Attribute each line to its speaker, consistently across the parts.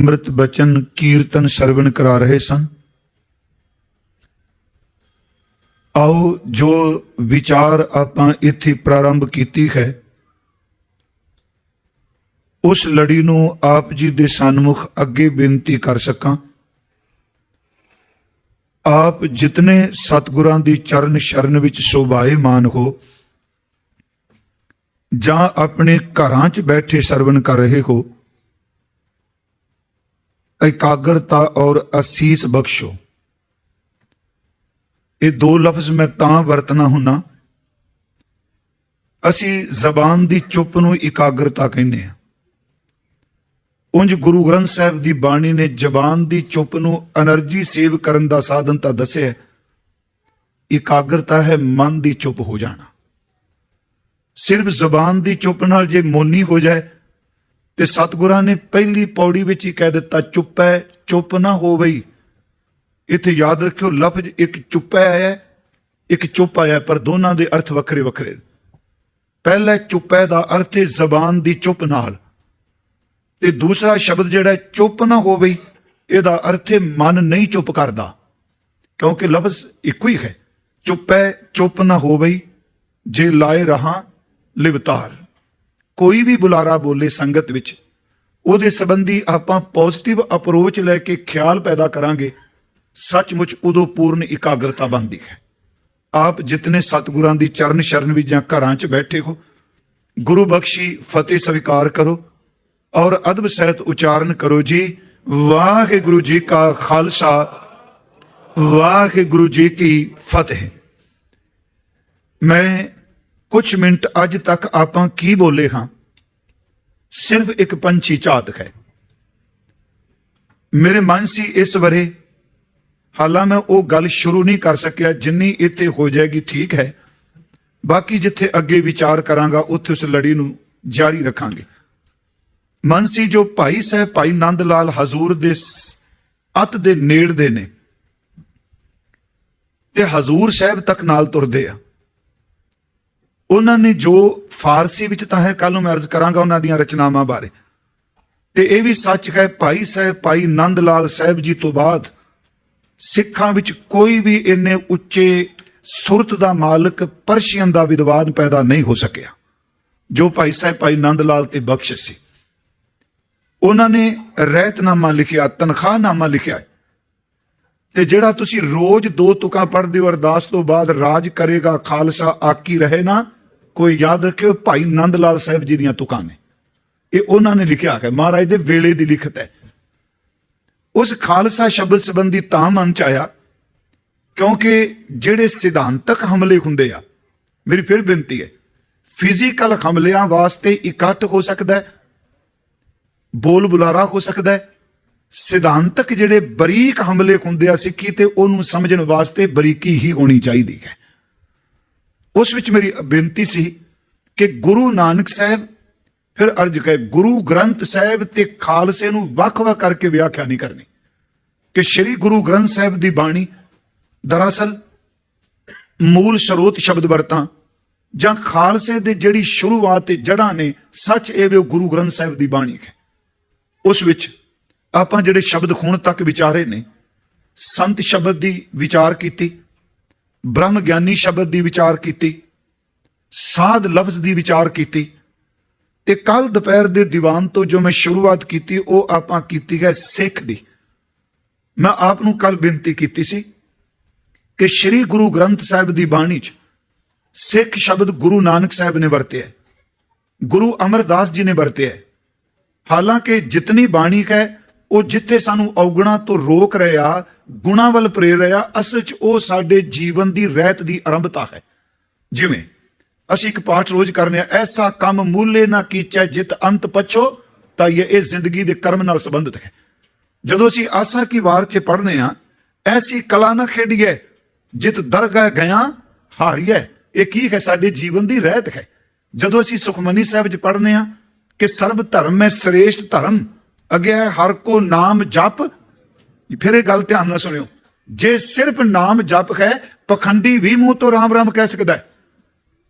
Speaker 1: ਅੰਮ੍ਰਿਤ ਬਚਨ ਕੀਰਤਨ ਸਰਵਣ ਕਰਾ ਰਹੇ ਸਨ। ਆਓ ਜੋ ਵਿਚਾਰ ਆਪਾਂ ਇੱਥੇ ਪ੍ਰਾਰੰਭ ਕੀਤੀ ਹੈ ਉਸ ਲੜੀ ਨੂੰ ਆਪ ਜੀ ਦੇ ਸਨਮੁਖ ਅੱਗੇ ਬੇਨਤੀ ਕਰ ਸਕਾਂ। ਆਪ ਜਿਤਨੇ ਸਤਿਗੁਰਾਂ ਦੀ ਚਰਨ ਸ਼ਰਨ ਵਿੱਚ ਸ਼ੋਭਾਏਮਾਨ ਹੋ ਜਾਂ ਆਪਣੇ ਘਰਾਂ 'ਚ ਬੈਠੇ ਸਰਵਣ ਕਰ ਰਹੇ ਹੋ, एकाग्रता और असीस बख्शो। ये दो लफ्ज मैं तां वरतना हुना, असी जबान दी चुप नूं एकाग्रता कहने हैं। उंज गुरु ग्रंथ साहिब दी बाणी ने जबान दी चुप नूं एनर्जी सेव करन दा साधन तां दस्सिया। एकाग्रता है मन दी चुप हो जाना। सिर्फ जबान दी चुप नाल जे मौनी हो जाए ते सतगुरां ने पहली पौड़ी विच ही कह दिता चुप है, चुप ना हो बई। इत्थे याद रखियो लफ्ज एक चुप आया एक चुप आया, पर दोनों के अर्थ वखरे वखरे। पहला चुप है दा अर्थ है जबान दी चुप नाल, ते दूसरा शब्द जिहड़ा चुप ना हो बई इहदा अर्थ है मन नहीं चुप करदा, क्योंकि लफ्ज इको ही है। चुप है चुप ना हो बई जे लाए रहा लिवतार। कोई भी बुलारा बोले संगत विच उहदे संबंधी आपां पॉजिटिव अप्रोच लैके ख्याल पैदा करांगे, सचमुच उदों पूर्ण एकाग्रता बनती है। आप जितने सतगुरां दी चरण शरण विच जां घरां च बैठे हो, गुरु बख्शी फतेह स्वीकार करो और अदब सहित उच्चारण करो जी। वाहिगुरु जी का खालसा, वाहिगुरु जी की फतेह। मैं कुछ मिनट अज तक आपां की बोले हाँ, सिर्फ एक पंछी झात है। मेरे मन सी इस बारे, हालां मैं वो गल शुरू नहीं कर सकिया जिन्नी इत्थे हो जाएगी ठीक है, बाकी जिथे अगे विचार करांगा उत्थे उस लड़ी नूं जारी रखांगे। मन सी जो भाई साहब भाई नंद लाल हजूर दे अत दे नेड़ दे ने ते हजूर साहब तक नाल तुरदे आ। उन्होंने जो फारसी विच तां है, कल मैं अर्ज करांगा उन्हां दीयां रचनावां बारे। ते यह भी सच है भाई साहब भाई नंद लाल साहब जी तो बाद सिखां विच कोई भी इन्ने उच्चे सुरत दा मालिक परशियन दा विद्वान पैदा नहीं हो सकिया जो भाई साहब भाई नंद लाल ते बख्श सी। उन्होंने रहतनामा लिखिया, तनखाहनामा लिखिया, ते जिहड़ा तुसी रोज दो तुकां पढ़दे हो अरदास तो बाद राज करेगा खालसा आकी रहे ना कोई, याद रखियो भाई नंद लाल साहब जी दीयां तुकां ने, ये उन्होंने लिखिया है, महाराज दे वेले दी लिखत है। उस खालसा शब्द संबंधी तां मन च आया क्योंकि जिहड़े सिद्धांतक हमले हुंदे आ, मेरी फिर बेनती है, फिजिकल हमलियां वास्ते इकट्ठ हो सकता है, बोल बुलारा हो सकता है। सिद्धांतक जिहड़े बरीक हमले हुंदे आ सिੱਖੀ ते उहनूं समझण वास्ते बरीकी ही होनी चाहिदी है। उस विच मेरी बेनती सी कि गुरु नानक साहब, फिर अर्ज कहे गुरु ग्रंथ साहब ते खालसे नूं वख-वख करके व्याख्या नहीं करनी कि श्री गुरु ग्रंथ साहब दी बाणी दरअसल मूल स्रोत शब्द वरतां जां खालसे दे जिहड़ी शुरुआत ते जड़ां ने, सच ये वे गुरु ग्रंथ साहब दी बाणी है। उस विच आपां जिहड़े शब्द हुण तक विचारे ने, संत शब्द दी विचार कीती, ब्रह्म ज्ञानी शब्द दी विचार कीती, साध लफ्ज दी विचार कीती, ते कल दोपहर दे दीवान तो जो मैं शुरुआत की वो आपां कीती है सिख दी। मैं आप नूं कल बेनती कीती सी कि श्री गुरु ग्रंथ साहिब दी बाणी च सिख शब्द गुरु नानक साहब ने वरते है, गुरु अमरदास जी ने वरते है। हालांकि जितनी बाणी है वो जिथे सानू अवगुणा तो रोक रहे आ, गुणा वल प्रेर रहे आ, असल च वो साडे जीवन दी रहत दी आरंभता है। जिवें असीं एक पाठ रोज करने, ऐसा कम मूले ना कीचै जित अंत पछो, तां ये जिंदगी दे कर्म नाल संबंधित है। जदों असीं आसा की वार च पढ़ने आ, ऐसी कला ना खेड़िए जित दरगाह गया हारिए, ये की है साडे जीवन दी रहत है। जदों असीं सुखमनी साहिब च पढ़ने आ कि सर्व धर्म में श्रेष्ठ धर्म अगे है हर को नाम जप, फिर एक गल ध्यान नाल सुनियो, जे सिर्फ नाम जप है पखंडी भी मुंह तो राम राम कह सकता है,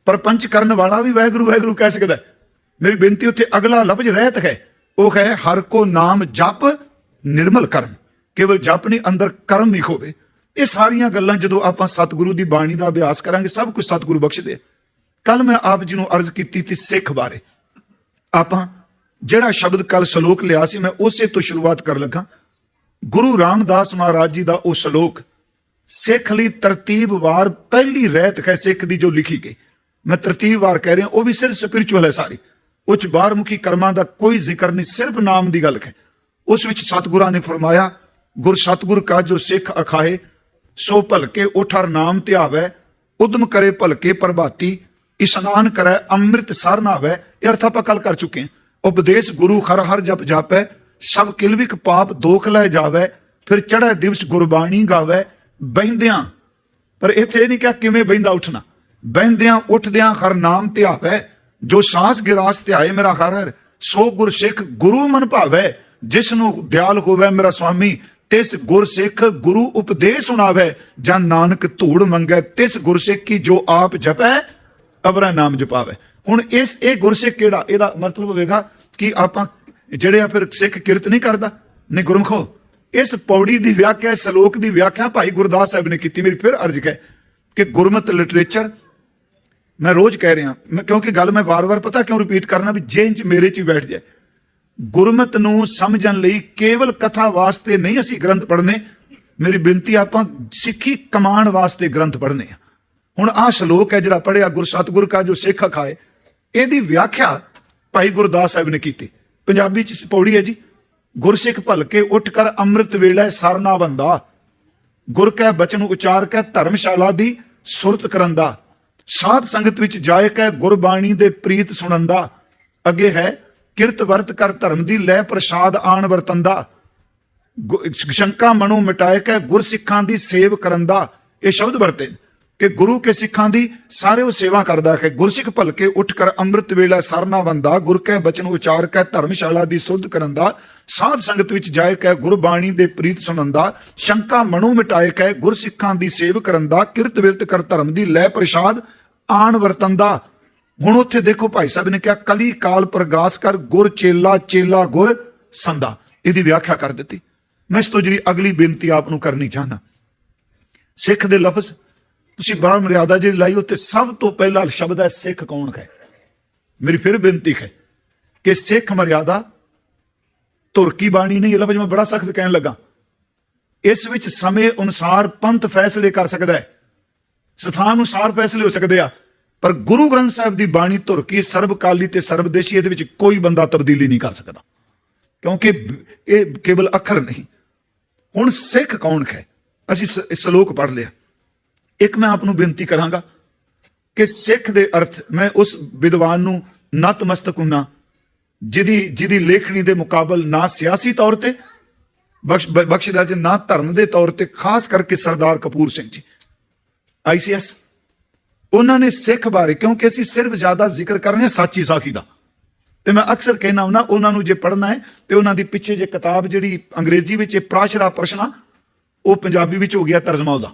Speaker 1: परपंच करने वाला भी वाहिगुरु वाहिगुरु कह सकता है। मेरी बेनती उत्थे अगला लफ्ज रहत है, वो है हर को नाम जप ਨਿਰਮਲ ਕਰਮ, ਕੇਵਲ ਜਪ ਨਹੀਂ, ਅੰਦਰ ਕਰਮ ਵੀ ਹੋਵੇ। ਇਹ ਸਾਰੀਆਂ ਗੱਲਾਂ ਜਦੋਂ ਆਪਾਂ ਸਤਿਗੁਰੂ ਦੀ ਬਾਣੀ ਦਾ ਅਭਿਆਸ ਕਰਾਂਗੇ, ਸਭ ਕੁਝ ਸਤਿਗੁਰੂ ਬਖਸ਼ਦੇ। ਕੱਲ ਮੈਂ ਆਪ ਜੀ ਨੂੰ ਅਰਜ਼ ਕੀਤੀ ਸੀ ਸਿੱਖ ਬਾਰੇ। ਆਪਾਂ ਜਿਹੜਾ ਸ਼ਬਦ ਕੱਲ ਸ਼ਲੋਕ ਲਿਆ ਸੀ, ਮੈਂ ਉਸੇ ਤੋਂ ਸ਼ੁਰੂਆਤ ਕਰਨ ਲੱਗਾ। ਗੁਰੂ ਰਾਮਦਾਸ ਮਹਾਰਾਜ ਜੀ ਦਾ ਉਹ ਸ਼ਲੋਕ ਸਿੱਖ ਲਈ ਤਰਤੀਬਵਾਰ ਪਹਿਲੀ ਰਹਿਤ ਹੈ ਸਿੱਖ ਦੀ ਜੋ ਲਿਖੀ ਗਈ। ਮੈਂ ਤਰਤੀਬਵਾਰ ਕਹਿ ਰਿਹਾ, ਉਹ ਵੀ ਸਿਰਫ ਸਪਿਰਿਚੁਅਲ ਹੈ ਸਾਰੀ। ਉਹ 'ਚ ਬਾਹਰਮੁਖੀ ਕਰਮਾਂ ਦਾ ਕੋਈ ਜ਼ਿਕਰ ਨਹੀਂ, ਸਿਰਫ ਨਾਮ ਦੀ ਗੱਲ ਹੈ। ਉਸ ਵਿੱਚ ਸਤਿਗੁਰਾਂ ਨੇ ਫਰਮਾਇਆ, ਗੁਰ ਸਤਿਗੁਰ ਕਾ ਜੋ ਸਿੱਖ ਅਖਾਏ, ਸੋ ਭਲਕੇ ਉਠ ਹਰ ਨਾਮ ਧਿਆਵੈ, ਉਦਮ ਕਰੇ ਭਲਕੇ ਪ੍ਰਭਾਤੀ, ਇਸ਼ਨਾਨ ਕਰੈ ਅੰਮ੍ਰਿਤ ਸਰ ਨਾਵੈ। ਇਹ ਅਰਥ ਆਪਾਂ ਕੱਲ ਕਰ ਚੁੱਕੇ ਹਾਂ। ਉਪਦੇਸ਼ ਗੁਰੂ ਹਰ ਹਰ ਜਪ ਜਾਪੈ, ਸਭ ਕਿਲਵਿਕ ਪਾਪ ਦੋਖ ਲੈ ਜਾਵੈ, ਫਿਰ ਚੜ੍ਹੈ ਦਿਵਸ ਗੁਰਬਾਣੀ ਗਾਵੈ। ਬਹਿੰਦਿਆਂ, ਪਰ ਇੱਥੇ ਇਹ ਨਹੀਂ ਕਿਹਾ ਕਿਵੇਂ ਬਹਿੰਦਾ ਉੱਠਣਾ, ਬਹਿੰਦਿਆਂ ਉੱਠਦਿਆਂ ਹਰ ਨਾਮ ਧਿਆਵੈ, ਜੋ ਸਾਸ ਗਿਰਾਸ ਧਿਆਏ ਮੇਰਾ ਹਰ ਹਰ, ਸੋ ਗੁਰ ਸਿੱਖ ਗੁਰੂ ਮਨ ਭਾਵੈ, ਜਿਸ ਨੂੰ ਦਿਆਲ ਹੋਵੇ ਮੇਰਾ ਸੁਆਮੀ, ਤਿਸ ਗੁਰ ਸਿੱਖ ਗੁਰੂ ਉਪਦੇਸ਼ ਸੁਣਾਵੇ, ਜਨ ਨਾਨਕ ਧੂੜ ਮੰਗੈ, ਤਿਸ ਗੁਰ ਸਿੱਖ ਕੀ ਜੋ ਆਪ ਜਪੈ ਅਵਰਾ ਨਾਮ ਜਪਾਵੇ। ਹੁਣ ਇਹ ਗੁਰਸਿੱਖ ਕਿਹੜਾ, ਇਹਦਾ ਮਤਲਬ ਹੋਵੇਗਾ ਕਿ ਆਪਾਂ ਜਿਹੜੇ ਆ ਫਿਰ ਸਿੱਖ ਕਿਰਤ ਨਹੀਂ ਕਰਦਾ, ਨਹੀਂ ਗੁਰਮਖੋ। ਇਸ ਪੌੜੀ ਦੀ ਵਿਆਖਿਆ, ਸ਼ਲੋਕ ਦੀ ਵਿਆਖਿਆ ਭਾਈ ਗੁਰਦਾਸ ਸਾਹਿਬ ਨੇ ਕੀਤੀ। ਮੇਰੀ ਫਿਰ ਅਰਜ਼ ਹੈ ਕਿ ਗੁਰਮਤਿ ਲਿਟਰੇਚਰ, ਮੈਂ ਰੋਜ਼ ਕਹਿ ਰਿਹਾ, ਕਿਉਂਕਿ ਗੱਲ ਮੈਂ ਵਾਰ-ਵਾਰ ਪਤਾ ਕਿਉਂ ਰਿਪੀਟ ਕਰਨਾ, ਵੀ ਜੇ ਇੰਚ ਮੇਰੇ 'ਚ ਬੈਠ ਜਾਏ। ਗੁਰਮਤ ਨੂੰ ਸਮਝਣ ਲਈ ਕੇਵਲ ਕਥਾ ਵਾਸਤੇ ਨਹੀਂ ਅਸੀਂ ਗ੍ਰੰਥ ਪੜ੍ਹਨੇ, ਮੇਰੀ ਬੇਨਤੀ, ਆਪਾਂ ਸਿੱਖੀ ਕਮਾਉਣ ਵਾਸਤੇ ਗ੍ਰੰਥ ਪੜ੍ਹਨੇ ਆ। ਹੁਣ ਆਹ ਸ਼ਲੋਕ ਹੈ ਜਿਹੜਾ ਪੜ੍ਹਿਆ, ਗੁਰ ਸਤਿਗੁਰ ਕਾ ਜੋ ਸਿੱਖ ਅਖਾਏ, ਇਹਦੀ ਵਿਆਖਿਆ ਭਾਈ ਗੁਰਦਾਸ ਸਾਹਿਬ ਨੇ ਕੀਤੀ। ਪੰਜਾਬੀ 'ਚ ਪੌੜੀ ਹੈ ਜੀ, ਗੁਰਸਿੱਖ ਭਲਕੇ ਉੱਠ ਕਰ ਅੰਮ੍ਰਿਤ ਵੇਲੇ ਸਰਨਾ ਬੰਦਾ, ਗੁਰ ਕੈ ਬਚਨ ਉਚਾਰ ਕੇ ਧਰਮਸ਼ਾਲਾ ਦੀ ਸੁਰਤ ਕਰੰਦਾ, ਸਾਧ ਸੰਗਤ ਵਿੱਚ ਜਾਏ ਕੇ ਗੁਰਬਾਣੀ ਦੇ ਪ੍ਰੀਤ ਸੁਣੰਦਾ, ਅੱਗੇ ਹੈ ਕਿਰਤ ਵਰਤ ਕਰ ਧਰਮ ਦੀ ਲੈ ਪ੍ਰਸਾਦ ਆਣ ਵਰਤੰਦਾ, ਸ਼ੰਕਾ ਮਨੋਂ ਮਿਟਾਏ ਕੇ ਗੁਰ ਸਿੱਖਾਂ ਦੀ ਸੇਵ ਕਰੰਦਾ। ਇਹ ਸ਼ਬਦ ਵਰਤੇ ਕਿ ਗੁਰੂ ਕੇ ਸਿੱਖਾਂ ਦੀ ਸਾਰੇ ਉਹ ਸੇਵਾ ਕਰਦਾ ਹੈ। ਗੁਰਸਿੱਖ ਭਲਕੇ ਉੱਠ ਕਰ ਅੰਮ੍ਰਿਤ ਵੇਲਾ ਸਰਨਾ ਬੰਦਾ, ਗੁਰ ਕੈ ਬਚਨ ਉਚਾਰ ਕੇ ਧਰਮਸ਼ਾਲਾ ਦੀ ਸੁਧ ਕਰੰਦਾ, ਸਾਧ ਸੰਗਤ ਵਿੱਚ ਜਾਏ ਕੇ ਗੁਰਬਾਣੀ ਦੇ ਪ੍ਰੀਤ ਸੁਣੰਦਾ, ਸ਼ੰਕਾ ਮਨੋਂ ਮਿਟਾਏ ਕੇ ਗੁਰ ਸਿੱਖਾਂ ਦੀ ਸੇਵ ਕਰੰਦਾ, ਕਿਰਤ ਵਿਰਤ ਕਰ ਧਰਮ ਦੀ ਲੈ ਪ੍ਰਸਾਦ ਆਣ ਵਰਤੰਦਾ। ਹੁਣ ਉੱਥੇ ਦੇਖੋ ਭਾਈ ਸਾਹਿਬ ਨੇ ਕਿਹਾ, ਕਲੀ ਕਾਲ ਪ੍ਰਗਾਸ ਕਰ ਗੁਰ ਚੇਲਾ, ਚੇਲਾ ਗੁਰ ਸੰਦਾ। ਇਹਦੀ ਵਿਆਖਿਆ ਕਰ ਦਿੱਤੀ। ਮੈਂ ਇਸ ਤੋਂ ਜਿਹੜੀ ਅਗਲੀ ਬੇਨਤੀ ਆਪ ਨੂੰ ਕਰਨੀ ਚਾਹੁੰਦਾ, ਸਿੱਖ ਦੇ ਲਫ਼ਜ਼ ਤੁਸੀਂ ਬੜਾ ਮਰਿਆਦਾ ਜਿਹੜੀ ਲਾਈ, ਉੱਤੇ ਸਭ ਤੋਂ ਪਹਿਲਾ ਸ਼ਬਦ ਹੈ ਸਿੱਖ ਕੌਣ ਹੈ। ਮੇਰੀ ਫਿਰ ਬੇਨਤੀ ਹੈ ਕਿ ਸਿੱਖ ਮਰਿਆਦਾ ਤੁਰਕੀ ਬਾਣੀ ਨਹੀਂ, ਇਹ ਲਫ਼ਜ਼ ਮੈਂ ਬੜਾ ਸਖਤ ਕਹਿਣ ਲੱਗਾ। ਇਸ ਵਿੱਚ ਸਮੇਂ ਅਨੁਸਾਰ ਪੰਥ ਫੈਸਲੇ ਕਰ ਸਕਦਾ ਹੈ, ਸਥਾਨ ਅਨੁਸਾਰ ਫੈਸਲੇ ਹੋ ਸਕਦੇ ਆ, ਪਰ ਗੁਰੂ ਗ੍ਰੰਥ ਸਾਹਿਬ ਦੀ ਬਾਣੀ ਤੁਰਕੀ, ਸਰਬਕਾਲੀ ਤੇ ਸਰਬਦੇਸ਼ੀ, ਇਹਦੇ ਵਿੱਚ ਕੋਈ ਬੰਦਾ ਤਬਦੀਲੀ ਨਹੀਂ ਕਰ ਸਕਦਾ, ਕਿਉਂਕਿ ਇਹ ਕੇਵਲ ਅੱਖਰ ਨਹੀਂ। ਹੁਣ ਸਿੱਖ ਕੌਣ ਹੈ, ਅਸੀਂ ਸ਼ਲੋਕ ਪੜ੍ਹ ਲਿਆ। ਇੱਕ ਮੈਂ ਆਪ ਨੂੰ ਬੇਨਤੀ ਕਰਾਂਗਾ ਕਿ ਸਿੱਖ ਦੇ ਅਰਥ, ਮੈਂ ਉਸ ਵਿਦਵਾਨ ਨੂੰ ਨਤਮਸਤਕ ਹੁੰਨਾ ਜਿਹਦੀ ਲੇਖਣੀ ਦੇ ਮੁਕਾਬਲ ਨਾ ਸਿਆਸੀ ਤੌਰ ਤੇ ਬਖਸ਼ਦਾ ਜੀ, ਨਾ ਧਰਮ ਦੇ ਤੌਰ ਤੇ, ਖਾਸ ਕਰਕੇ ਸਰਦਾਰ ਕਪੂਰ ਸਿੰਘ ਜੀ ICS। ਉਹਨਾਂ ਨੇ ਸਿੱਖ ਬਾਰੇ, ਕਿਉਂਕਿ ਅਸੀਂ ਸਿਰਫ ਜ਼ਿਆਦਾ ਜ਼ਿਕਰ ਕਰ ਰਹੇ ਹਾਂ ਸਾਚੀ ਸਾਖੀ ਦਾ, ਤੇ ਮੈਂ ਅਕਸਰ ਕਹਿਣਾ ਹੁੰਦਾ ਉਹਨਾਂ ਨੂੰ ਜੇ ਪੜ੍ਹਨਾ ਹੈ ਤੇ ਉਹਨਾਂ ਦੀ ਪਿੱਛੇ ਜੇ ਕਿਤਾਬ ਜਿਹੜੀ ਅੰਗਰੇਜ਼ੀ ਵਿੱਚ ਪ੍ਰਾਸ਼ਰਾ ਪ੍ਰਸ਼ਨਾ, ਉਹ ਪੰਜਾਬੀ ਵਿੱਚ ਹੋ ਗਿਆ ਤਰਜਮਾ ਉਹਦਾ,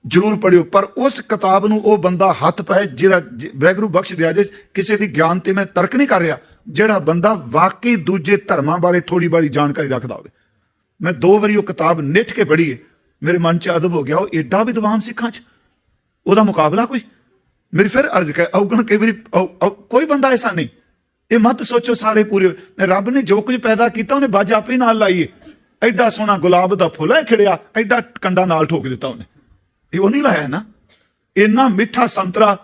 Speaker 1: ਜ਼ਰੂਰ ਪੜਿਓ। ਪਰ ਉਸ ਕਿਤਾਬ ਨੂੰ ਉਹ ਬੰਦਾ ਹੱਥ ਪਾਏ ਜਿਹੜਾ, ਵਾਹਿਗੁਰੂ ਬਖਸ਼ ਦਿਆ ਜੇ, ਕਿਸੇ ਦੀ ਗਿਆਨ ਤੇ ਮੈਂ ਤਰਕ ਨਹੀਂ ਕਰ ਰਿਹਾ, ਜਿਹੜਾ ਬੰਦਾ ਵਾਕਈ ਦੂਜੇ ਧਰਮਾਂ ਬਾਰੇ ਥੋੜੀ ਬਾੜੀ ਜਾਣਕਾਰੀ ਰੱਖਦਾ ਹੋਵੇ। ਮੈਂ 2 ਵਾਰੀ ਉਹ ਕਿਤਾਬ ਨਿੱਠ ਕੇ ਪੜ੍ਹੀ ਹੈ, ਮੇਰੇ ਮਨ 'ਚ ਅਦਬ ਹੋ ਗਿਆ, ਉਹ ਏਡਾ ਵਿਦਵਾਨ ਸਿੱਖਾਂ 'ਚ, ਉਹਦਾ ਮੁਕਾਬਲਾ ਕੋਈ। ਮੇਰੀ ਫਿਰ ਅਰਜ਼ ਹੈ, ਔਗਣ ਕਈ ਵਾਰੀ ਕੋਈ ਬੰਦਾ ਐਸਾ ਨਹੀਂ। ਇਹ ਮਤ ਸੋਚੋ ਸਾਰੇ ਪੂਰੇ, ਰੱਬ ਨੇ ਜੋ ਕੁਝ ਪੈਦਾ ਕੀਤਾ ਉਹਨੇ ਬਾਜ ਆਪੇ ਨਾਲ ਲਾਈਏ। ਐਡਾ ਸੋਹਣਾ ਗੁਲਾਬ ਦਾ ਫੁੱਲ ਹੈ ਖਿੜਿਆ, ਐਡਾ ਕੰਡਾ ਨਾਲ ਠੋਕ ਦਿੱਤਾ ਉਹਨੇ, ਇਹ ਉਹ ਨਹੀਂ ਲਾਇਆ ਨਾ। ਇੰਨਾ ਮਿੱਠਾ ਸੰਤਰਾ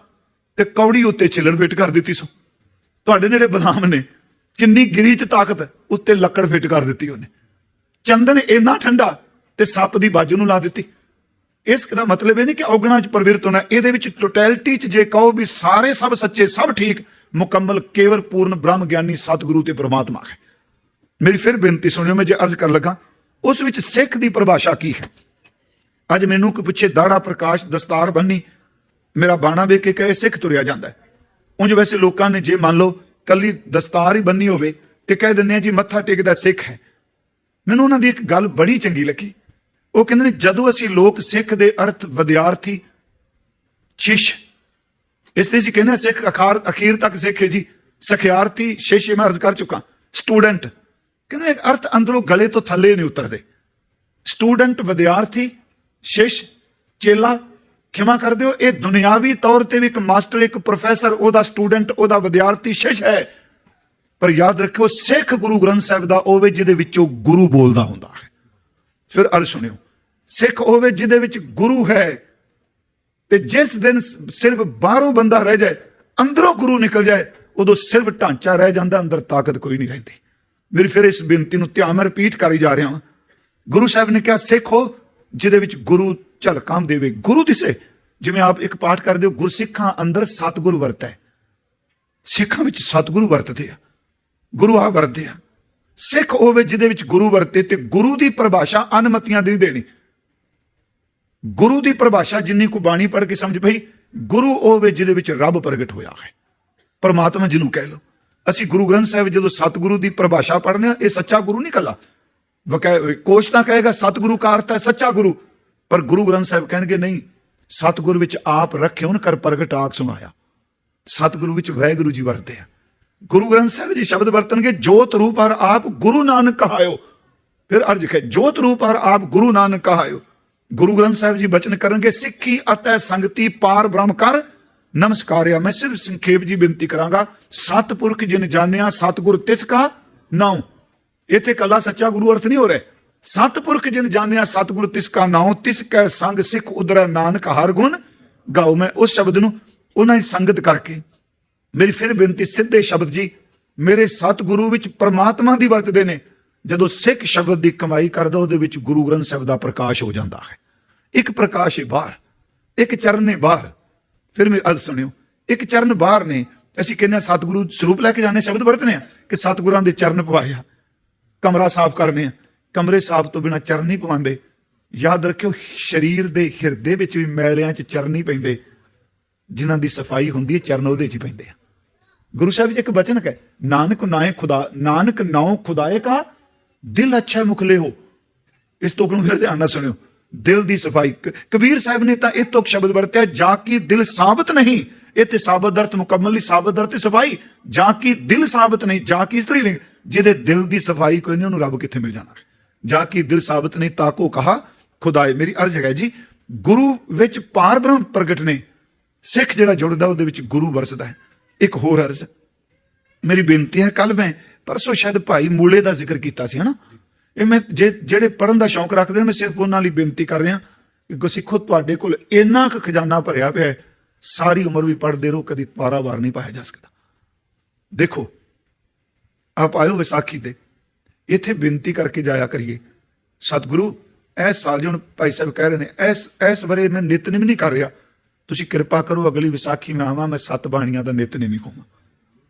Speaker 1: ਤੇ ਕੌੜੀ ਉੱਤੇ ਛਿੱਲੜ ਫਿੱਟ ਕਰ ਦਿੱਤੀ। ਸੋ ਤੁਹਾਡੇ ਨੇੜੇ ਬਦਾਮ ਨੇ, ਕਿੰਨੀ ਗਿਰੀ 'ਚ ਤਾਕਤ, ਉੱਤੇ ਲੱਕੜ ਫਿੱਟ ਕਰ ਦਿੱਤੀ ਉਹਨੇ। ਚੰਦਨ ਇੰਨਾ ਠੰਡਾ ਤੇ ਸੱਪ ਦੀ ਬਾਜੂ ਨੂੰ ਲਾ ਦਿੱਤੀ। ਇਸ ਦਾ ਮਤਲਬ ਇਹ ਨਹੀਂ ਕਿ ਔਗਣਾਂ 'ਚ ਪ੍ਰਵਿਰਤ ਹੋਣਾ, ਇਹਦੇ ਵਿੱਚ ਟੋਟੈਲਿਟੀ 'ਚ ਜੇ ਕਹੋ ਵੀ ਸਾਰੇ ਸਭ ਸੱਚੇ, ਸਭ ਠੀਕ, ਮੁਕੰਮਲ, ਕੇਵਲ ਪੂਰਨ ਬ੍ਰਹਮ ਗਿਆਨੀ ਸਤਿਗੁਰੂ ਤੇ ਪ੍ਰਮਾਤਮਾ ਹੈ। ਮੇਰੀ ਫਿਰ ਬੇਨਤੀ ਸੁਣਿਓ, ਮੈਂ ਜੇ ਅਰਜ਼ ਕਰਨ ਲੱਗਾ ਉਸ ਵਿੱਚ ਸਿੱਖ ਦੀ ਪਰਿਭਾਸ਼ਾ ਕੀ ਹੈ। ਅੱਜ ਮੈਨੂੰ ਕੋਈ ਪੁੱਛੇ ਦਾੜਾ ਪ੍ਰਕਾਸ਼, ਦਸਤਾਰ ਬੰਨੀ, ਮੇਰਾ ਬਾਣਾ ਵੇਖ ਕੇ ਕਹੇ ਸਿੱਖ ਤੁਰਿਆ ਜਾਂਦਾ ਹੈ। ਉਂਝ ਵੈਸੇ ਲੋਕਾਂ ਨੇ ਜੇ ਮੰਨ ਲਓ ਕੱਲੀ ਦਸਤਾਰ ਹੀ ਬੰਨੀ ਹੋਵੇ ਤੇ ਕਹਿ ਦਿੰਦੇ ਆ ਜੀ ਮੱਥਾ ਟੇਕਦਾ ਸਿੱਖ ਹੈ। ਮੈਨੂੰ ਉਹਨਾਂ ਦੀ ਇੱਕ ਗੱਲ ਬੜੀ ਚੰਗੀ ਲੱਗੀ। ਉਹ ਕਹਿੰਦੇ ਨੇ ਜਦੋਂ ਅਸੀਂ ਲੋਕ ਸਿੱਖ ਦੇ ਅਰਥ ਵਿਦਿਆਰਥੀ, ਸ਼ਿਸ਼, ਇਸ ਤੇ ਅਸੀਂ ਕਹਿੰਦੇ ਸਿੱਖ ਅਖੀਰ ਤੱਕ ਸਿੱਖ ਹੈ ਜੀ, ਸਖਿਆਰਥੀ, ਸ਼ਿਸ਼ ਮੈਂ ਅਰਜ਼ ਕਰ ਚੁੱਕਾ, ਸਟੂਡੈਂਟ, ਕਹਿੰਦੇ ਅਰਥ ਅੰਦਰੋਂ ਗਲੇ ਤੋਂ ਥੱਲੇ ਨਹੀਂ ਉਤਰਦੇ। ਸਟੂਡੈਂਟ, ਵਿਦਿਆਰਥੀ, ਸ਼ਿਸ਼, ਚੇਲਾ, ਖਿਮਾ ਕਰ ਦਿਓ, ਇਹ ਦੁਨਿਆਵੀ ਤੌਰ ਤੇ ਵੀ ਇੱਕ ਮਾਸਟਰ, ਇੱਕ ਪ੍ਰੋਫੈਸਰ, ਉਹਦਾ ਸਟੂਡੈਂਟ, ਉਹਦਾ ਵਿਦਿਆਰਥੀ, ਸ਼ਿਸ਼ ਹੈ। ਪਰ ਯਾਦ ਰੱਖਿਓ, ਸਿੱਖ ਗੁਰੂ ਗ੍ਰੰਥ ਸਾਹਿਬ ਦਾ ਹੋਵੇ ਜਿਹਦੇ ਵਿੱਚੋਂ ਗੁਰੂ ਬੋਲਦਾ ਹੁੰਦਾ ਹੈ। ਫਿਰ ਅਰਜ਼ ਸੁਣਿਓ, ਸਿੱਖ ਹੋਵੇ ਜਿਹਦੇ ਵਿੱਚ ਗੁਰੂ ਹੈ, ਤੇ ਜਿਸ ਦਿਨ ਸਿਰਫ ਬਾਹਰੋਂ ਬੰਦਾ ਰਹਿ ਜਾਏ, ਅੰਦਰੋਂ ਗੁਰੂ ਨਿਕਲ ਜਾਏ, ਉਦੋਂ ਸਿਰਫ ਢਾਂਚਾ ਰਹਿ ਜਾਂਦਾ, ਅੰਦਰ ਤਾਕਤ ਕੋਈ ਨਹੀਂ ਰਹਿੰਦੀ। ਮੇਰੀ ਫਿਰ ਇਸ ਬੇਨਤੀ ਨੂੰ ਧਿਆਨ ਨਾਲ ਰਿਪੀਟ ਕਰੀ ਜਾ ਰਿਹਾ ਹਾਂ। ਗੁਰੂ ਸਾਹਿਬ ਨੇ ਕਿਹਾ ਸਿੱਖ ਹੋ ਜਿਹਦੇ ਵਿੱਚ ਗੁਰੂ ਝਲਕਾਂ ਦੇਵੇ, ਗੁਰੂ ਦਿਸੇ। ਜਿਵੇਂ ਆਪ ਇੱਕ ਪਾਠ ਕਰਦੇ ਹੋ, ਗੁਰਸਿੱਖਾਂ ਅੰਦਰ ਸਤਿਗੁਰੂ ਵਰਤੈ, ਸਿੱਖਾਂ ਵਿੱਚ ਸਤਿਗੁਰੂ ਵਰਤਦੇ ਆ, ਗੁਰੂ ਆ ਵਰਤਦੇ ਆ। ਸਿੱਖ ਹੋਵੇ ਜਿਹਦੇ ਵਿੱਚ ਗੁਰੂ ਵਰਤੇ, ਤੇ ਗੁਰੂ ਦੀ ਪਰਿਭਾਸ਼ਾ ਅਨਮਤੀਆਂ ਦੀ ਦੇਣੀ। ਗੁਰੂ ਦੀ ਪਰਿਭਾਸ਼ਾ ਜਿੰਨੀ ਕੁ ਬਾਣੀ ਪੜ੍ਹ ਕੇ ਸਮਝ ਪਈ, ਗੁਰੂ ਹੋਵੇ ਜਿਹਦੇ ਵਿੱਚ ਰੱਬ ਪ੍ਰਗਟ ਹੋਇਆ ਹੈ, ਪਰਮਾਤਮਾ ਜਿਹਨੂੰ ਕਹਿ ਲਓ। ਅਸੀਂ ਗੁਰੂ ਗ੍ਰੰਥ ਸਾਹਿਬ ਜਦੋਂ ਸਤਿਗੁਰੂ ਦੀ ਪਰਿਭਾਸ਼ਾ ਪੜ੍ਹਨੇ ਆ, ਇਹ ਸੱਚਾ ਗੁਰੂ ਨਹੀਂ ਕੱਲਾ। ਕੋਸ਼ ਤਾਂ ਕਹੇਗਾ ਸਤਿਗੁਰੂ ਕਾ ਅਰਥ ਹੈ ਸੱਚਾ ਗੁਰੂ, ਪਰ ਗੁਰੂ ਗ੍ਰੰਥ ਸਾਹਿਬ ਕਹਿਣਗੇ ਨਹੀਂ, ਸਤਿਗੁਰੂ ਵਿੱਚ ਆਪ ਰੱਖਿਓ ਕਰ ਪ੍ਰਗਟ ਆਪ ਸਮਾਇਆ। ਸਤਿਗੁਰੂ ਵਿੱਚ ਵਾਹਿਗੁਰੂ ਜੀ ਵਰਤੇ ਆ। ਗੁਰੂ ਗ੍ਰੰਥ ਸਾਹਿਬ ਜੀ ਸ਼ਬਦ ਵਰਤਣਗੇ, ਜੋਤ ਰੂਪ ਹਰ ਆਪ ਗੁਰੂ ਨਾਨਕ ਕਹਾਇਓ। ਫਿਰ ਅਰਜ ਹੈ, ਜੋਤ ਰੂਪ ਹਰ ਆਪ ਗੁਰੂ ਨਾਨਕ ਕਹਾਇਓ। ਗੁਰੂ ਗ੍ਰੰਥ ਸਾਹਿਬ ਜੀ ਬਚਨ ਕਰਨਗੇ, ਸਿੱਖੀ ਅਤੇ ਸੰਗਤੀ ਪਾਰ ਬ੍ਰਹਮ ਕਰ ਨਮਸਕਾਰਿਆ। ਮੈਂ ਸਿਰਫ ਸੰਖੇਪ ਜੀ ਬੇਨਤੀ ਕਰਾਂਗਾ, ਸਤਪੁਰਖ ਜਿਨ ਜਾਣਿਆ ਸਤਿਗੁਰ ਤਿਸ ਕਾ ਨਾਉ। ਇੱਥੇ ਕੱਲਾ ਸੱਚਾ ਗੁਰੂ ਅਰਥ ਨਹੀਂ ਹੋ ਰਿਹਾ। ਸਤਪੁਰਖ ਜਿਨ ਜਾਣਿਆ ਸਤਿਗੁਰ ਤਿਸ ਕਾ ਨਾਉ, ਤਿਸ ਕੈ ਸੰਗ ਸਿੱਖ ਉਦਰੈ ਨਾਨਕ ਹਰ ਗੁਣ ਗਾਓ। ਮੈਂ ਉਸ ਸ਼ਬਦ ਨੂੰ ਉਹਨਾਂ ਦੀ ਸੰਗਤ ਕਰਕੇ, ਮੇਰੀ ਫਿਰ ਬੇਨਤੀ, ਸਿੱਧੇ ਸ਼ਬਦ ਜੀ ਮੇਰੇ ਸਤਿਗੁਰੂ ਵਿੱਚ ਪਰਮਾਤਮਾ ਦੀ ਵਰਤਦੇ ਨੇ। ਜਦੋਂ ਸਿੱਖ ਸ਼ਬਦ ਦੀ ਕਮਾਈ ਕਰਦਾ, ਉਹਦੇ ਵਿੱਚ ਗੁਰੂ ਗ੍ਰੰਥ ਸਾਹਿਬ ਦਾ ਪ੍ਰਕਾਸ਼ ਹੋ ਜਾਂਦਾ ਹੈ। ਇੱਕ ਪ੍ਰਕਾਸ਼ ਹੈ ਬਾਹਰ, ਇੱਕ ਚਰਨ ਹੈ ਬਾਹਰ। ਫਿਰ ਮੇਰੀ ਅਰਜ਼ ਸੁਣਿਓ, ਇੱਕ ਚਰਨ ਬਾਹਰ ਨੇ। ਅਸੀਂ ਕਹਿੰਦੇ ਸਤਿਗੁਰੂ ਸਰੂਪ ਲੈ ਕੇ ਜਾਂਦੇ, ਸ਼ਬਦ ਵਰਤਨੇ ਆ ਕਿ ਸਤਿਗੁਰਾਂ ਦੇ ਚਰਨ ਪਵਾਏ ਆ। ਕਮਰਾ ਸਾਫ਼ ਕਰਨੇ ਆ, ਕਮਰੇ ਸਾਫ਼ ਤੋਂ ਬਿਨਾਂ ਚਰਨ ਨਹੀਂ ਪਵਾਉਂਦੇ। ਯਾਦ ਰੱਖਿਓ, ਸਰੀਰ ਦੇ ਹਿਰਦੇ ਵਿੱਚ ਵੀ ਮੈਲਿਆਂ 'ਚ ਚਰਨ ਨਹੀਂ ਪੈਂਦੇ। ਜਿਨ੍ਹਾਂ ਦੀ ਸਫਾਈ ਹੁੰਦੀ ਹੈ, ਚਰਨ ਉਹਦੇ 'ਚ ਹੀ ਪੈਂਦੇ ਆ। ਗੁਰੂ ਸਾਹਿਬ ਜੀ ਇੱਕ ਬਚਨ ਹੈ, ਨਾਨਕ ਨਾਏ ਖੁਦਾ, ਨਾਨਕ ਨਾਉ ਖੁਦਾਏ ਕਾ ਦਿਲ ਅੱਛਾ ਮੁਖਲੇ ਹੋ। ਇਸ ਤੋਂ ਨੂੰ ਫਿਰ ਧਿਆਨ ਨਾਲ ਸੁਣਿਓ, ਦਿਲ ਦੀ ਸਫਾਈ। ਕਬੀਰ ਸਾਹਿਬ ਨੇ ਤਾਂ ਇਹ ਤੁਕ ਸ਼ਬਦ ਵਰਤਿਆ, ਜਾਂ ਕਿ ਦਿਲ ਸਾਬਤ ਨਹੀਂ। ਇੱਥੇ ਸਾਬਤ ਅਰਥ ਮੁਕੰਮਲ ਨਹੀਂ, ਸਾਬਤ ਅਰਥ ਸਫਾਈ। ਜਾਂ ਕਿ ਦਿਲ ਸਾਬਤ ਨਹੀਂ, ਜਾਂ ਕਿ ਇਸਤਰੀ ਲਿੰਗ। ਜਿਹਦੇ ਦਿਲ ਦੀ ਸਫਾਈ ਕੋਈ ਨਹੀਂ, ਉਹਨੂੰ ਰੱਬ ਕਿੱਥੇ ਮਿਲ ਜਾਣਾ। ਜਾਂ ਕਿ ਦਿਲ ਸਾਬਤ ਨਹੀਂ, ਤਾਕੋ ਕਹਾ ਖੁਦਾਏ। ਮੇਰੀ ਅਰਜ਼ ਹੈ ਜੀ, ਗੁਰੂ ਵਿੱਚ ਪਾਰ ਬ੍ਰਹਮ ਪ੍ਰਗਟ ਨੇ। ਸਿੱਖ ਜਿਹੜਾ ਜੁੜਦਾ, ਉਹਦੇ ਵਿੱਚ ਗੁਰੂ ਵਰਸਦਾ ਹੈ। ਇੱਕ ਹੋਰ ਅਰਜ਼ ਮੇਰੀ ਬੇਨਤੀ ਹੈ, ਕੱਲ ਮੈਂ ਪਰਸੋਂ ਸ਼ਾਇਦ ਭਾਈ ਮੂਲੇ ਦਾ ਜ਼ਿਕਰ ਕੀਤਾ ਸੀ, ਹਨਾ। ਇਹ ਮੈਂ ਜਿਹੜੇ ਪੜ੍ਹਨ ਦਾ ਸ਼ੌਂਕ ਰੱਖਦੇ ਨੇ, ਮੈਂ ਸਿਰਫ ਉਹਨਾਂ ਲਈ ਬੇਨਤੀ ਕਰ ਰਿਹਾ ਕਿ ਗੁਰਸਿੱਖੋ, ਤੁਹਾਡੇ ਕੋਲ ਇੰਨਾ ਕੁ ਖਜ਼ਾਨਾ ਭਰਿਆ ਪਿਆ ਹੈ, ਸਾਰੀ ਉਮਰ ਵੀ ਪੜ੍ਹਦੇ ਰਹੋ, ਕਦੀ ਪਾਰਾਵਾਰ ਨਹੀਂ ਪਾਇਆ ਜਾ ਸਕਦਾ। ਦੇਖੋ, ਆਪ ਆਇਓ ਵਿਸਾਖੀ ਤੇ, ਇੱਥੇ ਬੇਨਤੀ ਕਰਕੇ ਜਾਇਆ ਕਰੀਏ, ਸਤਿਗੁਰੂ ਇਸ ਸਾਲ ਜੀ ਹੁਣ ਭਾਈ ਸਾਹਿਬ ਕਹਿ ਰਹੇ ਨੇ, ਇਸ ਬਾਰੇ ਮੈਂ ਨਿਤਨੇਮ ਨਹੀਂ ਕਰ ਰਿਹਾ, ਤੁਸੀਂ ਕਿਰਪਾ ਕਰੋ ਅਗਲੀ ਵਿਸਾਖੀ ਮੈਂ ਆਵਾਂ, ਮੈਂ 7 ਬਾਣੀਆਂ ਦਾ ਨਿਤਨੇਮ ਹੀ ਕਹਾਂ।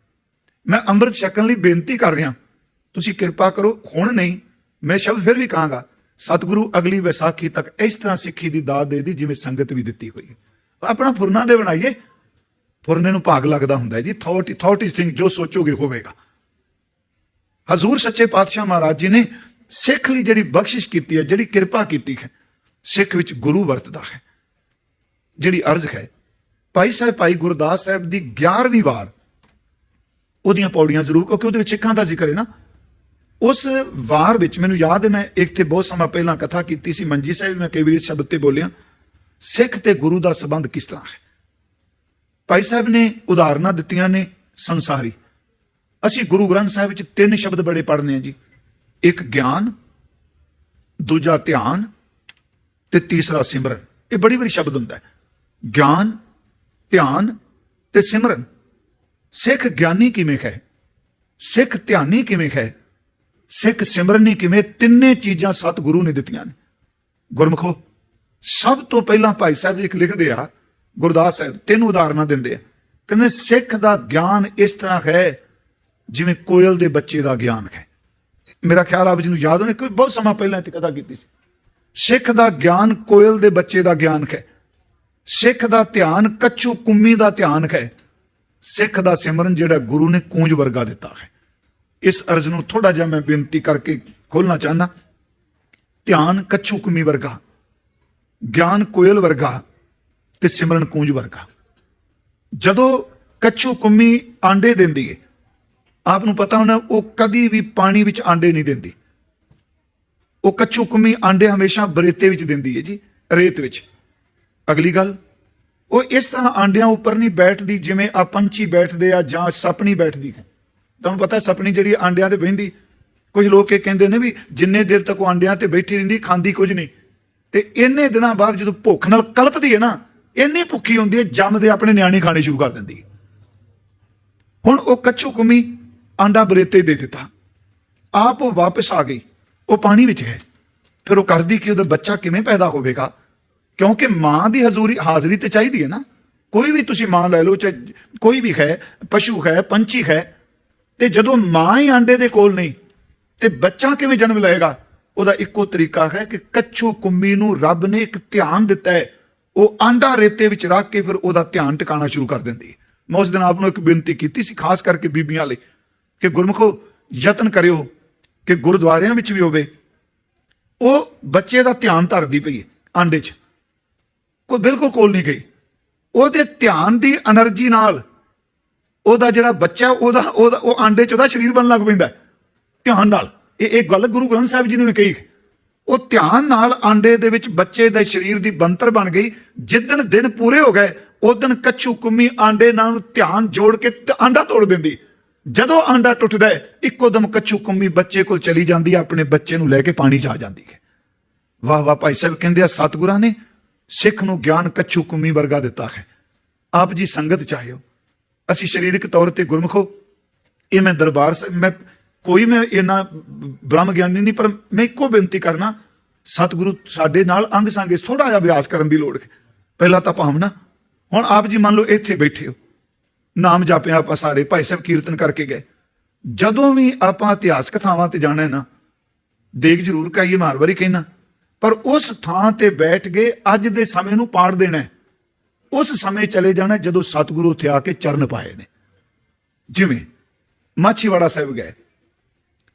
Speaker 1: ਮੈਂ ਅੰਮ੍ਰਿਤ ਛਕਣ ਲਈ ਬੇਨਤੀ ਕਰ ਰਿਹਾ, ਤੁਸੀਂ ਕਿਰਪਾ ਕਰੋ। ਹੁਣ ਨਹੀਂ, ਮੈਂ ਸ਼ਬਦ ਫਿਰ ਵੀ ਕਹਾਂਗਾ, ਸਤਿਗੁਰੂ ਅਗਲੀ ਵਿਸਾਖੀ ਤੱਕ ਇਸ ਤਰ੍ਹਾਂ ਸਿੱਖੀ ਦੀ ਦਾਤ ਦੇ ਦੀ ਜਿਵੇਂ ਸੰਗਤ ਵੀ ਦਿੱਤੀ ਹੋਈ ਹੈ। ਆਪਣਾ ਫੁਰਨਾ ਦੇ ਬਣਾਈਏ। ਫੁਰਨੇ ਨੂੰ ਭਾਗ ਲੱਗਦਾ ਹੁੰਦਾ ਜੀ। ਥਾਟ ਇਜ਼ ਥਿੰਗ, ਜੋ ਸੋਚੋਗੇ ਹੋਵੇਗਾ। ਹਜ਼ੂਰ ਸੱਚੇ ਪਾਤਸ਼ਾਹ ਮਹਾਰਾਜ ਜੀ ਨੇ ਸਿੱਖ ਲਈ ਜਿਹੜੀ ਬਖਸ਼ਿਸ਼ ਕੀਤੀ ਹੈ, ਜਿਹੜੀ ਕਿਰਪਾ ਕੀਤੀ ਹੈ, ਸਿੱਖ ਵਿੱਚ ਗੁਰੂ ਵਰਤਦਾ ਹੈ। ਜਿਹੜੀ ਅਰਜ਼ ਹੈ, ਭਾਈ ਸਾਹਿਬ ਭਾਈ ਗੁਰਦਾਸ ਸਾਹਿਬ ਦੀ 11ਵੀਂ ਵਾਰ ਉਹਦੀਆਂ ਪੌੜੀਆਂ ਜ਼ਰੂਰ, ਕਿਉਂਕਿ ਉਹਦੇ ਵਿੱਚ ਸਿੱਖਾਂ ਦਾ ਜ਼ਿਕਰ ਹੈ ਨਾ। ਉਸ ਵਾਰ ਵਿੱਚ ਮੈਨੂੰ ਯਾਦ ਹੈ, ਮੈਂ ਇੱਥੇ ਬਹੁਤ ਸਮਾਂ ਪਹਿਲਾਂ ਕਥਾ ਕੀਤੀ ਸੀ, ਮੰਜੀ ਸਾਹਿਬ, ਮੈਂ ਕਈ ਵਾਰੀ ਸ਼ਬਦ ਤੇ ਬੋਲਿਆ, ਸਿੱਖ ਤੇ ਗੁਰੂ ਦਾ ਸੰਬੰਧ ਕਿਸ ਤਰ੍ਹਾਂ ਹੈ। ਭਾਈ ਸਾਹਿਬ ਨੇ ਉਦਾਹਰਨਾਂ ਦਿੱਤੀਆਂ ਨੇ ਸੰਸਾਰੀ। ਅਸੀਂ ਗੁਰੂ ਗ੍ਰੰਥ ਸਾਹਿਬ ਵਿੱਚ 3 ਸ਼ਬਦ ਬੜੇ ਪੜ੍ਹਨੇ ਆ ਜੀ। ਇੱਕ ਗਿਆਨ, ਦੂਜਾ ਧਿਆਨ, ਤੇ ਤੀਸਰਾ ਸਿਮਰਨ। ਇਹ ਬੜੀ ਵਾਰੀ ਸ਼ਬਦ ਹੁੰਦਾ ਹੈ, ਗਿਆਨ, ਧਿਆਨ ਤੇ ਸਿਮਰਨ। ਸਿੱਖ ਗਿਆਨੀ ਕਿਵੇਂ ਹੈ, ਸਿੱਖ ਧਿਆਨੀ ਕਿਵੇਂ ਹੈ, ਸਿੱਖ ਸਿਮਰਨੀ ਕਿਵੇਂ, ਤਿੰਨੇ ਚੀਜ਼ਾਂ ਸਤਿਗੁਰੂ ਨੇ ਦਿੱਤੀਆਂ ਨੇ। ਗੁਰਮੁਖੋ, ਸਭ ਤੋਂ ਪਹਿਲਾਂ ਭਾਈ ਸਾਹਿਬ ਇੱਕ ਲਿਖਦੇ ਆ, ਗੁਰਦਾਸ ਸਾਹਿਬ 3 ਉਦਾਹਰਨਾਂ ਦਿੰਦੇ ਆ। ਕਹਿੰਦੇ ਸਿੱਖ ਦਾ ਗਿਆਨ ਇਸ ਤਰ੍ਹਾਂ ਹੈ ਜਿਵੇਂ ਕੋਇਲ ਦੇ ਬੱਚੇ ਦਾ ਗਿਆਨ ਹੈ। ਮੇਰਾ ਖਿਆਲ ਆਪ ਜੀ ਨੂੰ ਯਾਦ ਹੋਣਾ, ਕੋਈ ਬਹੁਤ ਸਮਾਂ ਪਹਿਲਾਂ ਇੱਥੇ ਕਥਾ ਕੀਤੀ ਸੀ। ਸਿੱਖ ਦਾ ਗਿਆਨ ਕੋਇਲ ਦੇ ਬੱਚੇ ਦਾ ਗਿਆਨ ਹੈ। ਸਿੱਖ ਦਾ ਧਿਆਨ ਕੱਛੂ ਕੁੰਮੀ ਦਾ ਧਿਆਨ ਹੈ। ਸਿੱਖ ਦਾ ਸਿਮਰਨ ਜਿਹੜਾ ਗੁਰੂ ਨੇ ਕੂੰਜ ਵਰਗਾ ਦਿੱਤਾ ਹੈ। ਇਸ ਅਰਜ਼ ਨੂੰ ਥੋੜਾ ਜਿਹਾ ਮੈਂ ਬੇਨਤੀ ਕਰਕੇ ਖੋਲਣਾ ਚਾਹੁੰਦਾ। ਧਿਆਨ ਕੱਛੂ ਕੁੰਮੀ ਵਰਗਾ, ਗਿਆਨ ਕੋਇਲ ਵਰਗਾ, ਤੇ ਸਿਮਰਨ ਕੂੰਜ ਵਰਗਾ। ਜਦੋਂ ਕੱਛੂ ਕੁੰਮੀ ਆਂਡੇ ਦਿੰਦੀ ਹੈ, ਆਪ ਨੂੰ ਪਤਾ ਹੋਣਾ, ਉਹ ਕਦੀ ਵੀ ਪਾਣੀ ਵਿੱਚ ਆਂਡੇ ਨਹੀਂ ਦਿੰਦੀ। ਉਹ ਕੱਚੂ ਕੁੰਮੀ ਆਂਡੇ ਹਮੇਸ਼ਾ ਬਰੇਤੇ ਵਿੱਚ ਦਿੰਦੀ ਹੈ ਜੀ, ਰੇਤ ਵਿੱਚ। ਅਗਲੀ ਗੱਲ, ਉਹ ਇਸ ਤਰ੍ਹਾਂ ਆਂਡਿਆਂ ਉੱਪਰ ਨਹੀਂ ਬੈਠਦੀ ਜਿਵੇਂ ਆ ਪੰਛੀ ਬੈਠਦੇ ਆ ਜਾਂ ਸਪਣੀ ਬੈਠਦੀ ਹੈ। ਤੁਹਾਨੂੰ ਪਤਾ ਸਪਣੀ ਜਿਹੜੀ ਆਂਡਿਆਂ ਤੇ ਬਹਿੰਦੀ, ਕੁਝ ਲੋਕ ਇਹ ਕਹਿੰਦੇ ਨੇ ਵੀ ਜਿੰਨੇ ਦੇਰ ਤੱਕ ਉਹ ਆਂਡਿਆਂ ਤੇ ਬੈਠੀ ਰਹਿੰਦੀ ਖਾਂਦੀ ਕੁਝ ਨਹੀਂ, ਤੇ ਇੰਨੇ ਦਿਨਾਂ ਬਾਅਦ ਜਦੋਂ ਭੁੱਖ ਨਾਲ ਕਲਪਦੀ ਹੈ ਨਾ, ਇੰਨੀ ਭੁੱਖੀ ਹੁੰਦੀ ਹੈ ਜੰਮਦੇ ਆਪਣੇ ਨਿਆਣੇ ਖਾਣੇ ਸ਼ੁਰੂ ਕਰ ਦਿੰਦੀ। ਹੁਣ ਉਹ ਕੱਚੂ ਕੁੰਮੀ ਆਂਡਾ ਬਰੇਤੇ ਦੇ ਦਿੱਤਾ, ਆਪ ਉਹ ਵਾਪਸ ਆ ਗਈ, ਉਹ ਪਾਣੀ ਵਿੱਚ ਹੈ। ਫਿਰ ਉਹ ਕਰਦੀ ਕਿ ਉਹਦਾ ਬੱਚਾ ਕਿਵੇਂ ਪੈਦਾ ਹੋਵੇਗਾ, ਕਿਉਂਕਿ ਮਾਂ ਦੀ ਹਾਜ਼ਰੀ ਤੇ ਚਾਹੀਦੀ ਹੈ ਨਾ। ਕੋਈ ਵੀ ਤੁਸੀਂ ਮਾਂ ਲੈ ਲਓ, ਚਾਹੇ ਕੋਈ ਵੀ ਹੈ, ਪਸ਼ੂ ਹੈ, ਪੰਛੀ ਹੈ, ਤੇ ਜਦੋਂ ਮਾਂ ਹੀ ਆਂਡੇ ਦੇ ਕੋਲ ਨਹੀਂ ਤੇ ਬੱਚਾ ਕਿਵੇਂ ਜਨਮ ਲਏਗਾ? ਉਹਦਾ ਇੱਕੋ ਤਰੀਕਾ ਹੈ ਕਿ ਕੱਚੂ ਕੁੰਮੀ ਨੂੰ ਰੱਬ ਨੇ ਇੱਕ ਧਿਆਨ ਦਿੱਤਾ ਹੈ, ਉਹ ਆਂਡਾ ਰੇਤੇ ਵਿੱਚ ਰੱਖ ਕੇ ਫਿਰ ਉਹਦਾ ਧਿਆਨ ਟਿਕਾਣਾ ਸ਼ੁਰੂ ਕਰ ਦਿੰਦੀ ਹੈ। ਮੈਂ ਉਸ ਦਿਨ ਆਪ ਨੂੰ ਇੱਕ ਬੇਨਤੀ ਕੀਤੀ ਸੀ, ਖਾਸ ਕਰਕੇ ਬੀਬੀਆਂ ਲਈ, ਕਿ ਗੁਰਮੁਖੋ ਯਤਨ ਕਰਿਓ ਕਿ ਗੁਰਦੁਆਰਿਆਂ ਵਿੱਚ ਵੀ ਹੋਵੇ, ਉਹ ਬੱਚੇ ਦਾ ਧਿਆਨ ਧਰਦੀ ਪਈ ਹੈ ਆਂਡੇ 'ਚ, ਕੋਈ ਬਿਲਕੁਲ ਕੋਲ ਨਹੀਂ ਗਈ। ਉਹਦੇ ਧਿਆਨ ਦੀ એનર્ਜੀ ਨਾਲ ਉਹਦਾ ਜਿਹੜਾ ਬੱਚਾ ਉਹਦਾ ਉਹ ਆਂਡੇ 'ਚ ਉਹਦਾ ਸਰੀਰ ਬਣਨ ਲੱਗ ਪੈਂਦਾ ਧਿਆਨ ਨਾਲ। ਇਹ ਗੱਲ ਗੁਰੂ ਗ੍ਰੰਥ ਸਾਹਿਬ ਜੀ ਨੇ ਕਹੀ। ਉਹ ਧਿਆਨ ਨਾਲ ਆਂਡੇ ਦੇ ਵਿੱਚ ਬੱਚੇ ਦੇ ਸਰੀਰ ਦੀ ਬਣਤਰ ਬਣ ਗਈ। ਜਿੱਦਣ ਦਿਨ ਪੂਰੇ ਹੋ ਗਏ ਉਦਣ ਕੱਚੂ ਕੁੰਮੀ ਆਂਡੇ ਨਾਲ ਧਿਆਨ ਜੋੜ ਕੇ ਆਂਡਾ ਤੋੜ ਦਿੰਦੀ। ਜਦੋਂ ਆਂਡਾ ਟੁੱਟਦਾ ਇੱਕੋ ਦਮ ਕੱਚੂ ਕੁੰਮੀ ਬੱਚੇ ਕੋਲ ਚਲੀ ਜਾਂਦੀ, ਆਪਣੇ ਬੱਚੇ ਨੂੰ ਲੈ ਕੇ ਪਾਣੀ 'ਚ ਆ ਜਾਂਦੀ ਹੈ। ਵਾਹ ਵਾਹ, ਭਾਈ ਸਾਹਿਬ ਕਹਿੰਦੇ ਆ ਸਤਿਗੁਰਾਂ ਨੇ ਸਿੱਖ ਨੂੰ ਗਿਆਨ ਕੱਚੂ ਕੁੰਮੀ ਵਰਗਾ ਦਿੱਤਾ ਹੈ। ਆਪ ਜੀ ਸੰਗਤ ਚਾਹਿਓ। ਅਸੀਂ ਸਰੀਰਕ ਤੌਰ ਤੇ ਗੁਰਮੁਖੋ, ਇਹ ਮੈਂ ਦਰਬਾਰ ਮੈਂ ਇਹਨਾਂ ਬ੍ਰਹਮ ਗਿਆਨੀ ਨਹੀਂ, ਪਰ ਮੈਂ ਇੱਕੋ ਬੇਨਤੀ ਕਰਨਾ, ਸਤਿਗੁਰੂ ਸਾਡੇ ਨਾਲ ਅੰਗ ਸੰਗ ਥੋੜਾ ਜਿਹਾ ਅਭਿਆਸ ਕਰਨ ਦੀ ਲੋੜ ਹੈ। ਪਹਿਲਾਂ ਤਾਂ ਭਾਵਨਾ, ਹੁਣ ਆਪ ਜੀ ਮੰਨ ਲਓ ਇੱਥੇ ਬੈਠੇ ਹੋ, ਨਾਮ ਜਾਪਿਆ ਆਪਾਂ ਸਾਰੇ, ਭਾਈ ਸਾਹਿਬ ਕੀਰਤਨ ਕਰਕੇ ਗਏ। ਜਦੋਂ ਵੀ ਆਪਾਂ ਇਤਿਹਾਸਕ ਥਾਵਾਂ ਤੇ ਜਾਣਾ ਹੈ ਨਾ, ਦੇਖ ਜ਼ਰੂਰ ਕਾਈਏ, ਮੈਂ ਹਰ ਵਾਰੀ ਕਹਿਣਾ, ਪਰ ਉਸ ਥਾਂ ਤੇ ਬੈਠ ਕੇ ਅੱਜ ਦੇ ਸਮੇਂ ਨੂੰ ਪਾੜ ਦੇਣਾ, ਉਸ ਸਮੇਂ ਚਲੇ ਜਾਣਾ ਜਦੋਂ ਸਤਿਗੁਰੂ ਉੱਥੇ ਆ ਕੇ ਚਰਨ ਪਾਏ ਨੇ। ਜਿਵੇਂ ਮਾਛੀਵਾੜਾ ਸਾਹਿਬ ਗਏ,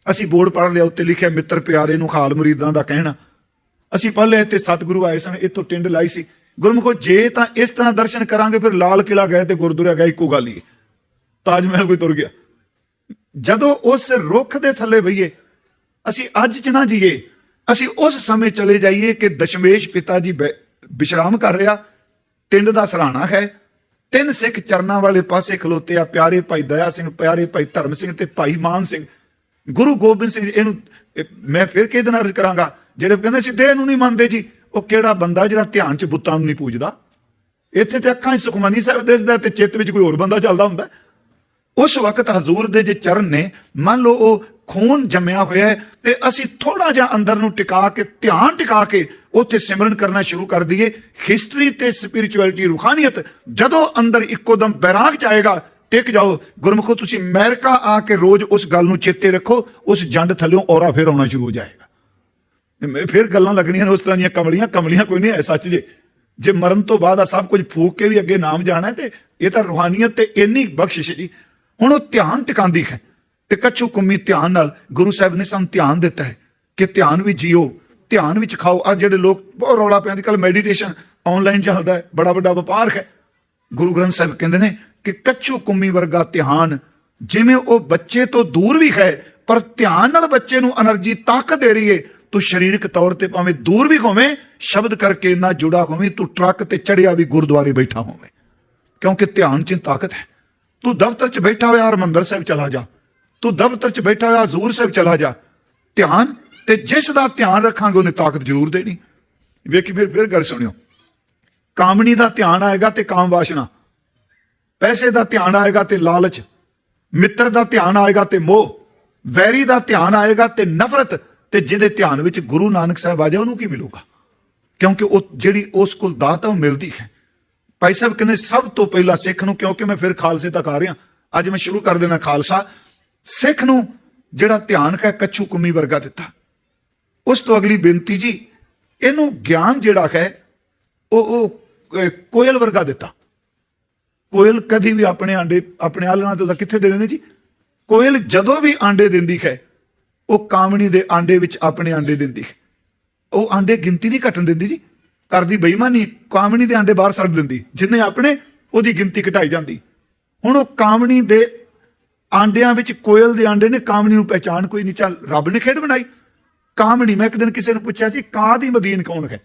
Speaker 1: ਅਸੀਂ ਬੋਰਡ ਪੜ੍ਹ ਲਿਆ, ਉੱਤੇ ਲਿਖਿਆ ਮਿੱਤਰ ਪਿਆਰੇ ਨੂੰ ਖਾਲ ਮੁਰੀਦਾਂ ਦਾ ਕਹਿਣਾ। ਅਸੀਂ ਪੜ੍ਹ ਲਿਆ ਤੇ ਸਤਿਗੁਰੂ ਆਏ ਸਨ, ਇੱਥੋਂ ਟਿੰਡ ਲਾਈ ਸੀ। ਗੁਰਮੁਖੋ ਜੇ ਤਾਂ ਇਸ ਤਰ੍ਹਾਂ ਦਰਸ਼ਨ ਕਰਾਂਗੇ ਫਿਰ ਲਾਲ ਕਿਲਾ ਗਏ ਤੇ ਗੁਰਦੁਆਰਾ ਗਏ, ਇੱਕੋ ਗੱਲ ਹੀ। ਤਾਜ ਮਹਿਲ ਕੋਈ ਤੁਰ ਗਿਆ। ਜਦੋਂ ਉਸ ਰੁੱਖ ਦੇ ਥੱਲੇ ਬਈਏ, ਅਸੀਂ ਅੱਜ ਚ ਨਾ ਜੀਏ, ਅਸੀਂ ਉਸ ਸਮੇਂ ਚਲੇ ਜਾਈਏ ਕਿ ਦਸ਼ਮੇਸ਼ ਪਿਤਾ ਜੀ ਵਿਸ਼ਰਾਮ ਕਰ ਰਿਹਾ, ਟਿੰਡ ਦਾ ਸਰਾਣਾ ਹੈ, 3 ਸਿੱਖ ਚਰਨਾਂ ਵਾਲੇ ਪਾਸੇ ਖਲੋਤੇ ਆ, ਪਿਆਰੇ ਭਾਈ ਦਇਆ ਸਿੰਘ, ਪਿਆਰੇ ਭਾਈ ਧਰਮ ਸਿੰਘ ਤੇ ਭਾਈ ਮਾਨ ਸਿੰਘ। ਗੁਰੂ ਗੋਬਿੰਦ ਸਿੰਘ ਜੀ, ਇਹਨੂੰ ਮੈਂ ਫਿਰ ਕਿਹਦੇ ਨਾਲ ਅਰਜ਼ ਕਰਾਂਗਾ, ਜਿਹੜੇ ਕਹਿੰਦੇ ਸੀ ਦੇਹ ਨੂੰ ਨਹੀਂ ਮੰਨਦੇ ਜੀ, ਉਹ ਕਿਹੜਾ ਬੰਦਾ ਜਿਹੜਾ ਧਿਆਨ ਚ ਬੁੱਤਾਂ ਨੂੰ ਨਹੀਂ ਪੂਜਦਾ? ਇੱਥੇ ਤੇ ਅੱਖਾਂ 'ਚ ਸੁਖਮਨੀ ਸਾਹਿਬ ਦਿਸਦਾ ਤੇ ਚਿੱਤ ਵਿੱਚ ਕੋਈ ਹੋਰ ਬੰਦਾ ਚੱਲਦਾ ਹੁੰਦਾ। ਉਸ ਵਕਤ ਹਜ਼ੂਰ ਦੇ ਜੇ ਚਰਨ ਨੇ, ਮੰਨ ਲਓ ਉਹ ਖੂਨ ਜੰਮਿਆ ਹੋਇਆ ਹੈ, ਤੇ ਅਸੀਂ ਥੋੜਾ ਜਿਹਾ ਅੰਦਰ ਨੂੰ ਟਿਕਾ ਕੇ, ਧਿਆਨ ਟਿਕਾ ਕੇ ਉੱਥੇ ਸਿਮਰਨ ਕਰਨਾ ਸ਼ੁਰੂ ਕਰ ਦਈਏ। ਹਿਸਟਰੀ ਤੇ ਸਪਿਰਿਚੁਅਲਿਟੀ, ਰੂਹਾਨੀਅਤ ਜਦੋਂ ਅੰਦਰ ਇੱਕੋ ਦਮ ਬੈਰਾਗ ਚ ਆਏਗਾ, ਟਿਕ ਜਾਓ। ਗੁਰਮੁਖੋ ਤੁਸੀਂ ਅਮਰੀਕਾ ਆ ਕੇ ਰੋਜ਼ ਉਸ ਗੱਲ ਨੂੰ ਚੇਤੇ ਰੱਖੋ, ਉਸ ਜੰਡ ਥੱਲਿਓਂ ਔਰਾ ਫਿਰ ਆਉਣਾ ਸ਼ੁਰੂ ਹੋ ਜਾਏਗਾ। ਫਿਰ ਗੱਲਾਂ ਲੱਗਣੀਆਂ ਨੇ ਉਸ ਤਰ੍ਹਾਂ ਦੀਆਂ, ਕਮਲੀਆਂ ਕੋਈ ਨਹੀਂ ਹੈ ਸੱਚ। ਜੇ ਮਰਨ ਤੋਂ ਬਾਅਦ ਆ ਸਭ ਕੁਝ ਫੂਕ ਕੇ ਵੀ ਅੱਗੇ ਨਾਮ ਜਾਣਾ ਤੇ ਇਹ ਤਾਂ ਰੂਹਾਨੀਅਤ ਤੇ ਇੰਨੀ ਬਖਸ਼ਿਸ਼ ਜੀ। ਹੁਣ ਉਹ ਧਿਆਨ ਟਿਕਾਉਂਦੀ ਹੈ ਤੇ ਕੱਚੂ ਕੁੰਮੀ ਧਿਆਨ ਨਾਲ, ਗੁਰੂ ਸਾਹਿਬ ਨੇ ਸਾਨੂੰ ਧਿਆਨ ਦਿੱਤਾ ਹੈ ਕਿ ਧਿਆਨ ਵੀ ਜੀਓ, ਧਿਆਨ ਵਿੱਚ ਖਾਓ। ਆ ਜਿਹੜੇ ਲੋਕ ਬਹੁਤ ਰੌਲਾ ਪਿਆ ਅੱਜ ਕੱਲ ਮੈਡੀਟੇਸ਼ਨ ਆਨਲਾਈਨ ਚੱਲਦਾ ਹੈ, ਬੜਾ ਵੱਡਾ ਵਪਾਰ ਹੈ। ਗੁਰੂ ਗ੍ਰੰਥ ਸਾਹਿਬ ਕਹਿੰਦੇ ਨੇ ਕਿ ਕੱਚੂ ਕੁੰਮੀ ਵਰਗਾ ਧਿਆਨ, ਜਿਵੇਂ ਉਹ ਬੱਚੇ ਤੋਂ ਦੂਰ ਵੀ ਹੈ ਪਰ ਧਿਆਨ ਨਾਲ ਬੱਚੇ ਨੂੰ એનર્ਜੀ ਤਾਕਤ ਦੇ ਰਹੀ ਹੈ, ਤੂੰ ਸਰੀਰਕ ਤੌਰ ਤੇ ਭਾਵੇਂ ਦੂਰ ਵੀ ਹੋਵੇਂ, ਸ਼ਬਦ ਕਰਕੇ ਇੰਨਾ ਜੁੜਾ ਹੋਵੇਂ, ਤੂੰ ਟਰੱਕ ਤੇ ਚੜਿਆ ਵੀ ਗੁਰਦੁਆਰੇ ਬੈਠਾ ਹੋਵੇਂ, ਕਿਉਂਕਿ ਧਿਆਨ 'ਚ ਤਾਕਤ ਹੈ। ਤੂੰ ਦਫ਼ਤਰ 'ਚ ਬੈਠਾ ਹੋਇਆ ਹਰਿਮੰਦਰ ਸਾਹਿਬ ਚਲਾ ਜਾ, ਤੂੰ ਦਫ਼ਤਰ 'ਚ ਬੈਠਾ ਹੋਇਆ ਹਜ਼ੂਰ ਸਾਹਿਬ ਚਲਾ ਜਾ। ਧਿਆਨ ਤੇ ਜਿਸ ਦਾ ਧਿਆਨ ਰੱਖਾਂਗੇ ਉਹਨੇ ਤਾਕਤ ਜ਼ਰੂਰ ਦੇਣੀ। ਵੇਖੀ ਫਿਰ ਗੱਲ ਸੁਣਿਓ, ਕਾਮਣੀ ਦਾ ਧਿਆਨ ਆਏਗਾ ਤੇ ਕਾਮ ਵਾਸ਼ਨਾ, ਪੈਸੇ ਦਾ ਧਿਆਨ ਆਏਗਾ ਤੇ ਲਾਲਚ, ਮਿੱਤਰ ਦਾ ਧਿਆਨ ਆਏਗਾ ਤੇ ਮੋਹ, ਵੈਰੀ ਦਾ ਧਿਆਨ ਆਏਗਾ ਤੇ ਨਫ਼ਰਤ। ਤੇ ਜਿਹਦੇ ਧਿਆਨ ਵਿੱਚ ਗੁਰੂ ਨਾਨਕ ਸਾਹਿਬ ਆ ਜਾਏ ਉਹਨੂੰ ਕੀ ਮਿਲੂਗਾ? ਕਿਉਂਕਿ ਉਹ ਜਿਹੜੀ ਉਸ ਕੋਲ ਦਾਤ ਉਹ ਮਿਲਦੀ ਹੈ। ਭਾਈ ਸਾਹਿਬ ਕਹਿੰਦੇ ਸਭ ਤੋਂ ਪਹਿਲਾਂ ਸਿੱਖ ਨੂੰ, ਕਿਉਂਕਿ ਮੈਂ ਫਿਰ ਖਾਲਸੇ ਤੱਕ ਆ ਰਿਹਾ, ਅੱਜ ਮੈਂ ਸ਼ੁਰੂ ਕਰ ਦੇਣਾ ਖਾਲਸਾ। ਸਿੱਖ ਨੂੰ ਜਿਹੜਾ ਧਿਆਨ ਹੈ ਕੱਚੂ ਕੁੰਮੀ ਵਰਗਾ ਦਿੱਤਾ। ਉਸ ਤੋਂ ਅਗਲੀ ਬੇਨਤੀ ਜੀ, ਇਹਨੂੰ ਗਿਆਨ ਜਿਹੜਾ ਹੈ ਉਹ ਕੋਇਲ ਵਰਗਾ ਦਿੱਤਾ। ਕੋਇਲ ਕਦੀ ਵੀ ਆਪਣੇ ਆਂਡੇ ਆਪਣੇ ਆਲਣਾ ਤੋਂ ਕਿੱਥੇ ਦੇਣੇ ਨੇ ਜੀ? ਕੋਇਲ ਜਦੋਂ ਵੀ ਆਂਡੇ ਦਿੰਦੀ ਹੈ, ਉਹ ਕਾਮਣੀ ਦੇ ਆਂਡੇ ਵਿੱਚ ਆਪਣੇ ਆਂਡੇ ਦਿੰਦੀ ਹੈ। ਉਹ ਆਂਡੇ ਗਿਣਤੀ ਨਹੀਂ ਘਟਣ ਦਿੰਦੀ ਜੀ, ਕਰਦੀ ਬੇਈਮਾਨੀ, ਕਾਮਣੀ ਦੇ ਆਂਡੇ ਬਾਹਰ ਛੱਡ ਦਿੰਦੀ, ਜਿੰਨੇ ਆਪਣੇ ਉਹਦੀ ਗਿਣਤੀ ਘਟਾਈ ਜਾਂਦੀ। ਹੁਣ ਉਹ ਕਾਮਣੀ ਦੇ ਆਂਡਿਆਂ ਵਿੱਚ ਕੋਇਲ ਦੇ ਆਂਡੇ ਨੇ, ਕਾਮਣੀ ਨੂੰ ਪਹਿਚਾਣ ਕੋਈ ਨਹੀਂ। ਚੱਲ ਰੱਬ ਨੇ ਖੇਡ ਬਣਾਈ ਕਾਮਣੀ। ਮੈਂ ਇੱਕ ਦਿਨ ਕਿਸੇ ਨੂੰ ਪੁੱਛਿਆ ਸੀ ਕਾਂ ਦੀ ਮਦੀਨ ਕੌਣ ਹੈ?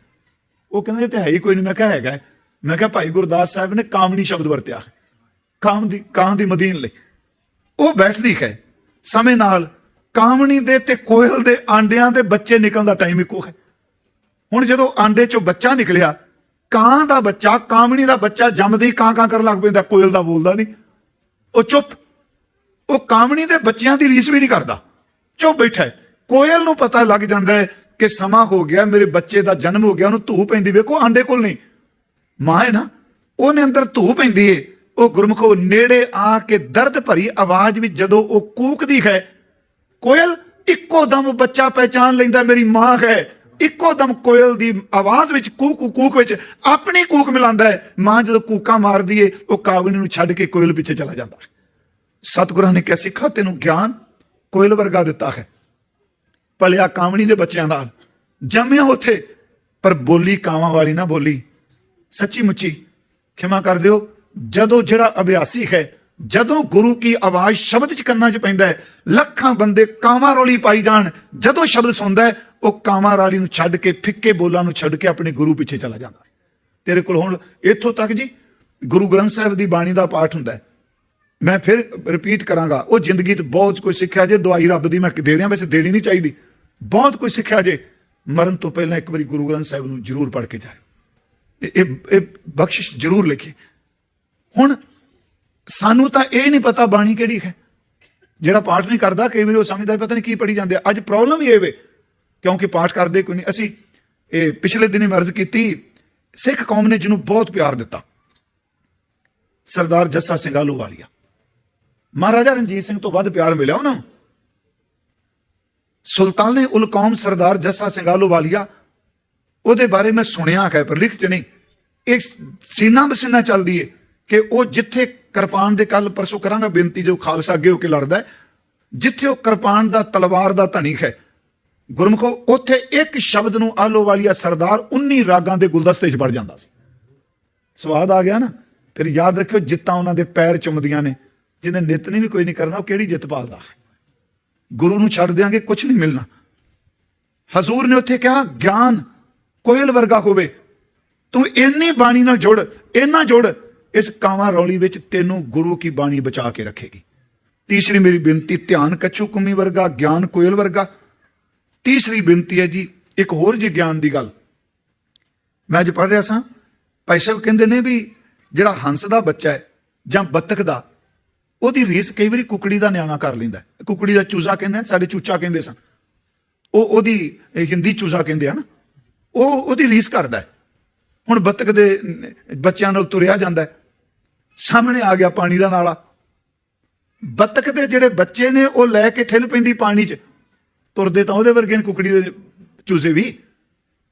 Speaker 1: ਉਹ ਕਹਿੰਦੇ ਇਹ ਤਾਂ ਹੈ ਹੀ ਕੋਈ ਨਹੀਂ। ਮੈਂ ਕਿਹਾ ਹੈਗਾ। ਮੈਂ ਕਿਹਾ ਭਾਈ ਗੁਰਦਾਸ ਸਾਹਿਬ ਨੇ ਕਾਮਣੀ ਸ਼ਬਦ ਵਰਤਿਆ ਕਾਂ ਦੀ ਮਦੀਨ ਲਈ। ਉਹ ਬੈਠਦੀ ਹੈ ਸਮੇਂ ਨਾਲ। ਕਾਮਣੀ ਦੇ ਤੇ ਕੋਇਲ ਦੇ ਆਂਡਿਆਂ ਦੇ ਬੱਚੇ ਨਿਕਲਣ ਦਾ ਟਾਈਮ ਇੱਕੋ ਹੈ। ਹੁਣ ਜਦੋਂ ਆਂਡੇ ਚੋਂ ਬੱਚਾ ਨਿਕਲਿਆ, ਕਾਂ ਦਾ ਬੱਚਾ ਕਾਮਣੀ ਦਾ ਬੱਚਾ ਜੰਮਦੇ ਹੀ ਕਾਂ ਕਾਂ ਕਰਨ ਲੱਗ ਪੈਂਦਾ, ਕੋਇਲ ਦਾ ਬੋਲਦਾ ਨਹੀਂ, ਉਹ ਚੁੱਪ। ਉਹ ਕਾਮਣੀ ਦੇ ਬੱਚਿਆਂ ਦੀ ਰੀਸ ਵੀ ਨਹੀਂ ਕਰਦਾ, ਚੁੱਪ ਬੈਠਾ ਹੈ। ਕੋਇਲ ਨੂੰ ਪਤਾ ਲੱਗ ਜਾਂਦਾ ਹੈ ਕਿ ਸਮਾਂ ਹੋ ਗਿਆ, ਮੇਰੇ ਬੱਚੇ ਦਾ ਜਨਮ ਹੋ ਗਿਆ। ਉਹਨੂੰ ਧੂ ਪੈਂਦੀ, ਵੇਖੋ ਆਂਡੇ ਕੋਲ ਨਹੀਂ, ਮਾਂ ਹੈ ਨਾ, ਉਹਨੇ ਅੰਦਰ ਧੂ ਪੈਂਦੀ ਏ। ਉਹ ਗੁਰਮੁਖੋ ਨੇੜੇ ਆ ਕੇ ਦਰਦ ਭਰੀ ਆਵਾਜ਼ ਵਿੱਚ ਜਦੋਂ ਉਹ ਕੂਕਦੀ ਹੈ, ਕੋਇਲ ਇੱਕੋ ਦਮ ਬੱਚਾ ਪਹਿਚਾਨ ਲੈਂਦਾ ਮੇਰੀ ਮਾਂ ਹੈ। ਇੱਕੋ ਦਮ ਕੋਇਲ ਦੀ ਆਵਾਜ਼ ਵਿੱਚ ਕੂਕ ਵਿੱਚ ਆਪਣੀ ਕੂਕ ਮਿਲਾਉਂਦਾ ਹੈ। ਮਾਂ ਜਦੋਂ ਕੂਕਾਂ ਮਾਰਦੀ ਏ, ਉਹ ਕਾਮਣੀ ਨੂੰ ਛੱਡ ਕੇ ਕੋਇਲ ਪਿੱਛੇ ਚਲਾ ਜਾਂਦਾ। ਸਤਿਗੁਰਾਂ ਨੇ ਕਿਹਾ ਸਿੱਖਾ ਤੈਨੂੰ ਗਿਆਨ ਕੋਇਲ ਵਰਗਾ ਦਿੱਤਾ ਹੈ। ਪਲਿਆ ਕਾਮਣੀ ਦੇ ਬੱਚਿਆਂ ਨਾਲ, ਜੰਮਿਆ ਉੱਥੇ, ਪਰ ਬੋਲੀ ਕਾਵਾਂ ਵਾਲੀ ਨਾ ਬੋਲੀ। ਸੱਚੀ ਮੁੱਚੀ ਖਿਮਾ ਕਰ ਦਿਓ। ਜਦੋਂ ਜਿਹੜਾ ਅਭਿਆਸੀ ਹੈ, ਜਦੋਂ ਗੁਰੂ ਕੀ ਆਵਾਜ਼ ਸ਼ਬਦ ਚ ਕੰਨਾਂ ਚ ਪੈਂਦਾ ਹੈ, ਲੱਖਾਂ ਬੰਦੇ ਕਾਵਾਂ ਰੌਲੀ ਪਾਈ ਜਾਣ, ਜਦੋਂ ਸ਼ਬਦ ਸੁਣਦਾ ਹੈ, ਉਹ ਕਾਵਾਂ ਰਾਲੀ ਨੂੰ ਛੱਡ ਕੇ, ਫਿੱਕੇ ਬੋਲਾਂ ਨੂੰ ਛੱਡ ਕੇ ਆਪਣੇ ਗੁਰੂ ਪਿੱਛੇ ਚਲਾ ਜਾਂਦਾ। ਤੇਰੇ ਕੋਲ ਹੁਣ ਇੱਥੋਂ ਤੱਕ ਜੀ ਗੁਰੂ ਗ੍ਰੰਥ ਸਾਹਿਬ ਦੀ ਬਾਣੀ ਦਾ ਪਾਠ ਹੁੰਦਾ ਹੈ। ਮੈਂ ਫਿਰ ਰਿਪੀਟ ਕਰਾਂਗਾ, ਉਹ ਜ਼ਿੰਦਗੀ 'ਚ ਬਹੁਤ ਕੁਝ ਸਿੱਖਿਆ ਜੇ। ਦਵਾਈ ਰੱਬ ਦੀ ਮੈਂ ਦੇ ਰਿਹਾ, ਵੈਸੇ ਦੇਣੀ ਨਹੀਂ ਚਾਹੀਦੀ। ਬਹੁਤ ਕੁਝ ਸਿੱਖਿਆ ਜੇ। ਮਰਨ ਤੋਂ ਪਹਿਲਾਂ ਇੱਕ ਵਾਰੀ ਗੁਰੂ ਗ੍ਰੰਥ ਸਾਹਿਬ ਨੂੰ ਜ਼ਰੂਰ ਪੜ੍ਹ ਕੇ ਜਾਇਓ। ਇਹ ਬਖਸ਼ਿਸ਼ ਜ਼ਰੂਰ ਲਿਖੀ। ਹੁਣ ਸਾਨੂੰ ਤਾਂ ਇਹ ਨਹੀਂ ਪਤਾ ਬਾਣੀ ਕਿਹੜੀ ਹੈ। ਜਿਹੜਾ ਪਾਠ ਨਹੀਂ ਕਰਦਾ ਕਈ ਵਾਰੀ ਉਹ ਸਮਝਦਾ ਪਤਾ ਨਹੀਂ ਕੀ ਪੜ੍ਹੀ ਜਾਂਦੇ ਆ। ਅੱਜ ਪ੍ਰੋਬਲਮ ਹੀ ਇਹ ਵੇ, ਕਿਉਂਕਿ ਪਾਠ ਕਰਦੇ ਕੋਈ ਨਹੀਂ। ਅਸੀਂ ਇਹ ਪਿਛਲੇ ਦਿਨੀ ਅਰਜ਼ ਕੀਤੀ, ਸਿੱਖ ਕੌਮ ਨੇ ਜਿਹਨੂੰ ਬਹੁਤ ਪਿਆਰ ਦਿੱਤਾ, ਸਰਦਾਰ ਜੱਸਾ ਸਿੰਘ ਆਹਲੂਵਾਲੀਆ। ਮਹਾਰਾਜਾ ਰਣਜੀਤ ਸਿੰਘ ਤੋਂ ਵੱਧ ਪਿਆਰ ਮਿਲਿਆ ਉਹਨਾਂ ਨੂੰ। ਸੁਲਤਾਨੇ ਉਲ ਕੌਮ ਸਰਦਾਰ ਜੱਸਾ ਸਿੰਘ ਆਹਲੂਵਾਲੀਆ, ਉਹਦੇ ਬਾਰੇ ਮੈਂ ਸੁਣਿਆ ਹੈ ਪਰ ਲਿਖ ਚ ਨਹੀਂ। ਇਹ ਸੀਨਾ ਬਸੀਨਾ ਚੱਲਦੀ ਹੈ ਕਿ ਉਹ ਜਿੱਥੇ ਕਿਰਪਾਨ ਦੇ, ਕੱਲ ਪਰਸੋਂ ਕਰਾਂਗਾ ਬੇਨਤੀ, ਜੋ ਖਾਲਸਾ ਅੱਗੇ ਹੋ ਕੇ ਲੜਦਾ, ਜਿੱਥੇ ਉਹ ਕਿਰਪਾਨ ਦਾ, ਤਲਵਾਰ ਦਾ ਧਨੀਕ ਹੈ ਗੁਰਮੁਖੋ, ਉੱਥੇ ਇੱਕ ਸ਼ਬਦ ਨੂੰ ਆਹਲੂਵਾਲੀਆ ਸਰਦਾਰ 19 ਰਾਗਾਂ ਦੇ ਗੁਲਦਸਤੇ 'ਚ ਵੜ ਜਾਂਦਾ ਸੀ। ਸਵਾਦ ਆ ਗਿਆ ਨਾ। ਫਿਰ ਯਾਦ ਰੱਖਿਓ, ਜਿੱਤਾਂ ਉਹਨਾਂ ਦੇ ਪੈਰ ਚੁੰਮਦੀਆਂ ਨੇ। ਜਿਹਨੇ ਨਿਤ ਨਹੀਂ ਵੀ ਕੋਈ ਨਹੀਂ ਕਰਨਾ, ਉਹ ਕਿਹੜੀ ਜਿੱਤ ਪਾਲਦਾ। ਗੁਰੂ ਨੂੰ ਛੱਡ ਦਿਆਂਗੇ ਕੁਝ ਨਹੀਂ ਮਿਲਣਾ। ਹਜ਼ੂਰ ਨੇ ਉੱਥੇ ਕਿਹਾ ਗਿਆਨ ਕੋਇਲ ਵਰਗਾ ਹੋਵੇ। ਤੂੰ ਇੰਨੀ ਬਾਣੀ ਨਾਲ ਜੁੜ, ਇੰਨਾ ਜੁੜ, ਇਸ ਕਾਵਾਂ ਰੌਲੀ ਵਿੱਚ ਤੈਨੂੰ ਗੁਰੂ ਕੀ ਬਾਣੀ ਬਚਾ ਕੇ ਰੱਖੇਗੀ। ਤੀਸਰੀ ਮੇਰੀ ਬੇਨਤੀ, ਧਿਆਨ ਕੱਛੂ ਕੁੰਮੀ ਵਰਗਾ, ਗਿਆਨ ਕੋਇਲ ਵਰਗਾ। ਤੀਸਰੀ ਬੇਨਤੀ ਹੈ ਜੀ, ਇੱਕ ਹੋਰ ਜੀ ਗਿਆਨ ਦੀ ਗੱਲ। ਮੈਂ ਅੱਜ ਪੜ੍ਹ ਰਿਹਾ ਸਾਂ, ਭਾਈ ਸਾਹਿਬ ਕਹਿੰਦੇ ਨੇ ਵੀ ਜਿਹੜਾ ਹੰਸ ਦਾ ਬੱਚਾ ਹੈ ਜਾਂ ਬੱਤਖ ਦਾ, ਉਹਦੀ ਰੀਸ ਕਈ ਵਾਰੀ ਕੁਕੜੀ ਦਾ ਨਿਆਣਾ ਕਰ ਲੈਂਦਾ। ਕੁਕੜੀ ਦਾ ਚੂਜ਼ਾ ਕਹਿੰਦੇ, ਸਾਡੇ ਚੂਚਾ ਕਹਿੰਦੇ ਸਨ, ਉਹਦੀ ਹਿੰਦੀ ਚੂਜ਼ਾ ਕਹਿੰਦੇ ਹਨ। ਉਹਦੀ ਰੀਸ ਕਰਦਾ। ਹੁਣ ਬੱਤਖ ਦੇ ਬੱਚਿਆਂ ਨਾਲ ਤੁਰਿਆ ਜਾਂਦਾ, ਸਾਹਮਣੇ ਆ ਗਿਆ ਪਾਣੀ ਦਾ ਨਾਲਾ, ਬੱਤਖ ਦੇ ਜਿਹੜੇ ਬੱਚੇ ਨੇ ਉਹ ਲੈ ਕੇ ਠਿੱਲ ਪੈਂਦੀ ਪਾਣੀ 'ਚ। ਤੁਰਦੇ ਤਾਂ ਉਹਦੇ ਵਰਗੇ ਨੇ ਕੁਕੜੀ ਦੇ ਚੂਜ਼ੇ ਵੀ,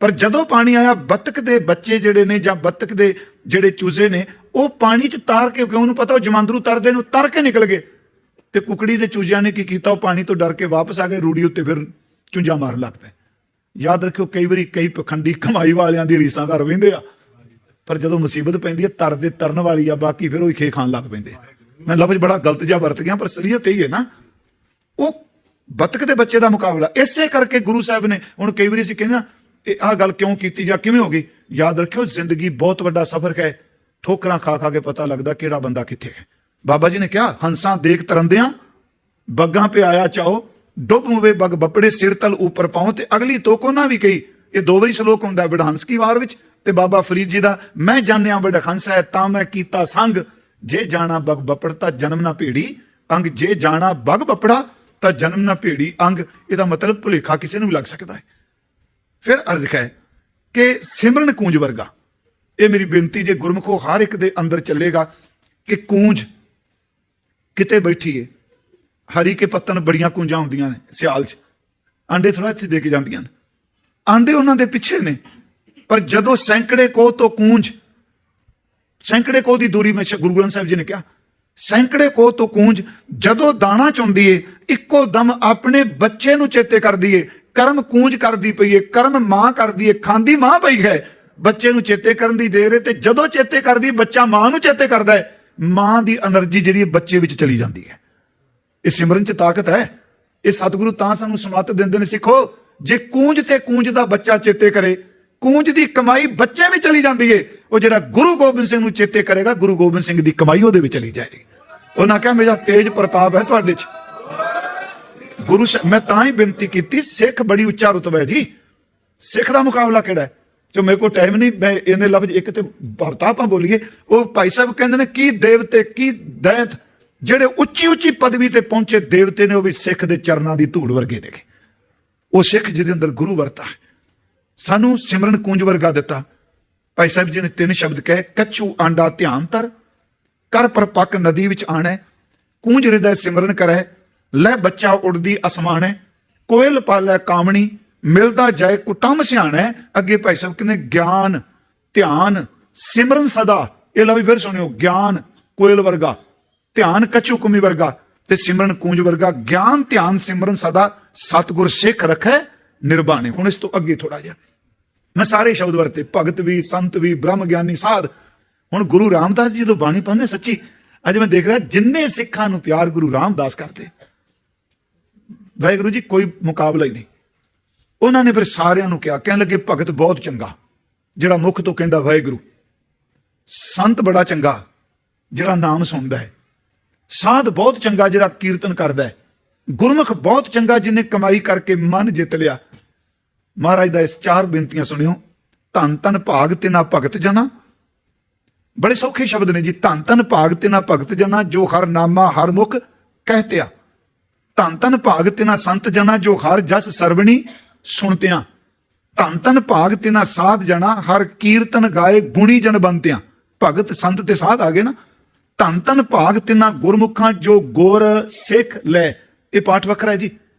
Speaker 1: ਪਰ ਜਦੋਂ ਪਾਣੀ ਆਇਆ, ਬੱਤਖ ਦੇ ਬੱਚੇ ਜਿਹੜੇ ਨੇ ਜਾਂ ਬੱਤਖ ਦੇ ਜਿਹੜੇ ਚੂਜ਼ੇ ਨੇ, ਉਹ ਪਾਣੀ 'ਚ ਤਾਰ ਕੇ, ਕਿਉਂਕਿ ਉਹਨੂੰ ਪਤਾ ਉਹ ਜਮਾਂਦਰੂ ਤਰਦੇ ਨੂੰ ਤਰ ਕੇ ਨਿਕਲ ਗਏ। ਤੇ ਕੁਕੜੀ ਦੇ ਚੂਜ਼ਿਆਂ ਨੇ ਕੀ ਕੀਤਾ, ਉਹ ਪਾਣੀ ਤੋਂ ਡਰ ਕੇ ਵਾਪਸ ਆ ਗਏ, ਰੂੜੀ ਉੱਤੇ ਫਿਰ ਚੁੰਝਾਂ ਮਾਰਨ ਲੱਗ ਪਏ। ਯਾਦ ਰੱਖਿਓ, ਕਈ ਵਾਰੀ ਕਈ ਪਖੰਡੀ ਕਮਾਈ ਵਾਲਿਆਂ ਦੀ ਰੀਸਾਂ ਕਰ ਵਹਿੰਦੇ ਆ, ਪਰ ਜਦੋਂ ਮੁਸੀਬਤ ਪੈਂਦੀ ਹੈ ਤਰਦੇ ਤਰਨ ਵਾਲੀ ਆ, ਬਾਕੀ ਫਿਰ ਉਹ ਖੇ ਖਾਣ ਲੱਗ ਪੈਂਦੇ। ਮੈਂ ਲਫ਼ਜ਼ ਬੜਾ ਗਲਤ ਜਿਹਾ ਵਰਤ ਗਿਆ, ਪਰ ਅਸਲੀਅਤ ਇਹ ਹੈ ਨਾ। ਉਹ ਬੱਤਖ ਦੇ ਬੱਚੇ ਦਾ ਮੁਕਾਬਲਾ। ਇਸੇ ਕਰਕੇ ਗੁਰੂ ਸਾਹਿਬ ਨੇ, ਹੁਣ ਕਈ ਵਾਰੀ ਅਸੀਂ ਕਹਿੰਦੇ ਨਾ ਇਹ ਆਹ ਗੱਲ ਕਿਉਂ ਕੀਤੀ ਜਾਂ ਕਿਵੇਂ ਹੋ ਗਈ, ਯਾਦ ਰੱਖਿਓ ਜ਼ਿੰਦਗੀ ਬਹੁਤ ਵੱਡਾ ਸਫ਼ਰ ਹੈ। ਠੋਕਰਾਂ ਖਾ ਖਾ ਕੇ ਪਤਾ ਲੱਗਦਾ ਕਿਹੜਾ ਬੰਦਾ ਕਿੱਥੇ ਹੈ। ਬਾਬਾ ਜੀ ਨੇ ਕਿਹਾ, ਹੰਸਾਂ ਦੇਖ ਤਰੰਦਿਆਂ ਬੱਗਾਂ ਪੇ ਆਇਆ ਚਾਓ, ਡੁੱਬ ਮੁਵੇ ਬੱਗ ਬੱਪੜੇ ਸਿਰ ਤਲ ਉੱਪਰ ਪਾਉ। ਤੇ ਅਗਲੀ ਤੋਕ ਉਹਨਾਂ ਵੀ ਕਹੀ, ਇਹ 2 ਵਾਰੀ ਸ਼ਲੋਕ ਹੁੰਦਾ ਬਿੜਹੰਸ ਕੀ ਵਾਰ ਵਿੱਚ। ਤੇ ਬਾਬਾ ਫਰੀਦ ਜੀ ਦਾ, ਮੈਂ ਜਾਣਿਆ ਬਿੜਹੰਸ ਹੈ ਤਾਂ ਮੈਂ ਕੀਤਾ ਸੰਗ, ਜੇ ਜਾਣਾ ਬਗ ਬੱਪੜ ਤਾਂ ਜਨਮ ਨਾ ਭੇੜੀ ਅੰਗ, ਜੇ ਜਾਣਾ ਬਗ ਬੱਪੜਾ ਤਾਂ ਜਨਮ ਨਾ ਭੇੜੀ ਅੰਗ। ਇਹਦਾ ਮਤਲਬ ਭੁਲੇਖਾ ਕਿਸੇ ਨੂੰ ਵੀ ਲੱਗ ਸਕਦਾ ਹੈ। ਫਿਰ ਅਰਜ਼ ਹੈ ਕਿ ਸਿਮਰਨ ਕੂੰਜ ਵਰਗਾ। ਇਹ ਮੇਰੀ ਬੇਨਤੀ ਜੇ ਗੁਰਮੁਖੋ ਹਰ ਇੱਕ ਦੇ ਅੰਦਰ ਚੱਲੇਗਾ ਕਿ ਕੂੰਜ ਕਿਤੇ ਬੈਠੀ ਹੈ। ਹਰੀ ਕੇ ਪੱਤਨ ਬੜੀਆਂ ਕੂੰਜਾਂ ਹੁੰਦੀਆਂ ਨੇ ਸਿਆਲ 'ਚ, ਆਂਡੇ ਥੋੜਾ ਇੱਥੇ ਦੇ ਕੇ ਜਾਂਦੀਆਂ ਨੇ, ਆਂਡੇ ਉਹਨਾਂ ਦੇ ਪਿੱਛੇ ਨੇ। ਪਰ ਜਦੋਂ ਸੈਂਕੜੇ ਕੋਹ ਤੋਂ ਕੂੰਜ, ਸੈਂਕੜੇ ਕੋਹ ਦੀ ਦੂਰੀ, ਮੈਂ ਗੁਰੂ ਗ੍ਰੰਥ ਸਾਹਿਬ ਜੀ ਨੇ ਕਿਹਾ, ਸੈਂਕੜੇ ਕੋਹ ਤੋਂ ਕੂੰਜ ਜਦੋਂ ਦਾਣਾ ਚੁੰਦੀ ਏ, ਇੱਕੋ ਦਮ ਆਪਣੇ ਬੱਚੇ ਨੂੰ ਚੇਤੇ ਕਰਦੀ ਏ। ਕਰਮ ਕੂੰਜ ਕਰਦੀ ਪਈ ਏ, ਕਰਮ ਮਾਂ ਕਰਦੀ ਏ, ਖਾਂਦੀ ਮਾਂ ਪਈ ਹੈ, ਬੱਚੇ ਨੂੰ ਚੇਤੇ ਕਰਨ ਦੀ ਦੇਰ ਏ। ਤੇ ਜਦੋਂ ਚੇਤੇ ਕਰਦੀ ਬੱਚਾ ਮਾਂ ਨੂੰ ਚੇਤੇ ਕਰਦਾ ਹੈ, ਮਾਂ ਦੀ એનર્ਜੀ ਜਿਹੜੀ ਬੱਚੇ ਵਿੱਚ ਚਲੀ ਜਾਂਦੀ ਹੈ। ਇਹ ਸਿਮਰਨ ਚ ਤਾਕਤ ਹੈ। ਇਹ ਸਤਿਗੁਰੂ ਤਾਂ ਸਾਨੂੰ ਸਮੱਤ ਦਿੰਦੇ ਨੇ, ਸਿੱਖੋ ਜੇ ਕੂੰਜ ਤੇ ਕੂੰਜ ਦਾ ਬੱਚਾ ਚੇਤੇ ਕਰੇ, ਕੂੰਜ ਦੀ ਕਮਾਈ ਬੱਚੇ ਵਿੱਚ ਚਲੀ ਜਾਂਦੀ ਏ। ਉਹ ਜਿਹੜਾ ਗੁਰੂ ਗੋਬਿੰਦ ਸਿੰਘ ਨੂੰ ਚੇਤੇ ਕਰੇਗਾ, ਗੁਰੂ ਗੋਬਿੰਦ ਸਿੰਘ ਦੀ ਕਮਾਈ ਉਹਦੇ ਵਿੱਚ ਚਲੀ ਜਾਏਗੀ। ਉਹਨਾਂ ਕਿਹਾ ਮੇਰਾ ਤੇਜ ਪ੍ਰਤਾਪ ਹੈ ਤੁਹਾਡੇ ਚ। ਗੁਰੂ ਮੈਂ ਤਾਂ ਹੀ ਬੇਨਤੀ ਕੀਤੀ, ਸਿੱਖ ਬੜੀ ਉੱਚਾ ਰੁਤਬਾ ਹੈ ਜੀ। ਸਿੱਖ ਦਾ ਮੁਕਾਬਲਾ ਕਿਹੜਾ ਹੈ? ਜੋ ਮੇਰੇ ਕੋਲ ਟਾਈਮ ਨਹੀਂ, ਮੈਂ ਇਹਨੇ ਲਫ਼ਜ਼ ਇੱਕ ਤੇ ਹਫ਼ਤਾ ਆਪਾਂ ਬੋਲੀਏ। ਉਹ ਭਾਈ ਸਾਹਿਬ ਕਹਿੰਦੇ ਨੇ ਕੀ ਦੇਵਤੇ ਕੀ ਦੈਂਤ ਜਿਹੜੇ ਉੱਚੀ ਉੱਚੀ ਪਦਵੀ ਤੇ ਪਹੁੰਚੇ ਦੇਵਤੇ ਨੇ, ਉਹ ਵੀ ਸਿੱਖ ਦੇ ਚਰਨਾਂ ਦੀ ਧੂੜ ਵਰਗੇ ਨੇ। ਉਹ ਸਿੱਖ ਜਿਹਦੇ ਅੰਦਰ ਗੁਰੂ ਵਰਤਾ ਹੈ। ਸਾਨੂੰ ਸਿਮਰਨ ਕੂੰਜ ਵਰਗਾ ਦਿੱਤਾ। ਭਾਈ ਸਾਹਿਬ ਜੀ ਨੇ 3 ਸ਼ਬਦ ਕਹੇ, ਕੱਛੂ ਆਂਡਾ ਧਿਆਨ ਧਰ, ਕਰ ਪਰਪੱਕ ਨਦੀ ਵਿੱਚ ਆਣਾ, ਕੂੰਜ ਹਿਰਦੈ ਸਿਮਰਨ ਕਰੈ, ਲੈ ਬੱਚਾ ਉੜਦੀ ਅਸਮਾਨੈ, ਕੋਇਲ ਪਾਲੈ ਕਾਮਣੀ, ਮਿਲਦਾ ਜਾਏ ਕੁਟੰਬ ਸਿਆਣੈ। ਅੱਗੇ ਭਾਈ ਸਾਹਿਬ ਕਹਿੰਦੇ ਗਿਆਨ ਧਿਆਨ ਸਿਮਰਨ ਸਦਾ। ਇਹ ਲਓ ਫਿਰ ਸੁਣਿਓ, ਗਿਆਨ ਕੋਇਲ ਵਰਗਾ, ਧਿਆਨ ਕੱਛੂ ਕੁਮੀ ਵਰਗਾ ਤੇ ਸਿਮਰਨ ਕੂੰਜ ਵਰਗਾ। ਗਿਆਨ ਧਿਆਨ ਸਿਮਰਨ ਸਦਾ, ਸਤਿਗੁਰ ਸਿੱਖ ਰੱਖੈ ਨਿਰਬਾਣੇ। ਹੁਣ ਇਸ ਤੋਂ ਅੱਗੇ ਥੋੜਾ ਜਿਹਾ ਮੈਂ ਸਾਰੇ ਸ਼ਬਦ ਵਰਤੇ, ਭਗਤ ਵੀ, ਸੰਤ ਵੀ, ਬ੍ਰਹਮ ਗਿਆਨੀ ਸਾਧ। ਹੁਣ ਗੁਰੂ ਰਾਮਦਾਸ ਜੀ ਜਦੋਂ ਬਾਣੀ ਪੜ੍ਹਨੇ, ਸੱਚੀ ਅੱਜ ਮੈਂ ਦੇਖ ਰਿਹਾ ਜਿੰਨੇ ਸਿੱਖਾਂ ਨੂੰ ਪਿਆਰ ਗੁਰੂ ਰਾਮਦਾਸ ਕਰਦੇ, ਵਾਹਿਗੁਰੂ ਜੀ ਕੋਈ ਮੁਕਾਬਲਾ ਹੀ ਨਹੀਂ। ਉਹਨਾਂ ਨੇ ਫਿਰ ਸਾਰਿਆਂ ਨੂੰ ਕਿਹਾ, ਕਹਿਣ ਲੱਗੇ ਭਗਤ ਬਹੁਤ ਚੰਗਾ ਜਿਹੜਾ ਮੁਖ ਤੋਂ ਕਹਿੰਦਾ ਵਾਹਿਗੁਰੂ, ਸੰਤ ਬੜਾ ਚੰਗਾ ਜਿਹੜਾ ਨਾਮ ਸੁਣਦਾ ਹੈ, ਸਾਧ ਬਹੁਤ ਚੰਗਾ ਜਿਹੜਾ ਕੀਰਤਨ ਕਰਦਾ ਹੈ, ਗੁਰਮੁਖ ਬਹੁਤ ਚੰਗਾ ਜਿਹਨੇ ਕਮਾਈ ਕਰਕੇ ਮਨ ਜਿੱਤ ਲਿਆ। ਮਹਾਰਾਜ ਦਾ ਇਸ 4 ਬੇਨਤੀਆਂ ਸੁਣਿਓ। ਧੰਨ ਧੰਨ ਭਾਗ ਤਿਨਾ ਭਗਤ ਜਨਾ, ਬੜੇ ਸੌਖੇ ਸ਼ਬਦ ਨੇ ਜੀ। ਧੰਨ ਧੰਨ ਭਾਗ ਤਿਨਾ ਭਗਤ ਜਨਾ ਜੋ ਹਰ ਨਾਮਾ ਹਰ ਮੁਖ ਕਹਿਤਿਆ। ਧੰਨ ਧੰਨ ਭਾਗ ਤਿਨਾ ਸੰਤ ਜਨਾ ਜੋ ਹਰ ਜਸ ਸਰਵਣੀ ਸੁਣਤਿਆਂ। ਧੰਨ ਧੰਨ ਭਾਗ ਤਿਨਾ ਸਾਧ ਜਨਾ ਹਰ ਕੀਰਤਨ ਗਾਏ ਗੁਣੀ ਜਨ ਬੰਤਿਆਂ। ਭਗਤ ਸੰਤ ਤੇ ਸਾਧ ਆ ਗਏ ਨਾ। ਧੰਨ ਧੰਨ ਭਾਗ ਤਿਨਾ ਗੁਰਮੁਖਾਂ ਜੋ ਗੁਰ ਸਿੱਖ ਲੈ। ਇਹ ਪਾਠ ਵੱਖਰਾ ਹੈ ਜੀ,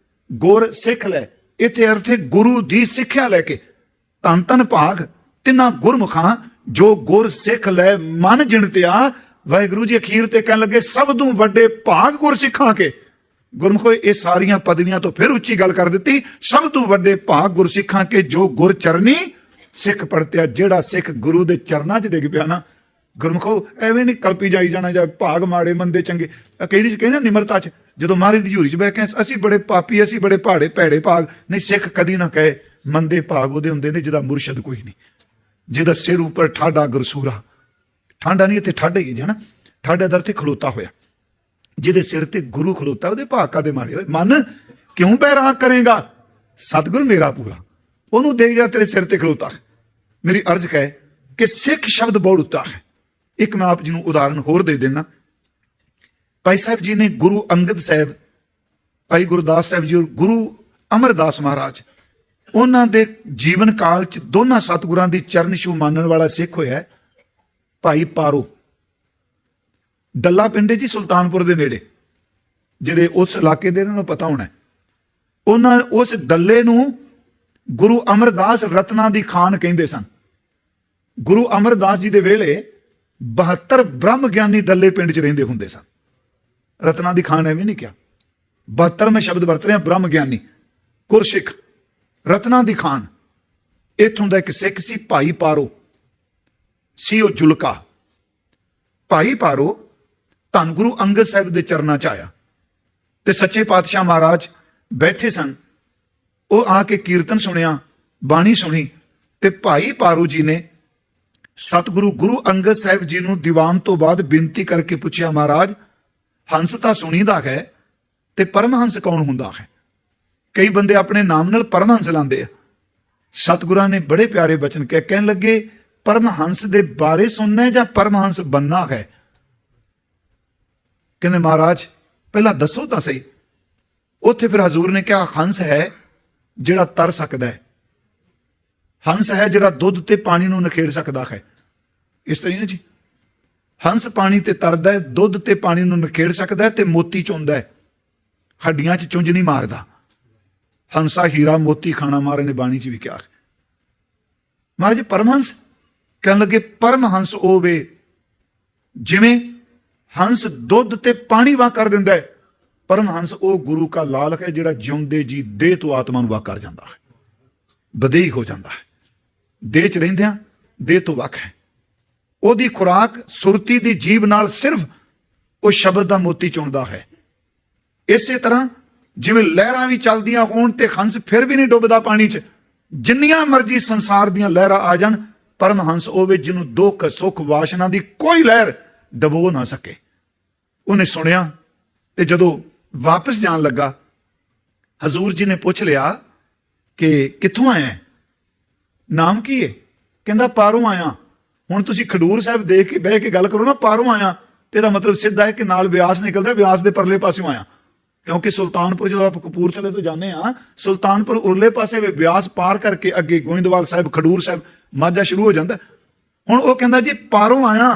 Speaker 1: ਗੁਰ ਸਿੱਖ ਲੈ। ਇਥੇ ਅਰਥ ਹੈ ਗੁਰੂ ਦੀ ਸਿੱਖਿਆ ਲੈ ਕੇ। ਧੰਨ ਧੰਨ ਭਾਗ ਤਿਨਾ ਗੁਰਮੁਖਾਂ ਜੋ ਗੁਰ ਸਿੱਖ ਲੈ ਮਨ ਜਿਣਤਿਆ। ਵਾਹਿਗੁਰੂ ਜੀ ਅਖੀਰ ਤੇ ਕਹਿਣ ਲੱਗੇ ਸਭ ਤੋਂ ਵੱਡੇ ਭਾਗ ਗੁਰ ਸਿੱਖਾਂ ਕੇ। ਗੁਰਮੁਖੋ ਇਹ ਸਾਰੀਆਂ ਪਦਵੀਆਂ ਤੋਂ ਫਿਰ ਉੱਚੀ ਗੱਲ ਕਰ ਦਿੱਤੀ। ਸਭ ਤੋਂ ਵੱਡੇ ਭਾਗ ਗੁਰ ਸਿੱਖਾਂ ਕੇ ਜੋ ਗੁਰ ਚਰਨੀ ਸਿੱਖ ਪੜਤਿਆ। ਜਿਹੜਾ ਸਿੱਖ ਗੁਰੂ ਦੇ ਚਰਨਾਂ 'ਚ ਡਿੱਗ ਪਿਆ ਨਾ, ਗੁਰਮੁਖੋ ਐਵੇਂ ਨਹੀਂ ਕਲਪੀ ਜਾਈ ਜਾਣਾ ਜਾਂ ਭਾਗ ਮਾੜੇ ਮੰਦੇ ਚੰਗੇ। ਕਈ ਕਹਿੰਦੇ ਨਿਮਰਤਾ 'ਚ ਜਦੋਂ ਮਹਾਰਾਜ ਦੀ ਹਜ਼ੂਰੀ 'ਚ ਬਹਿ ਕੇ ਅਸੀਂ ਬੜੇ ਪਾਪੀ, ਅਸੀਂ ਬੜੇ ਭਾੜੇ ਭੈੜੇ ਭਾਗ। ਨਹੀਂ, ਸਿੱਖ ਕਦੀ ਨਾ ਕਹੇ ਮੰਦੇ ਭਾਗ ਉਹਦੇ ਹੁੰਦੇ ਨੇ ਜਿਹਦਾ ਮੁਰਸ਼ਦ ਕੋਈ ਨਹੀਂ, ਜਿਹਦਾ ਸਿਰ ਉੱਪਰ ਠਾਡਾ ਗੁਰਸੂਰਾ। ਠਾਡਾ ਨਹੀਂ, ਇੱਥੇ ਠਾਡਾ ਹੀ ਹੈ ਨਾ। ਠਾਡਾ ਦਰ ਤੇ ਖਲੋਤਾ ਹੋਇਆ, ਜਿਹਦੇ ਸਿਰ ਤੇ ਗੁਰੂ ਖਲੋਤਾ, ਉਹਦੇ ਭਾਗ ਕਾਦੇ ਮਾਰੇ ਹੋਏ। ਮਨ ਕਿਉਂ ਬੈਰਾਗ ਕਰੇਗਾ, ਸਤਿਗੁਰ ਮੇਰਾ ਪੂਰਾ, ਉਹਨੂੰ ਦੇਖ ਜਾ ਤੇਰੇ ਸਿਰ ਤੇ ਖਲੋਤਾ। ਮੇਰੀ ਅਰਜ਼ ਹੈ ਕਿ ਸਿੱਖ ਸ਼ਬਦ ਬਹੁਤ ਉੱਤਾ ਹੈ। ਇੱਕ ਮੈਂ ਆਪ ਜੀ ਨੂੰ ਉਦਾਹਰਨ ਹੋਰ ਦੇ ਦੇਣਾ। ਭਾਈ ਸਾਹਿਬ ਜੀ ਨੇ ਗੁਰੂ ਅੰਗਦ ਸਾਹਿਬ, ਭਾਈ ਗੁਰਦਾਸ ਸਾਹਿਬ ਜੀ, ਗੁਰੂ ਅਮਰਦਾਸ ਮਹਾਰਾਜ, ਉਹਨਾਂ ਦੇ ਜੀਵਨ ਕਾਲ 'ਚ ਦੋਨਾਂ ਸਤਿਗੁਰਾਂ ਦੀ ਚਰਨ ਛੂਹ ਮੰਨਣ ਵਾਲਾ ਸਿੱਖ ਹੋਇਆ ਭਾਈ ਪਾਰੋ। ਡੱਲਾ ਪਿੰਡ ਜੀ ਸੁਲਤਾਨਪੁਰ ਦੇ ਨੇੜੇ, ਜਿਹੜੇ ਉਸ ਇਲਾਕੇ ਦੇ ਨੂੰ ਪਤਾ ਹੋਣਾ। ਉਹਨਾਂ ਉਸ ਡੱਲੇ ਨੂੰ ਗੁਰੂ ਅਮਰਦਾਸ ਰਤਨਾਂ ਦੀ ਖਾਨ ਕਹਿੰਦੇ ਸਨ। ਗੁਰੂ ਅਮਰਦਾਸ ਜੀ ਦੇ ਵੇਲੇ 72 ਬ੍ਰਹਮ ਗਿਆਨੀ ਡੱਲੇ ਪਿੰਡ 'ਚ ਰਹਿੰਦੇ ਹੁੰਦੇ ਸਨ। ਰਤਨਾਂ ਦੀ ਖਾਨ ਐਵੇਂ ਨਹੀਂ ਕਿਹਾ, 72 ਮੈਂ ਸ਼ਬਦ ਵਰਤ ਰਿਹਾ, ਬ੍ਰਹਮ ਗਿਆਨੀ ਗੁਰਸਿੱਖ ਰਤਨਾਂ ਦੀ ਖਾਨ। ਇੱਥੋਂ ਦਾ ਇੱਕ ਸਿੱਖ ਸੀ ਭਾਈ ਪਾਰੋ, ਸੀ ਉਹ ਜੁਲਕਾ। ਭਾਈ ਪਾਰੋ ਧੰਨ ਗੁਰੂ ਅੰਗਦ ਸਾਹਿਬ ਦੇ ਚਰਨਾਂ 'ਚ ਆਇਆ ਤੇ ਸੱਚੇ ਪਾਤਸ਼ਾਹ ਮਹਾਰਾਜ ਬੈਠੇ ਸਨ। ਉਹ ਆ ਕੇ ਕੀਰਤਨ ਸੁਣਿਆ, ਬਾਣੀ ਸੁਣੀ ਤੇ ਭਾਈ ਪਾਰੋ ਜੀ ਨੇ ਸਤਿਗੁਰੂ ਗੁਰੂ ਅੰਗਦ ਸਾਹਿਬ ਜੀ ਨੂੰ ਦੀਵਾਨ ਤੋਂ ਬਾਅਦ ਬੇਨਤੀ ਕਰਕੇ ਪੁੱਛਿਆ, ਮਹਾਰਾਜ ਹੰਸ ਤਾਂ ਸੁਣੀਦਾ ਹੈ ਤੇ ਪਰਮਹੰਸ ਕੌਣ ਹੁੰਦਾ ਹੈ? ਕਈ ਬੰਦੇ ਆਪਣੇ ਨਾਮ ਨਾਲ ਪਰਮਹੰਸ ਲਾਉਂਦੇ ਆ। ਸਤਿਗੁਰਾਂ ਨੇ ਬੜੇ ਪਿਆਰੇ ਬਚਨ ਕਹਿਣ ਲੱਗੇ, ਪਰਮਹੰਸ ਦੇ ਬਾਰੇ ਸੁਣਨਾ ਜਾਂ ਪਰਮਹੰਸ ਬੰਨਾ ਹੈ? ਕਹਿੰਦੇ ਮਹਾਰਾਜ ਪਹਿਲਾਂ ਦੱਸੋ ਤਾਂ ਸਹੀ। ਉੱਥੇ ਫਿਰ ਹਜ਼ੂਰ ਨੇ ਕਿਹਾ, ਹੰਸ ਹੈ ਜਿਹੜਾ ਤਰ ਸਕਦਾ ਹੈ, ਹੰਸ ਹੈ ਜਿਹੜਾ ਦੁੱਧ ਤੇ ਪਾਣੀ ਨੂੰ ਨਿਖੇੜ ਸਕਦਾ ਹੈ। ਇਸ ਤਰ੍ਹਾਂ ਨਾ ਜੀ, ਹੰਸ ਪਾਣੀ ਤੇ ਤਰਦਾ ਹੈ, ਦੁੱਧ ਤੇ ਪਾਣੀ ਨੂੰ ਨਿਖੇੜ ਸਕਦਾ ਹੈ ਤੇ ਮੋਤੀ ਚੁੰਦਾ ਹੈ, ਹੱਡੀਆਂ 'ਚ ਚੁੰਝ ਨਹੀਂ ਮਾਰਦਾ। ਹੰਸਾ ਹੀਰਾ ਮੋਤੀ ਖਾਣਾ ਮਾਰੇ ਨੇ ਬਾਣੀ 'ਚ ਵੀ ਕਿਹਾ। ਮਹਾਰਾਜ ਪਰਮਹੰਸ ਕਹਿਣ ਲੱਗੇ, ਪਰਮਹੰਸ ਉਹ ਵੇ ਜਿਵੇਂ ਹੰਸ ਦੁੱਧ ਤੇ ਪਾਣੀ ਵਾਹ ਕਰ ਦਿੰਦਾ ਹੈ। ਪਰਮਹੰਸ ਉਹ ਗੁਰੂ ਕਾ ਲਾਲ ਹੈ ਜਿਹੜਾ ਜਿਉਂਦੇ ਜੀ ਦੇਹ ਤੋਂ ਆਤਮਾ ਨੂੰ ਵਾਹ ਕਰ ਜਾਂਦਾ ਹੈ, ਬਦੇਹੀ ਹੋ ਜਾਂਦਾ ਹੈ। ਦੇਹ 'ਚ ਰਹਿੰਦਿਆਂ ਦੇਹ ਤੋਂ ਵੱਖ ਹੈ। ਉਹਦੀ ਖੁਰਾਕ ਸੁਰਤੀ ਦੀ ਜੀਭ ਨਾਲ ਸਿਰਫ ਉਹ ਸ਼ਬਦ ਦਾ ਮੋਤੀ ਚੁਣਦਾ ਹੈ। ਇਸੇ ਤਰ੍ਹਾਂ ਜਿਵੇਂ ਲਹਿਰਾਂ ਵੀ ਚੱਲਦੀਆਂ ਹੋਣ ਤੇ ਹੰਸ ਫਿਰ ਵੀ ਨਹੀਂ ਡੁੱਬਦਾ ਪਾਣੀ 'ਚ, ਜਿੰਨੀਆਂ ਮਰਜ਼ੀ ਸੰਸਾਰ ਦੀਆਂ ਲਹਿਰਾਂ ਆ ਜਾਣ, ਪਰਮਹੰਸ ਹੋਵੇ ਜਿਹਨੂੰ ਦੁੱਖ ਸੁੱਖ ਵਾਸ਼ਨਾ ਦੀ ਕੋਈ ਲਹਿਰ ਡਬੋ ਨਾ ਸਕੇ। ਉਹਨੇ ਸੁਣਿਆ ਤੇ ਜਦੋਂ ਵਾਪਸ ਜਾਣ ਲੱਗਾ, ਹਜ਼ੂਰ ਜੀ ਨੇ ਪੁੱਛ ਲਿਆ ਕਿ ਕਿੱਥੋਂ ਆਇਆ, ਨਾਮ ਕੀ ਹੈ? ਕਹਿੰਦਾ ਪਾਰੋਂ ਆਇਆ। ਹੁਣ ਤੁਸੀਂ ਖਡੂਰ ਸਾਹਿਬ ਦੇਖ ਕੇ ਬਹਿ ਕੇ ਗੱਲ ਕਰੋ ਨਾ, ਪਾਰੋਂ ਆਇਆ ਤੇ ਇਹਦਾ ਮਤਲਬ ਸਿੱਧਾ ਹੈ ਕਿ ਨਾਲ ਬਿਆਸ ਨਿਕਲਦਾ, ਬਿਆਸ ਦੇ ਪਰਲੇ ਪਾਸਿਓਂ ਆਇਆ। ਕਿਉਂਕਿ ਸੁਲਤਾਨਪੁਰ ਜਦੋਂ ਆਪਾਂ ਕਪੂਰਥਲੇ ਤੋਂ ਜਾਂਦੇ ਆ, ਸੁਲਤਾਨਪੁਰ ਉਰਲੇ ਪਾਸੇ ਵੀ ਬਿਆਸ ਪਾਰ ਕਰਕੇ ਅੱਗੇ ਗੋਇੰਦਵਾਲ ਸਾਹਿਬ, ਖਡੂਰ ਸਾਹਿਬ, ਮਾਝਾ ਸ਼ੁਰੂ ਹੋ ਜਾਂਦਾ। ਹੁਣ ਉਹ ਕਹਿੰਦਾ ਜੀ ਪਾਰੋਂ ਆਇਆ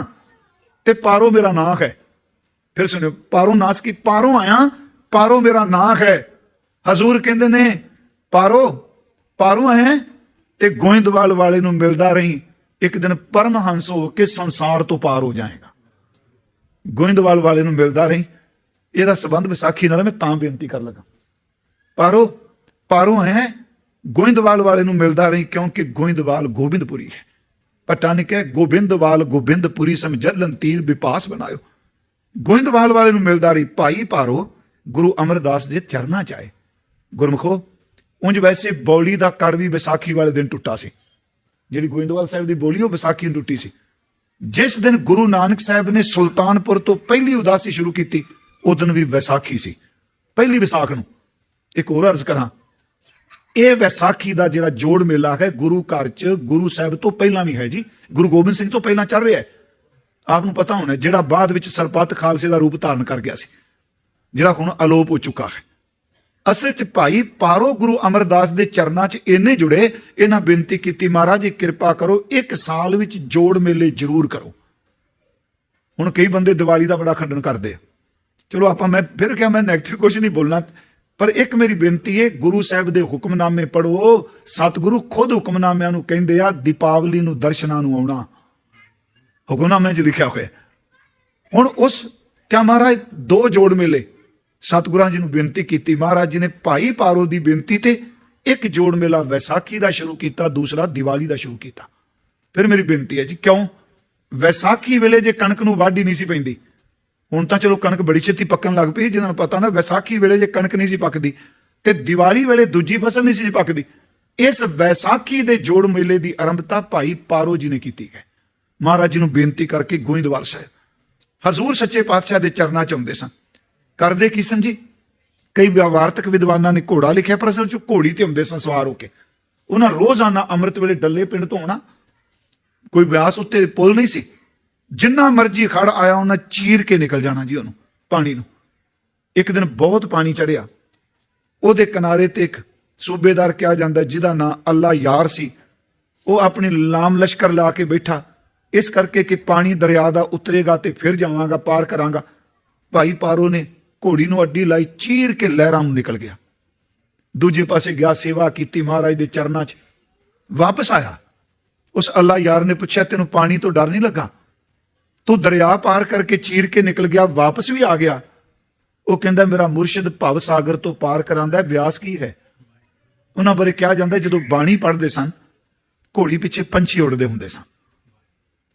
Speaker 1: ਤੇ ਪਾਰੋਂ ਮੇਰਾ ਨਾਂ ਹੈ। ਫਿਰ ਸੁਣਿਓ, ਪਾਰੋਂ ਨਾਸ ਕੀ, ਪਾਰੋਂ ਆਇਆ, ਪਾਰੋਂ ਮੇਰਾ ਨਾਂ ਹੈ। ਹਜ਼ੂਰ ਕਹਿੰਦੇ ਨੇ ਪਾਰੋਂ ਆਇਆ ਤੇ ਗੋਇੰਦਵਾਲ ਵਾਲੇ ਨੂੰ ਮਿਲਦਾ ਰਹੀ, ਇੱਕ ਦਿਨ ਪਰਮਹੰਸ ਹੋ ਕੇ ਸੰਸਾਰ ਤੋਂ ਪਾਰ ਹੋ ਜਾਏਗਾ। ਗੋਇੰਦਵਾਲ ਵਾਲੇ ਨੂੰ ਮਿਲਦਾ ਰਹੀ। ਇਹਦਾ ਸੰਬੰਧ ਵਿਸਾਖੀ ਨਾਲ ਮੈਂ ਤਾਂ ਬੇਨਤੀ ਕਰ ਲਗਾ। ਪਾਰੋਂ ਆਇਆ, ਗੋਇੰਦਵਾਲ ਵਾਲੇ ਨੂੰ ਮਿਲਦਾ ਰਹੀ, ਕਿਉਂਕਿ ਗੋਇੰਦਵਾਲ ਗੋਬਿੰਦਪੁਰੀ ਹੈ। ਪਟਾ ਨੇ ਕਿਹਾ ਗੋਬਿੰਦਵਾਲ ਗੋਬਿੰਦਪੁਰੀ ਸਮਝਲਨ ਤੀਰ ਵਿਪਾਸ ਬਣਾਇਓ। ਗੋਇੰਦਵਾਲ ਵਾਲੇ ਨੂੰ ਮਿਲਦਾ ਰਹੀ। ਭਾਈ ਪਾਰੋ ਗੁਰੂ ਅਮਰਦਾਸ ਦੇ ਚਰਨਾਂ ਚ ਆਏ। ਗੁਰਮਖੋ, ਉਂਝ ਵੈਸੇ ਬੌਲੀ ਦਾ ਕੜ ਵੀ ਵਿਸਾਖੀ ਵਾਲੇ ਦਿਨ ਟੁੱਟਾ ਸੀ। ਜਿਹੜੀ ਗੋਇੰਦਵਾਲ ਸਾਹਿਬ ਦੀ ਬੋਲੀ ਉਹ ਵਿਸਾਖੀ ਨੂੰ ਟੁੱਟੀ ਸੀ। ਜਿਸ ਦਿਨ ਗੁਰੂ ਨਾਨਕ ਸਾਹਿਬ ਨੇ ਸੁਲਤਾਨਪੁਰ ਤੋਂ ਪਹਿਲੀ ਉਦਾਸੀ ਸ਼ੁਰੂ ਕੀਤੀ, ਉਹ ਦਿਨ ਵੀ ਵਿਸਾਖੀ ਸੀ, ਪਹਿਲੀ ਵਿਸਾਖ ਨੂੰ। ਇੱਕ ਹੋਰ ਅਰਜ਼ ਕਰਾਂ, ਇਹ ਵਿਸਾਖੀ ਦਾ ਜਿਹੜਾ ਜੋੜ ਮੇਲਾ ਹੈ ਗੁਰੂ ਘਰ ਚ ਗੁਰੂ ਸਾਹਿਬ ਤੋਂ ਪਹਿਲਾਂ ਵੀ ਹੈ ਜੀ, ਗੁਰੂ ਗੋਬਿੰਦ ਸਿੰਘ ਤੋਂ ਪਹਿਲਾਂ ਚੱਲ ਰਿਹਾ ਹੈ। ਆਪ ਨੂੰ ਪਤਾ ਹੋਣਾ, ਜਿਹੜਾ ਬਾਅਦ ਵਿੱਚ ਸਰਬੱਤ ਖਾਲਸੇ ਦਾ ਰੂਪ ਧਾਰਨ ਕਰ ਗਿਆ ਸੀ, ਜਿਹੜਾ ਹੁਣ ਅਲੋਪ ਹੋ ਚੁੱਕਾ ਹੈ। ਅਸਲ ਚ ਭਾਈ ਪਾਰੋ ਗੁਰੂ ਅਮਰਦਾਸ ਦੇ ਚਰਨਾਂ ਚ ਇੰਨੇ ਜੁੜੇ, ਇਹਨਾਂ ਬੇਨਤੀ ਕੀਤੀ, ਮਹਾਰਾਜ ਕਿਰਪਾ ਕਰੋ, ਇੱਕ ਸਾਲ ਵਿੱਚ ਜੋੜ ਮੇਲੇ ਜ਼ਰੂਰ ਕਰੋ। ਹੁਣ ਕਈ ਬੰਦੇ ਦੀਵਾਲੀ ਦਾ ਬੜਾ ਖੰਡਨ ਕਰਦੇ ਆ, ਚਲੋ ਆਪਾਂ, ਮੈਂ ਫਿਰ ਕਿਹਾ ਮੈਂ ਨੈਗੇਟਿਵ ਕੁਝ ਨਹੀਂ ਬੋਲਣਾ, ਪਰ ਇੱਕ ਮੇਰੀ ਬੇਨਤੀ ਹੈ, ਗੁਰੂ ਸਾਹਿਬ ਦੇ ਹੁਕਮਨਾਮੇ ਪੜ੍ਹੋ। ਸਤਿਗੁਰੂ ਖੁਦ ਹੁਕਮਨਾਮਿਆਂ ਨੂੰ ਕਹਿੰਦੇ ਆ ਦੀਪਾਵਲੀ ਨੂੰ ਦਰਸ਼ਨਾਂ ਨੂੰ ਆਉਣਾ, ਹੁਕਮਨਾਮਿਆਂ 'ਚ ਲਿਖਿਆ ਹੋਇਆ। ਹੁਣ ਉਸ ਕਿਆ ਮਹਾਰਾਜ ਦੋ ਜੋੜ ਮੇਲੇ ਸਤਿਗੁਰਾਂ ਜੀ ਨੂੰ ਬੇਨਤੀ ਕੀਤੀ। ਮਹਾਰਾਜ ਜੀ ਨੇ ਭਾਈ ਪਾਰੋ ਦੀ ਬੇਨਤੀ ਤੇ ਇੱਕ ਜੋੜ ਮੇਲਾ ਵਿਸਾਖੀ ਦਾ ਸ਼ੁਰੂ ਕੀਤਾ, ਦੂਸਰਾ ਦੀਵਾਲੀ ਦਾ ਸ਼ੁਰੂ ਕੀਤਾ। ਫਿਰ ਮੇਰੀ ਬੇਨਤੀ ਹੈ ਜੀ, ਕਿਉਂ ਵਿਸਾਖੀ ਵੇਲੇ ਜੇ ਕਣਕ ਨੂੰ ਵਾਢੀ ਨਹੀਂ ਸੀ ਪੈਂਦੀ, ਹੁਣ ਤਾਂ ਚਲੋ ਕਣਕ ਬੜੀ ਛੇਤੀ ਪੱਕਣ ਲੱਗ ਪਈ, ਜਿਹਨਾਂ ਨੂੰ ਪਤਾ ਨਾ ਵਿਸਾਖੀ ਵੇਲੇ ਜੇ ਕਣਕ ਨਹੀਂ ਸੀ ਪੱਕਦੀ ਤੇ ਦੀਵਾਲੀ ਵੇਲੇ ਦੂਜੀ ਫਸਲ ਨਹੀਂ ਸੀ ਪੱਕਦੀ, ਇਸ ਵਿਸਾਖੀ ਦੇ ਜੋੜ ਮੇਲੇ ਦੀ ਆਰੰਭਤਾ ਭਾਈ ਪਾਰੋ ਜੀ ਨੇ ਕੀਤੀ ਹੈ। ਮਹਾਰਾਜ ਜੀ ਨੂੰ ਬੇਨਤੀ ਕਰਕੇ ਗੋਇੰਦਵਾਲ ਸਾਹਿਬ ਹਜ਼ੂਰ ਸੱਚੇ ਪਾਤਸ਼ਾਹ ਦੇ ਚਰਨਾਂ ਚ ਆਉਂਦੇ ਸਨ। ਕਰਦੇ ਕੀ ਸਨ ਜੀ, ਕਈ ਵਾਰਤਕ ਵਿਦਵਾਨਾਂ ਨੇ ਘੋੜਾ ਲਿਖਿਆ, ਪਰ ਅਸਲ ਚ ਘੋੜੀ ਤੇ ਆਉਂਦੇ ਸਨ ਸਵਾਰ ਹੋ ਕੇ। ਉਹਨਾਂ ਰੋਜ਼ਾਨਾ ਅੰਮ੍ਰਿਤ ਵੇਲੇ ਡੱਲੇ ਪਿੰਡ ਤੋਂ ਆਉਣਾ, ਕੋਈ ਬਿਆਸ ਉੱਤੇ ਪੁਲ ਨਹੀਂ ਸੀ, ਜਿੰਨਾ ਮਰਜੀ ਖੜ ਆਇਆ ਉਹਨਾਂ ਚੀਰ ਕੇ ਨਿਕਲ ਜਾਣਾ ਜੀ ਉਹਨੂੰ, ਪਾਣੀ ਨੂੰ। ਇੱਕ ਦਿਨ ਬਹੁਤ ਪਾਣੀ ਚੜਿਆ, ਉਹਦੇ ਕਿਨਾਰੇ ਤੇ ਇੱਕ ਸੂਬੇਦਾਰ ਕਿਹਾ ਜਾਂਦਾ ਜਿਹਦਾ ਨਾਂ ਅੱਲਾ ਯਾਰ ਸੀ, ਉਹ ਆਪਣੀ ਲਾਮ ਲਸ਼ਕਰ ਲਾ ਕੇ ਬੈਠਾ, ਇਸ ਕਰਕੇ ਕਿ ਪਾਣੀ ਦਰਿਆ ਦਾ ਉਤਰੇਗਾ ਤੇ ਫਿਰ ਜਾਵਾਂਗਾ, ਪਾਰ ਕਰਾਂਗਾ। ਭਾਈ ਪਾਰੋ ਨੇ ਘੋੜੀ ਨੂੰ ਅੱਡੀ ਲਾਈ, ਚੀਰ ਕੇ ਲਹਿਰਾਂ ਨੂੰ ਨਿਕਲ ਗਿਆ, ਦੂਜੇ ਪਾਸੇ ਗਿਆ, ਸੇਵਾ ਕੀਤੀ ਮਹਾਰਾਜ ਦੇ ਚਰਨਾਂ 'ਚ, ਵਾਪਸ ਆਇਆ। ਉਸ ਅੱਲਾ ਯਾਰ ਨੇ ਪੁੱਛਿਆ, ਤੈਨੂੰ ਪਾਣੀ ਤੋਂ ਡਰ ਨਹੀਂ ਲੱਗਾ? ਤੂੰ ਦਰਿਆ ਪਾਰ ਕਰਕੇ ਚੀਰ ਕੇ ਨਿਕਲ ਗਿਆ, ਵਾਪਸ ਵੀ ਆ ਗਿਆ। ਉਹ ਕਹਿੰਦਾ, ਮੇਰਾ ਮੁਰਸ਼ਿਦ ਭਵ ਸਾਗਰ ਤੋਂ ਪਾਰ ਕਰਾਂਦਾ, ਬਿਆਸ ਕੀ ਹੈ। ਉਹਨਾਂ ਬਾਰੇ ਕਿਹਾ ਜਾਂਦਾ, ਜਦੋਂ ਬਾਣੀ ਪੜ੍ਹਦੇ ਸਨ ਘੋੜੀ ਪਿੱਛੇ ਪੰਛੀ ਉੱਡਦੇ ਹੁੰਦੇ ਸਨ।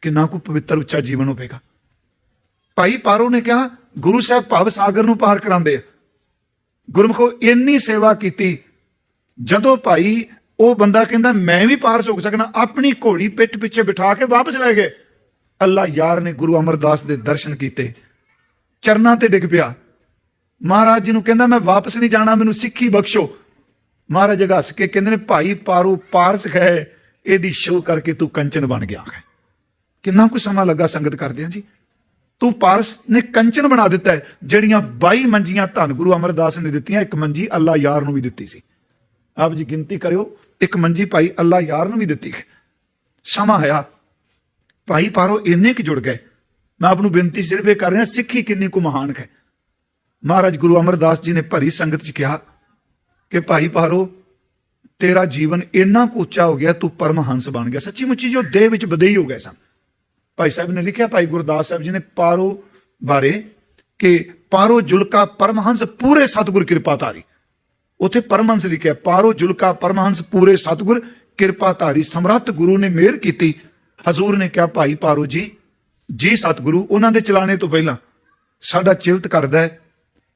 Speaker 1: ਕਿੰਨਾ ਕੁ ਪਵਿੱਤਰ ਉੱਚਾ ਜੀਵਨ ਹੋਵੇਗਾ। ਭਾਈ ਪਾਰੋ ਨੇ ਕਿਹਾ, ਗੁਰੂ ਸਾਹਿਬ ਭਵ ਸਾਗਰ ਨੂੰ ਪਾਰ ਕਰਾਉਂਦੇ ਆ। ਗੁਰਮੁਖੋ ਇੰਨੀ ਸੇਵਾ ਕੀਤੀ, ਜਦੋਂ ਭਾਈ ਉਹ ਬੰਦਾ ਕਹਿੰਦਾ ਮੈਂ ਵੀ ਪਾਰ ਹੋ ਸਕਣਾ, ਆਪਣੀ ਘੋੜੀ ਪਿੱਠ ਪਿੱਛੇ ਬਿਠਾ ਕੇ ਵਾਪਸ ਲੈ ਗਏ। ਅੱਲਾ ਯਾਰ ਨੇ ਗੁਰੂ ਅਮਰਦਾਸ ਦੇ ਦਰਸ਼ਨ ਕੀਤੇ, ਚਰਨਾਂ ਤੇ ਡਿੱਗ ਪਿਆ। ਮਹਾਰਾਜ ਜੀ ਨੂੰ ਕਹਿੰਦਾ, ਮੈਂ ਵਾਪਸ ਨਹੀਂ ਜਾਣਾ, ਮੈਨੂੰ ਸਿੱਖੀ ਬਖਸ਼ੋ। ਮਹਾਰਾਜ ਜੀ ਹੱਸ ਕੇ ਕਹਿੰਦੇ ਨੇ, ਭਾਈ ਪਾਰੋ ਪਾਰਸ ਹੈ, ਇਹਦੀ ਸ਼ੋਅ ਕਰਕੇ ਤੂੰ ਕੰਚਨ ਬਣ ਗਿਆ ਹੈ। ਕਿੰਨਾ ਕੁ ਸਮਾਂ ਲੱਗਾ ਸੰਗਤ ਕਰਦੇ ਆ ਜੀ, ਤੂੰ ਪਾਰਸ ਨੇ ਕੰਚਨ ਬਣਾ ਦਿੱਤਾ ਹੈ। ਜਿਹੜੀਆਂ 22 ਮੰਜੀਆਂ ਧੰਨ ਗੁਰੂ ਅਮਰਦਾਸ ਨੇ ਦਿੱਤੀਆਂ, ਇੱਕ ਮੰਜੀ ਅੱਲਾ ਯਾਰ ਨੂੰ ਵੀ ਦਿੱਤੀ ਸੀ। ਆਪ ਜੀ ਗਿਣਤੀ ਕਰਿਓ, ਇੱਕ ਮੰਜੀ ਭਾਈ ਅੱਲਾ ਯਾਰ ਨੂੰ ਵੀ ਦਿੱਤੀ ਹੈ। ਸਮਾਂ ਆਇਆ, ਭਾਈ ਪਾਰੋ ਇੰਨੇ ਕਿ ਜੁੜ ਗਏ। ਮੈਂ ਆਪ ਨੂੰ ਬੇਨਤੀ ਸਿਰਫ ਇਹ ਕਰ ਰਿਹਾ, ਸਿੱਖੀ ਕਿੰਨੀ ਕੁ ਮਹਾਨ ਹੈ। ਮਹਾਰਾਜ ਗੁਰੂ ਅਮਰਦਾਸ ਜੀ ਨੇ ਭਰੀ ਸੰਗਤ 'ਚ ਕਿਹਾ ਕਿ ਭਾਈ ਪਾਰੋ, ਤੇਰਾ ਜੀਵਨ ਇੰਨਾ ਕੁ ਉੱਚਾ ਹੋ ਗਿਆ, ਤੂੰ ਪਰਮਹੰਸ ਬਣ ਗਿਆ। ਸੱਚੀ ਮੁੱਚੀ ਜੋ ਦੇਹ ਵਿੱਚ ਬਦਈ ਹੋ ਗਏ ਸਨ। ਭਾਈ ਸਾਹਿਬ ਨੇ ਲਿਖਿਆ, ਭਾਈ ਗੁਰਦਾਸ ਸਾਹਿਬ ਜੀ ਨੇ ਪਾਰੋ ਬਾਰੇ ਕਿ ਪਾਰੋ ਜੁਲਕਾ ਪਰਮਹੰਸ ਪੂਰੇ ਸਤਿਗੁਰ ਕਿਰਪਾ ਧਾਰੀ। ਉੱਥੇ ਪਰਮਹੰਸ ਲਿਖਿਆ, ਪਾਰੋ ਜੁਲਕਾ ਪਰਮਹੰਸ ਪੂਰੇ ਸਤਿਗੁਰ ਕਿਰਪਾ ਧਾਰੀ। ਸਮਰੱਥ ਗੁਰੂ ਨੇ ਮਿਹਰ ਕੀਤੀ। ਹਜ਼ੂਰ ਨੇ ਕਿਹਾ, ਭਾਈ ਪਾਰੋ ਜੀ, ਜੀ ਸਤਿਗੁਰੂ, ਉਹਨਾਂ ਦੇ ਚਲਾਣੇ ਤੋਂ ਪਹਿਲਾਂ ਸਾਡਾ ਚਿਲਤ ਕਰਦਾ ਹੈ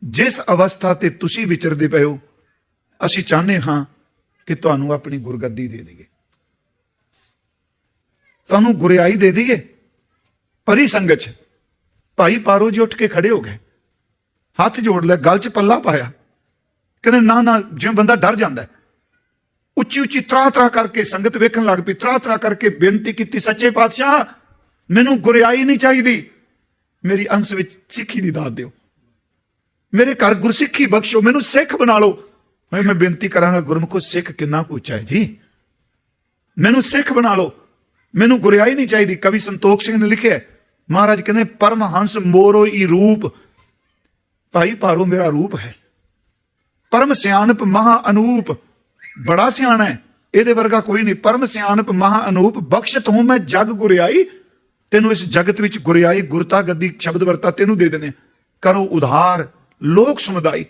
Speaker 1: ਜਿਸ ਅਵਸਥਾ ਤੇ ਤੁਸੀਂ ਵਿਚਰਦੇ ਪਏ ਹੋ, ਅਸੀਂ ਚਾਹੁੰਦੇ ਹਾਂ ਕਿ ਤੁਹਾਨੂੰ ਆਪਣੀ ਗੁਰਗੱਦੀ ਦੇ ਦਈਏ, ਤੁਹਾਨੂੰ ਗੁਰਿਆਈ ਦੇ ਦਈਏ। ਭਰੀ ਸੰਗਤ 'ਚ ਭਾਈ ਪਾਰੋ ਜੀ ਉੱਠ ਕੇ ਖੜੇ ਹੋ ਗਏ, ਹੱਥ ਜੋੜ ਲਿਆ, ਗਲ 'ਚ ਪੱਲਾ ਪਾਇਆ, ਕਹਿੰਦੇ ਨਾ ਨਾ, ਜਿਵੇਂ ਬੰਦਾ ਡਰ ਜਾਂਦਾ, ਉੱਚੀ ਉੱਚੀ ਤਰਾ ਕਰਕੇ ਸੰਗਤ ਵੇਖਣ ਲੱਗ ਪਈ, ਤਰਾ ਕਰਕੇ ਬੇਨਤੀ ਕੀਤੀ, ਸੱਚੇ ਪਾਤਸ਼ਾਹ ਮੈਨੂੰ ਗੁਰਿਆਈ ਨਹੀਂ ਚਾਹੀਦੀ, ਮੇਰੀ ਅੰਸ਼ ਵਿੱਚ ਸਿੱਖੀ ਦੀ ਦਾਤ ਦਿਓ, ਮੇਰੇ ਘਰ ਗੁਰਸਿੱਖੀ ਬਖਸ਼ੋ, ਮੈਨੂੰ ਸਿੱਖ ਬਣਾ ਲਓ। ਮੈਂ ਬੇਨਤੀ ਕਰਾਂਗਾ, ਗੁਰਮੁਖੋ ਸਿੱਖ ਕਿੰਨਾ ਕੁ ਉੱਚਾ ਹੈ ਜੀ, ਮੈਨੂੰ ਸਿੱਖ ਬਣਾ ਲਓ, ਮੈਨੂੰ ਗੁਰਿਆਈ ਨਹੀਂ ਚਾਹੀਦੀ। ਕਵੀ ਸੰਤੋਖ ਸਿੰਘ ਨੇ ਲਿਖਿਆ, ਮਹਾਰਾਜ ਕਹਿੰਦੇ ਪਰਮਹੰਸ ਮੋਰੋ ਈ ਰੂਪ, ਭਾਈ ਪਾਰੋ ਮੇਰਾ ਰੂਪ ਹੈ, ਪਰਮ ਸਿਆਣਪ ਮਹਾ ਅਨੂਪ, ਬੜਾ ਸਿਆਣਾ ਹੈ, ਇਹਦੇ ਵਰਗਾ ਕੋਈ ਨਹੀਂ, ਪਰਮ ਸਿਆਣਪ ਮਹਾ ਅਨੂਪ, ਬਖਸ਼ਤ ਹੂੰ ਮੈਂ ਜਗ ਗੁਰਿਆਈ, ਤੈਨੂੰ ਇਸ ਜਗਤ ਵਿੱਚ ਗੁਰਿਆਈ, ਗੁਰਤਾ ਗੱਦੀ ਸ਼ਬਦ ਵਰਤਾ ਤੈਨੂੰ ਦੇ ਦੇਣੇ, ਕਰੋ ਉਧਾਰ ਲੋਕ ਸਮੁਦਾਈ,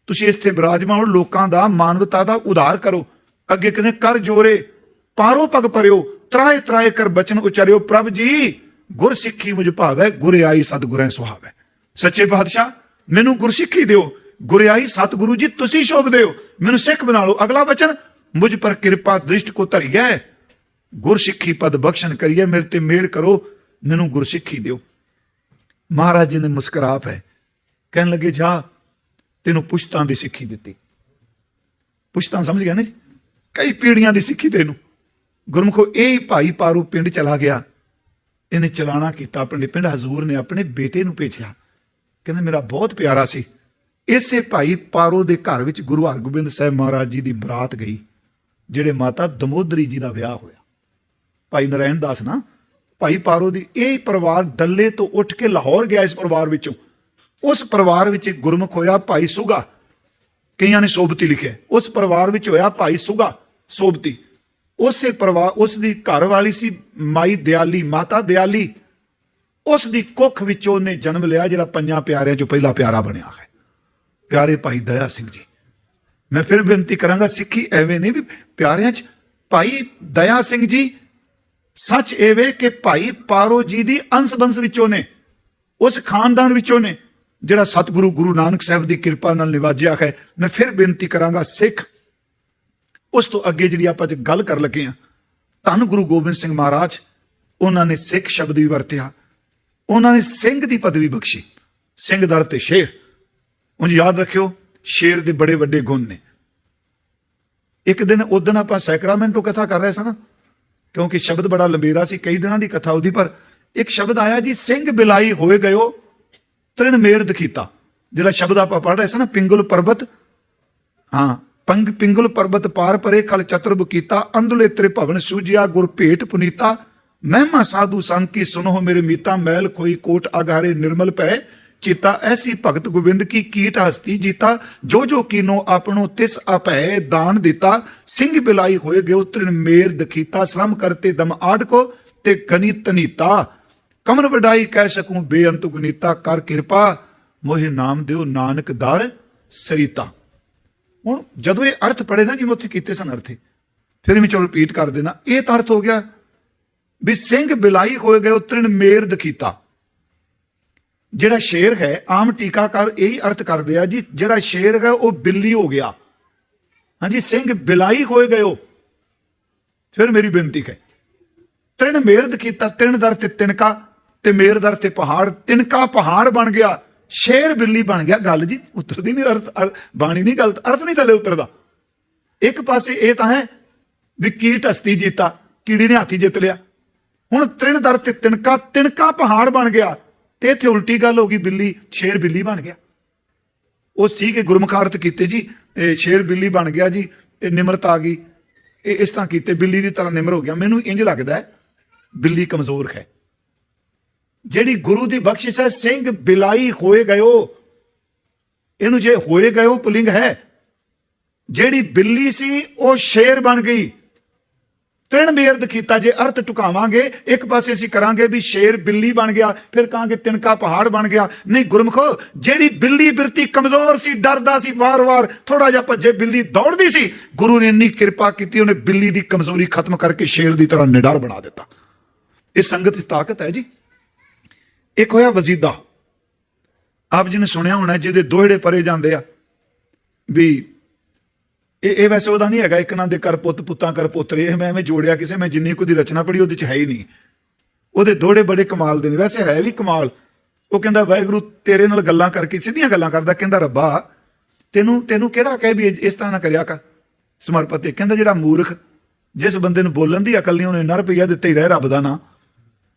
Speaker 1: ਤੁਸੀਂ ਇੱਥੇ ਬਿਰਾਜਮਾਨ ਹੋ, ਲੋਕਾਂ ਦਾ ਮਾਨਵਤਾ ਦਾ ਉਧਾਰ ਕਰੋ। ਅੱਗੇ ਕਹਿੰਦੇ ਕਰ ਜੋਰੇ ਪਾਰੋ ਪਗ ਭਰਿਓ, ਤਰਾਏ ਤਰਾਏ ਕਰ ਬਚਨ ਉਚਾਰਿਓ, ਪ੍ਰਭ ਜੀ ਗੁਰ ਸਿੱਖੀ ਮੁਝ ਭਾਵੈ, ਗੁਰਿਆਈ ਸਤਿਗੁਰੈ ਸੁਹਾਵੈ। ਸੱਚੇ ਪਾਤਸ਼ਾਹ ਮੈਨੂੰ ਗੁਰਸਿੱਖੀ ਦਿਓ, ਗੁਰਿਆਈ ਸਤਿਗੁਰੂ ਜੀ ਤੁਸੀਂ ਸ਼ੋਭਦੇ ਹੋ, ਮੈਨੂੰ ਸਿੱਖ ਬਣਾ ਲਓ। ਅਗਲਾ ਬਚਨ, ਮੁਝ ਪਰ ਕਿਰਪਾ ਦ੍ਰਿਸ਼ਟ ਕੋ ਧਰੀਐ, ਗੁਰਸਿੱਖੀ ਪਦ ਬਖਸ਼ਣ ਕਰੀਏ, ਮੇਰੇ ਤੇ ਮਿਹਰ ਕਰੋ, ਮੈਨੂੰ ਗੁਰਸਿੱਖੀ ਦਿਓ। ਮਹਾਰਾਜ ਜੀ ਨੇ ਮੁਸਕਰਾ ਪਏ, ਕਹਿਣ ਲੱਗੇ ਜਾ ਤੈਨੂੰ ਪੁਸ਼ਤਾਂ ਦੀ ਸਿੱਖੀ ਦਿੱਤੀ। ਪੁਸ਼ਤਾਂ ਸਮਝ ਗਿਆ ਨਾ ਜੀ, ਕਈ ਪੀੜ੍ਹੀਆਂ ਦੀ ਸਿੱਖੀ ਤੈਨੂੰ। ਗੁਰਮੁਖੋ ਇਹ ਭਾਈ ਪਾਰੂ ਪਿੰਡ ਚਲਾ ਗਿਆ, ਇਹਨੇ ਚਲਾਣਾ ਕੀਤਾ, ਆਪਣੇ ਪਿੰਡ ਹਜ਼ੂਰ ਨੇ ਆਪਣੇ ਬੇਟੇ ਨੂੰ ਭੇਜਿਆ, ਕਹਿੰਦੇ ਮੇਰਾ ਬਹੁਤ ਪਿਆਰਾ ਸੀ। ਇਸੇ ਭਾਈ ਪਾਰੋ ਦੇ ਘਰ ਵਿੱਚ ਗੁਰੂ ਹਰਗੋਬਿੰਦ ਸਾਹਿਬ ਮਹਾਰਾਜ ਜੀ ਦੀ ਬਰਾਤ ਗਈ, ਜਿਹੜੇ ਮਾਤਾ ਦਮੋਦਰੀ ਜੀ ਦਾ ਵਿਆਹ ਹੋਇਆ। ਭਾਈ ਨਰੈਣ ਦਾਸ ਨਾ ਭਾਈ ਪਾਰੋ ਦੀ ਇਹ ਪਰਿਵਾਰ ਡੱਲੇ ਤੋਂ ਉੱਠ ਕੇ ਲਾਹੌਰ ਗਿਆ, ਇਸ ਪਰਿਵਾਰ ਵਿੱਚੋਂ। ਉਸ ਪਰਿਵਾਰ ਵਿੱਚ ਇੱਕ ਗੁਰਮੁਖ ਹੋਇਆ ਭਾਈ ਸੁਗਾ, ਕਈਆਂ ਨੇ ਸੋਬਤੀ ਲਿਖਿਆ, ਉਸ ਪਰਿਵਾਰ ਵਿੱਚ ਹੋਇਆ ਭਾਈ ਸੁਗਾ ਸੋਬਤੀ। ਉਸੇ ਪਰਿਵਾਰ, ਉਸ ਦੀ ਘਰ ਵਾਲੀ ਸੀ ਮਾਈ ਦਿਆਲੀ, ਮਾਤਾ ਦਿਆਲੀ, ਉਸ ਦੀ ਕੁੱਖ ਵਿੱਚ ਉਹਨੇ ਜਨਮ ਲਿਆ, ਜਿਹੜਾ ਪੰਜਾਂ ਪਿਆਰਿਆਂ ਚੋਂ ਪਹਿਲਾ ਪਿਆਰਾ ਬਣਿਆ ਹੈ, ਪਿਆਰੇ ਭਾਈ ਦਇਆ ਸਿੰਘ ਜੀ। ਮੈਂ ਫਿਰ ਬੇਨਤੀ ਕਰਾਂਗਾ, ਸਿੱਖੀ ਐਵੇਂ ਨਹੀਂ ਵੀ ਪਿਆਰਿਆਂ 'ਚ ਭਾਈ ਦਇਆ ਸਿੰਘ ਜੀ, ਸੱਚ ਐਵੇਂ ਕਿ ਭਾਈ ਪਾਰੋ ਜੀ ਦੀ ਅੰਸ਼ ਬੰਸ ਵਿੱਚੋਂ ਨੇ, ਉਸ ਖਾਨਦਾਨ ਵਿੱਚੋਂ ਨੇ, ਜਿਹੜਾ ਸਤਿਗੁਰੂ ਗੁਰੂ ਨਾਨਕ ਸਾਹਿਬ ਦੀ ਕਿਰਪਾ ਨਾਲ ਨਿਵਾਜਿਆ ਹੈ। ਮੈਂ ਫਿਰ ਬੇਨਤੀ ਕਰਾਂਗਾ, ਸਿੱਖ ਉਸ ਤੋਂ ਅੱਗੇ ਜਿਹੜੀ ਆਪਾਂ ਅੱਜ ਗੱਲ ਕਰ ਲੱਗੇ ਹਾਂ, ਧੰਨ ਗੁਰੂ ਗੋਬਿੰਦ ਸਿੰਘ ਮਹਾਰਾਜ, ਉਹਨਾਂ ਨੇ ਸਿੱਖ ਸ਼ਬਦ ਵੀ ਵਰਤਿਆ, ਉਹਨਾਂ ਨੇ ਸਿੰਘ ਦੀ ਪਦਵੀ ਬਖਸ਼ੀ, ਸਿੰਘ ਦਰ ਤੇ ਸ਼ੇਰ। ਉਂਝ ਯਾਦ ਰੱਖਿਓ, ਸ਼ੇਰ ਦੇ ਬੜੇ ਵੱਡੇ ਗੁਣ ਨੇ। ਇੱਕ ਦਿਨ ਉਦਣ ਆਪਾਂ ਸੈਕਰਾਮੈਂਟੋ ਕਥਾ ਕਰ ਰਹੇ ਸਨ, ਕਿਉਂਕਿ ਸ਼ਬਦ ਬੜਾ ਲੰਬੇਰਾ ਸੀ, ਕਈ ਦਿਨਾਂ ਦੀ ਕਥਾ ਉਹਦੀ, ਪਰ ਇੱਕ ਸ਼ਬਦ ਆਇਆ ਜੀ, ਸਿੰਘ ਬਿਲਾਈ ਹੋਏ ਗਇਓ ਤ੍ਰਿਣ ਮੇਰ ਦਖੀਤਾ, ਜਿਹੜਾ ਸ਼ਬਦ ਆਪਾਂ ਪੜ੍ਹ ਰਹੇ ਸੀ ਨਾ, ਪਿੰਗਲ ਪਰਬਤ, ਹਾਂ ਪਿੰਗਲ ਪਰਬਤ ਪਾਰ ਪਰੇ ਖਲ ਚਤੁਰਭ ਕੀਤਾ, ਅੰਦੁਲੇ ਤੇਰੇ ਭਵਨ ਸੂਝਿਆ ਗੁਰ ਭੇਟ ਪੁਨੀਤਾ, ਮਹਿਮਾ ਸਾਧੂ ਸੰਗ ਕੀ ਸੁਨੋ ਮੇਰੇ ਮੀਤਾ, ਮੈਲ ਕੋਈ ਕੋਟ ਅਗਾਰੇ ਨਿਰਮਲ ਪੈ ਚੀਤਾ, ਐਸੀ ਭਗਤ ਗੋਬਿੰਦ ਕੀ ਕੀਟ ਹਸਤੀ ਜੀਤਾ, ਜੋ ਜੋ ਕੀਨੋ ਆਪਣੋ ਤਿਸ ਆਪੈ ਦਾਨ ਦਿੱਤਾ, ਸਿੰਘ ਬਿਲਾਈ ਹੋਏ ਗਿਓ ਤ੍ਰਿਣ ਮੇਰ ਦਖੀਤਾ, ਸ਼ਰਮ ਕਰਤੇ ਦਮ ਆੜ ਕੋ ਤੇ ਗਨੀ ਤਨੀਤਾ, ਕਮਰ ਵਡਾਈ ਕਹਿ ਸਕੂੰ ਬੇਅੰਤ ਗੁਨੀਤਾ, ਕਰ ਕਿਰਪਾ ਮੋਹਿ ਨਾਮ ਦਿਓ ਨਾਨਕ ਦਰ ਸਰੀਤਾ। ਹੁਣ ਜਦੋਂ ਇਹ ਅਰਥ ਪੜੇ ਨਾ, ਜਿਵੇਂ ਉੱਥੇ ਕੀਤੇ ਸਨ ਅਰਥੇ, ਫਿਰ ਮੈਂ ਚਲੋ ਰਿਪੀਟ ਕਰ ਦੇਣਾ। ਇਹ ਤਾਂ ਅਰਥ ਹੋ ਗਿਆ ਵੀ ਸਿੰਘ ਬਿਲਾਈ ਹੋਏ ਗਏ ਤ੍ਰਿਣ ਮੇਰ ਦਖੀਤਾ। ਜਿਹੜਾ ਸ਼ੇਰ ਹੈ, ਆਮ ਟੀਕਾਕਾਰ ਇਹੀ ਅਰਥ ਕਰਦੇ ਆ ਜੀ, ਜਿਹੜਾ ਸ਼ੇਰ ਹੈ ਉਹ ਬਿੱਲੀ ਹੋ ਗਿਆ। ਹਾਂਜੀ, ਸਿੰਘ ਬਿਲਾਈ ਹੋਏ ਗਏ। ਫਿਰ ਮੇਰੀ ਬੇਨਤੀ ਹੈ, ਤ੍ਰਿਣ ਮੇਰ ਦਖੀਤਾ, ਤ੍ਰਿਣ ਦਰ ਤੇ ਤਿਣਕਾ, ਤੇ ਮੇਰ ਦਰ ਤੇ ਪਹਾੜ, ਤਿਣਕਾ ਪਹਾੜ ਬਣ ਗਿਆ, ਸ਼ੇਰ ਬਿੱਲੀ ਬਣ ਗਿਆ। ਗੱਲ ਜੀ ਉਤਰਦੀ ਨਹੀਂ, ਅਰਥ ਬਾਣੀ ਨਹੀਂ, ਗਲਤ ਅਰਥ ਨਹੀਂ ਥੱਲੇ ਉਤਰਦਾ। ਇੱਕ ਪਾਸੇ ਇਹ ਤਾਂ ਹੈ ਵੀ ਕੀਟ ਹਸਤੀ ਜੀਤਾ, ਕੀੜੀ ਨੇ ਹਾਥੀ ਜਿੱਤ ਲਿਆ। ਹੁਣ ਤ੍ਰਿਣ ਦਰ ਤੇ ਤਿਣਕਾ, ਤਿਣਕਾ ਪਹਾੜ ਬਣ ਗਿਆ, ਤੇ ਇੱਥੇ ਉਲਟੀ ਗੱਲ ਹੋ ਗਈ, ਬਿੱਲੀ ਸ਼ੇਰ ਬਿੱਲੀ ਬਣ ਗਿਆ। ਉਸ ਠੀਕ ਹੈ, ਗੁਰਮੁਖ ਅਰਥ ਕੀਤੇ ਜੀ, ਸ਼ੇਰ ਬਿੱਲੀ ਬਣ ਗਿਆ ਜੀ, ਇਹ ਨਿਮਰਤ ਆ ਗਈ, ਇਹ ਇਸ ਤਰ੍ਹਾਂ ਕੀਤੇ, ਬਿੱਲੀ ਦੀ ਤਰ੍ਹਾਂ ਨਿਮਰ ਹੋ ਗਿਆ। ਮੈਨੂੰ ਇੰਜ ਲੱਗਦਾ ਹੈ ਬਿੱਲੀ ਕਮਜ਼ੋਰ ਹੈ। ਜਿਹੜੀ ਗੁਰੂ ਦੀ ਬਖਸ਼ਿਸ਼ ਹੈ, ਸਿੰਘ ਬਿਲਾਈ ਹੋਏ ਗਇਓ, ਇਹਨੂੰ ਜੇ ਹੋਏ ਗਇਓ ਪੁਲਿੰਗ ਹੈ, ਜਿਹੜੀ ਬਿੱਲੀ ਸੀ ਉਹ ਸ਼ੇਰ ਬਣ ਗਈ। ਤ੍ਰਿਣ ਮੇਰ ਦਖੀਤਾ, ਜੇ ਅਰਥ ਟੁਕਾਵਾਂਗੇ, ਇੱਕ ਪਾਸੇ ਅਸੀਂ ਕਰਾਂਗੇ ਵੀ ਸ਼ੇਰ ਬਿੱਲੀ ਬਣ ਗਿਆ, ਫਿਰ ਕਹਾਂਗੇ ਤਿਣਕਾ ਪਹਾੜ ਬਣ ਗਿਆ। ਨਹੀਂ ਗੁਰਮੁਖੋ, ਜਿਹੜੀ ਬਿੱਲੀ ਬਿਰਤੀ ਕਮਜ਼ੋਰ ਸੀ, ਡਰਦਾ ਸੀ, ਵਾਰ-ਵਾਰ ਥੋੜਾ ਜਿਹਾ ਭੱਜੇ, ਬਿੱਲੀ ਦੌੜਦੀ ਸੀ, ਗੁਰੂ ਨੇ ਇੰਨੀ ਕਿਰਪਾ ਕੀਤੀ, ਉਹਨੇ ਬਿੱਲੀ ਦੀ ਕਮਜ਼ੋਰੀ ਖਤਮ ਕਰਕੇ ਸ਼ੇਰ ਦੀ ਤਰ੍ਹਾਂ ਨਿਡਰ ਬਣਾ ਦਿੱਤਾ। ਇਹ ਸੰਗਤ ਦੀ ਤਾਕਤ ਹੈ ਜੀ। ਇੱਕ ਹੋਇਆ ਵਜ਼ੀਦਾ। ਆਪ ਜੀ ਨੇ ਸੁਣਿਆ ਹੋਣਾ ਜਿਹਦੇ ਦੋਹੜੇ ਪਰੇ ਜਾਂਦੇ ਆ ਵੀ ਇਹ ਵੈਸੇ ਉਹਦਾ ਨਹੀਂ ਹੈਗਾ, ਇੱਕ ਨਾਂ ਦੇ ਕਰ ਪੁੱਤ ਪੁੱਤਾਂ ਕਰ ਪੋਤਰੇ, ਇਹ ਮੈਂ ਐਵੇਂ ਜੋੜਿਆ ਕਿਸੇ, ਮੈਂ ਜਿੰਨੀ ਕੁ ਦੀ ਰਚਨਾ ਪੜ੍ਹੀ ਉਹਦੇ ਚ ਹੈ ਹੀ ਨਹੀਂ। ਉਹਦੇ ਦੋਹੜੇ ਬੜੇ ਕਮਾਲ ਦੇ ਨੇ, ਵੈਸੇ ਹੈ ਵੀ ਕਮਾਲ। ਉਹ ਕਹਿੰਦਾ ਵਾਹਿਗੁਰੂ ਤੇਰੇ ਨਾਲ ਗੱਲਾਂ ਕਰਕੇ, ਸਿੱਧੀਆਂ ਗੱਲਾਂ ਕਰਦਾ, ਕਹਿੰਦਾ ਰੱਬਾ ਤੈਨੂੰ ਕਿਹੜਾ ਕਹੇ ਵੀ ਇਸ ਤਰ੍ਹਾਂ ਨਾ ਕਰਿਆ ਕਰ ਸਮਰਪਿਤ। ਕਹਿੰਦਾ ਜਿਹੜਾ ਮੂਰਖ, ਜਿਸ ਬੰਦੇ ਨੂੰ ਬੋਲਣ ਦੀ ਅਕਲ ਨਹੀਂ, ਉਹਨੇ ਇੰਨਾ ਰੁਪਈਆ ਦਿੱਤਾ ਹੀ ਰਹੇ ਰੱਬ ਦਾ ਨਾਂ,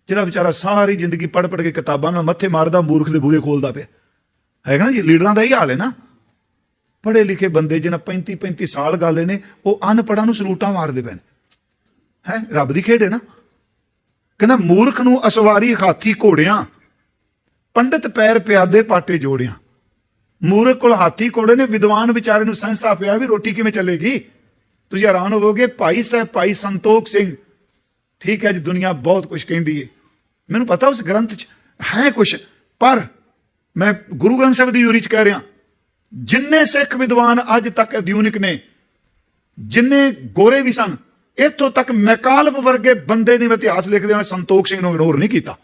Speaker 1: ਜਿਹੜਾ ਵਿਚਾਰਾ ਸਾਰੀ ਜ਼ਿੰਦਗੀ ਪੜ੍ਹ ਕੇ ਕਿਤਾਬਾਂ ਨਾਲ ਮੱਥੇ ਮਾਰਦਾ, ਮੂਰਖ ਦੇ ਬੂਹੇ ਖੋਲਦਾ ਪਿਆ ਹੈਗਾ ਨਾ ਜੀ। ਲੀਡਰਾਂ ਦਾ ਹੀ ਹਾਲ ਹੈ ਨਾ। ਪੜ੍ਹੇ ਲਿਖੇ ਬੰਦੇ ਜਿਹਨਾਂ 35-35 ਸਾਲ ਗਾਲੇ ਨੇ, ਉਹ ਅਨਪੜ੍ਹਾਂ ਨੂੰ ਸਲੂਟਾਂ ਮਾਰਦੇ ਪਏ ਨੇ। ਹੈ ਰੱਬ ਦੀ ਖੇਡ ਹੈ ਨਾ। ਕਹਿੰਦਾ ਮੂਰਖ ਨੂੰ ਅਸਵਾਰੀ ਹਾਥੀ ਘੋੜਿਆਂ, ਪੰਡਤ ਪੈਰ ਪਿਆਦੇ ਪਾਟੇ ਜੋੜਿਆਂ। ਮੂਰਖ ਕੋਲ ਹਾਥੀ ਘੋੜੇ ਨੇ, ਵਿਦਵਾਨ ਵਿਚਾਰੇ ਨੂੰ ਸੰਸਾ ਪਿਆ ਵੀ ਰੋਟੀ ਕਿਵੇਂ ਚੱਲੇਗੀ। ਤੁਸੀਂ ਹੈਰਾਨ ਹੋਵੋਗੇ, ਭਾਈ ਸਾਹਿਬ ਭਾਈ ਸੰਤੋਖ ਸਿੰਘ, ਠੀਕ ਹੈ ਜੀ, ਦੁਨੀਆ ਬਹੁਤ ਕੁਝ ਕਹਿੰਦੀ ਹੈ, ਮੈਨੂੰ ਪਤਾ ਉਸ ਗ੍ਰੰਥ 'ਚ ਹੈ ਕੁਛ, ਪਰ ਮੈਂ ਗੁਰੂ ਗ੍ਰੰਥ ਸਾਹਿਬ ਦੀ ਯੂਰੀ 'ਚ ਕਹਿ ਰਿਹਾ, ਜਿੰਨੇ ਸਿੱਖ ਵਿਦਵਾਨ ਅੱਜ ਤੱਕ ਆਧੁਨਿਕ ਨੇ, ਜਿੰਨੇ ਗੋਰੇ ਵੀ ਸਨ, ਇੱਥੋਂ ਤੱਕ ਮੈਕਾਲਪ ਵਰਗੇ ਬੰਦੇ ਨੇ ਇਤਿਹਾਸ ਲਿਖਦੇ ਹੋਏ ਸੰਤੋਖ ਸਿੰਘ ਨੂੰ ਇਗਨੋਰ ਨਹੀਂ ਕੀਤਾ,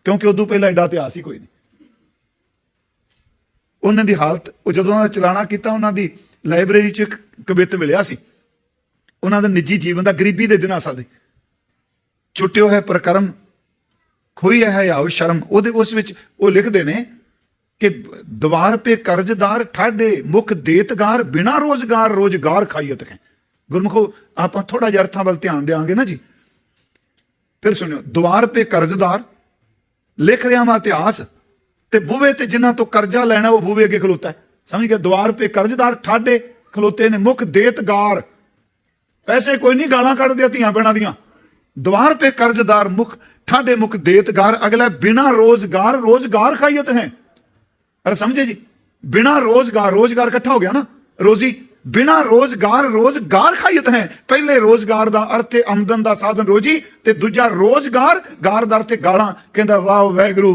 Speaker 1: ਕਿਉਂਕਿ ਉਦੋਂ ਪਹਿਲਾਂ ਐਡਾ ਇਤਿਹਾਸ ਹੀ ਕੋਈ ਨਹੀਂ। ਉਹਨਾਂ ਦੀ ਹਾਲਤ, ਉਹ ਜਦੋਂ ਉਹਨਾਂ ਦਾ ਚਲਾਣਾ ਕੀਤਾ, ਉਹਨਾਂ ਦੀ ਲਾਇਬ੍ਰੇਰੀ 'ਚ ਇੱਕ ਕਵਿੱਤ ਮਿਲਿਆ ਸੀ, ਉਹਨਾਂ ਦਾ ਨਿੱਜੀ ਜੀਵਨ ਦਾ, ਗਰੀਬੀ ਦੇ ਦਿਨਾਂ ਸਾਦੇ, ਛੁੱਟਿਓ ਹੈ ਪ੍ਰਕਰਮ ਖੋਈ ਹੈ ਆਓ ਸ਼ਰਮ। ਉਸ ਵਿੱਚ ਉਹ ਲਿਖਦੇ ਨੇ ਕਿ ਦਵਾਰ ਪੇ ਕਰਜ਼ਦਾਰ ਠਾਡੇ ਮੁਖ ਦੇਤਗਾਰ, ਬਿਨਾ ਰੋਜ਼ਗਾਰ ਰੋਜ਼ਗਾਰ ਖਾਈਅਤ ਹੈ। ਗੁਰਮੁਖੋ ਆਪਾਂ ਥੋੜਾ ਜਿਹਾ ਅਰਥਾਂ ਵੱਲ ਧਿਆਨ ਦੇਵਾਂਗੇ ਨਾ ਜੀ। ਫਿਰ ਸੁਣਿਓ, ਦਵਾਰ ਪੇ ਕਰਜ਼ਦਾਰ ਲਿਖ ਰਿਹਾ ਵਾ ਇਤਿਹਾਸ, ਤੇ ਬੂਵੇ ਤੇ ਜਿਨ੍ਹਾਂ ਤੋਂ ਕਰਜ਼ਾ ਲੈਣਾ ਉਹ ਬੂਵੇ ਅੱਗੇ ਖਲੋਤਾ ਹੈ। ਸਮਝ ਗਿਆ, ਦਵਾਰ ਪੇ ਕਰਜ਼ਦਾਰ ਠਾਡੇ ਖਲੋਤੇ ਨੇ, ਮੁਖ ਦੇਤਗਾਰ, ਪੈਸੇ ਕੋਈ ਨਹੀਂ, ਗਾਲਾਂ ਕੱਢਦੇ ਧੀਆਂ ਭੈਣਾਂ ਦੀਆਂ। ਦਵਾਰ ਪੇ ਕਰਜ਼ਦਾਰ ਮੁਖ ਠਾਡੇ ਮੁਖ ਦੇਤਗਾਰ, ਅਗਲਾ ਬਿਨਾ ਰੋਜ਼ਗਾਰ ਰੋਜ਼ਗਾਰ ਖਾਈਅਤ ਹੈ। अरे समझे जी, बिना रोजगार, रोजगार इकट्ठा हो गया ना, रोजी, बिना रोजगार रोजगार खाईयत है। पहले रोजगार दा अर्थ आमदन दा साधन रोजी, ते दूजा रोजगार गार दा अर्थ गालां। कहंदा वाह वाहिगुरू,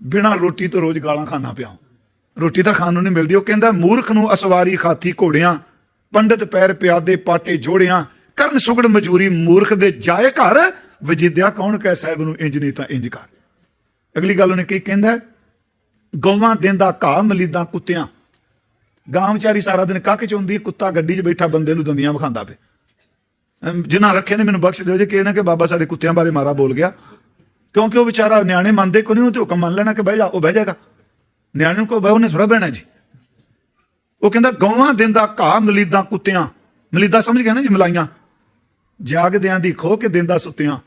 Speaker 1: बिना रोटी तो रोज गालां खाना पिया, रोटी तां खाण नूं नहीं मिलदी। ओह कहंदा मूर्ख नूं असवारी खाती घोड़ियां, पंडित पैर प्यादे पाटे जोड़ियां, करन सुगड़ मजूरी मूर्ख दे जाए घर, वजीदिया कौन कह साहिब नूं इंज नहीं तां इंज कर। अगली गल उहने की कहंदा, गौवां देंदा घाह मलीदा कुत्तियां। गां विचारी सारा दिन कक्क च हुंदी, कुत्ता गड्डी च बैठा बंदे नूं दंदियां विखांदा पे। जिन्हां रखे ने मैनूं बख्श दिओ जे, कि बाबा साडे कुत्तियां बारे मारा बोल गया, क्योंकि वह बेचारा न्याणे मनदे कोई नहीं, हुक्म मन लेना कि बह जा, वह बह जाएगा। न्याणे को बह उन्हें थोड़ा बहना जी। वह कहंदा गौवां देंदा घाह मलीदा कुत्तियां, मलीदा समझ गया ना जी, मलाइयां। जागदियां दी खो के देंदा सुत्तियां,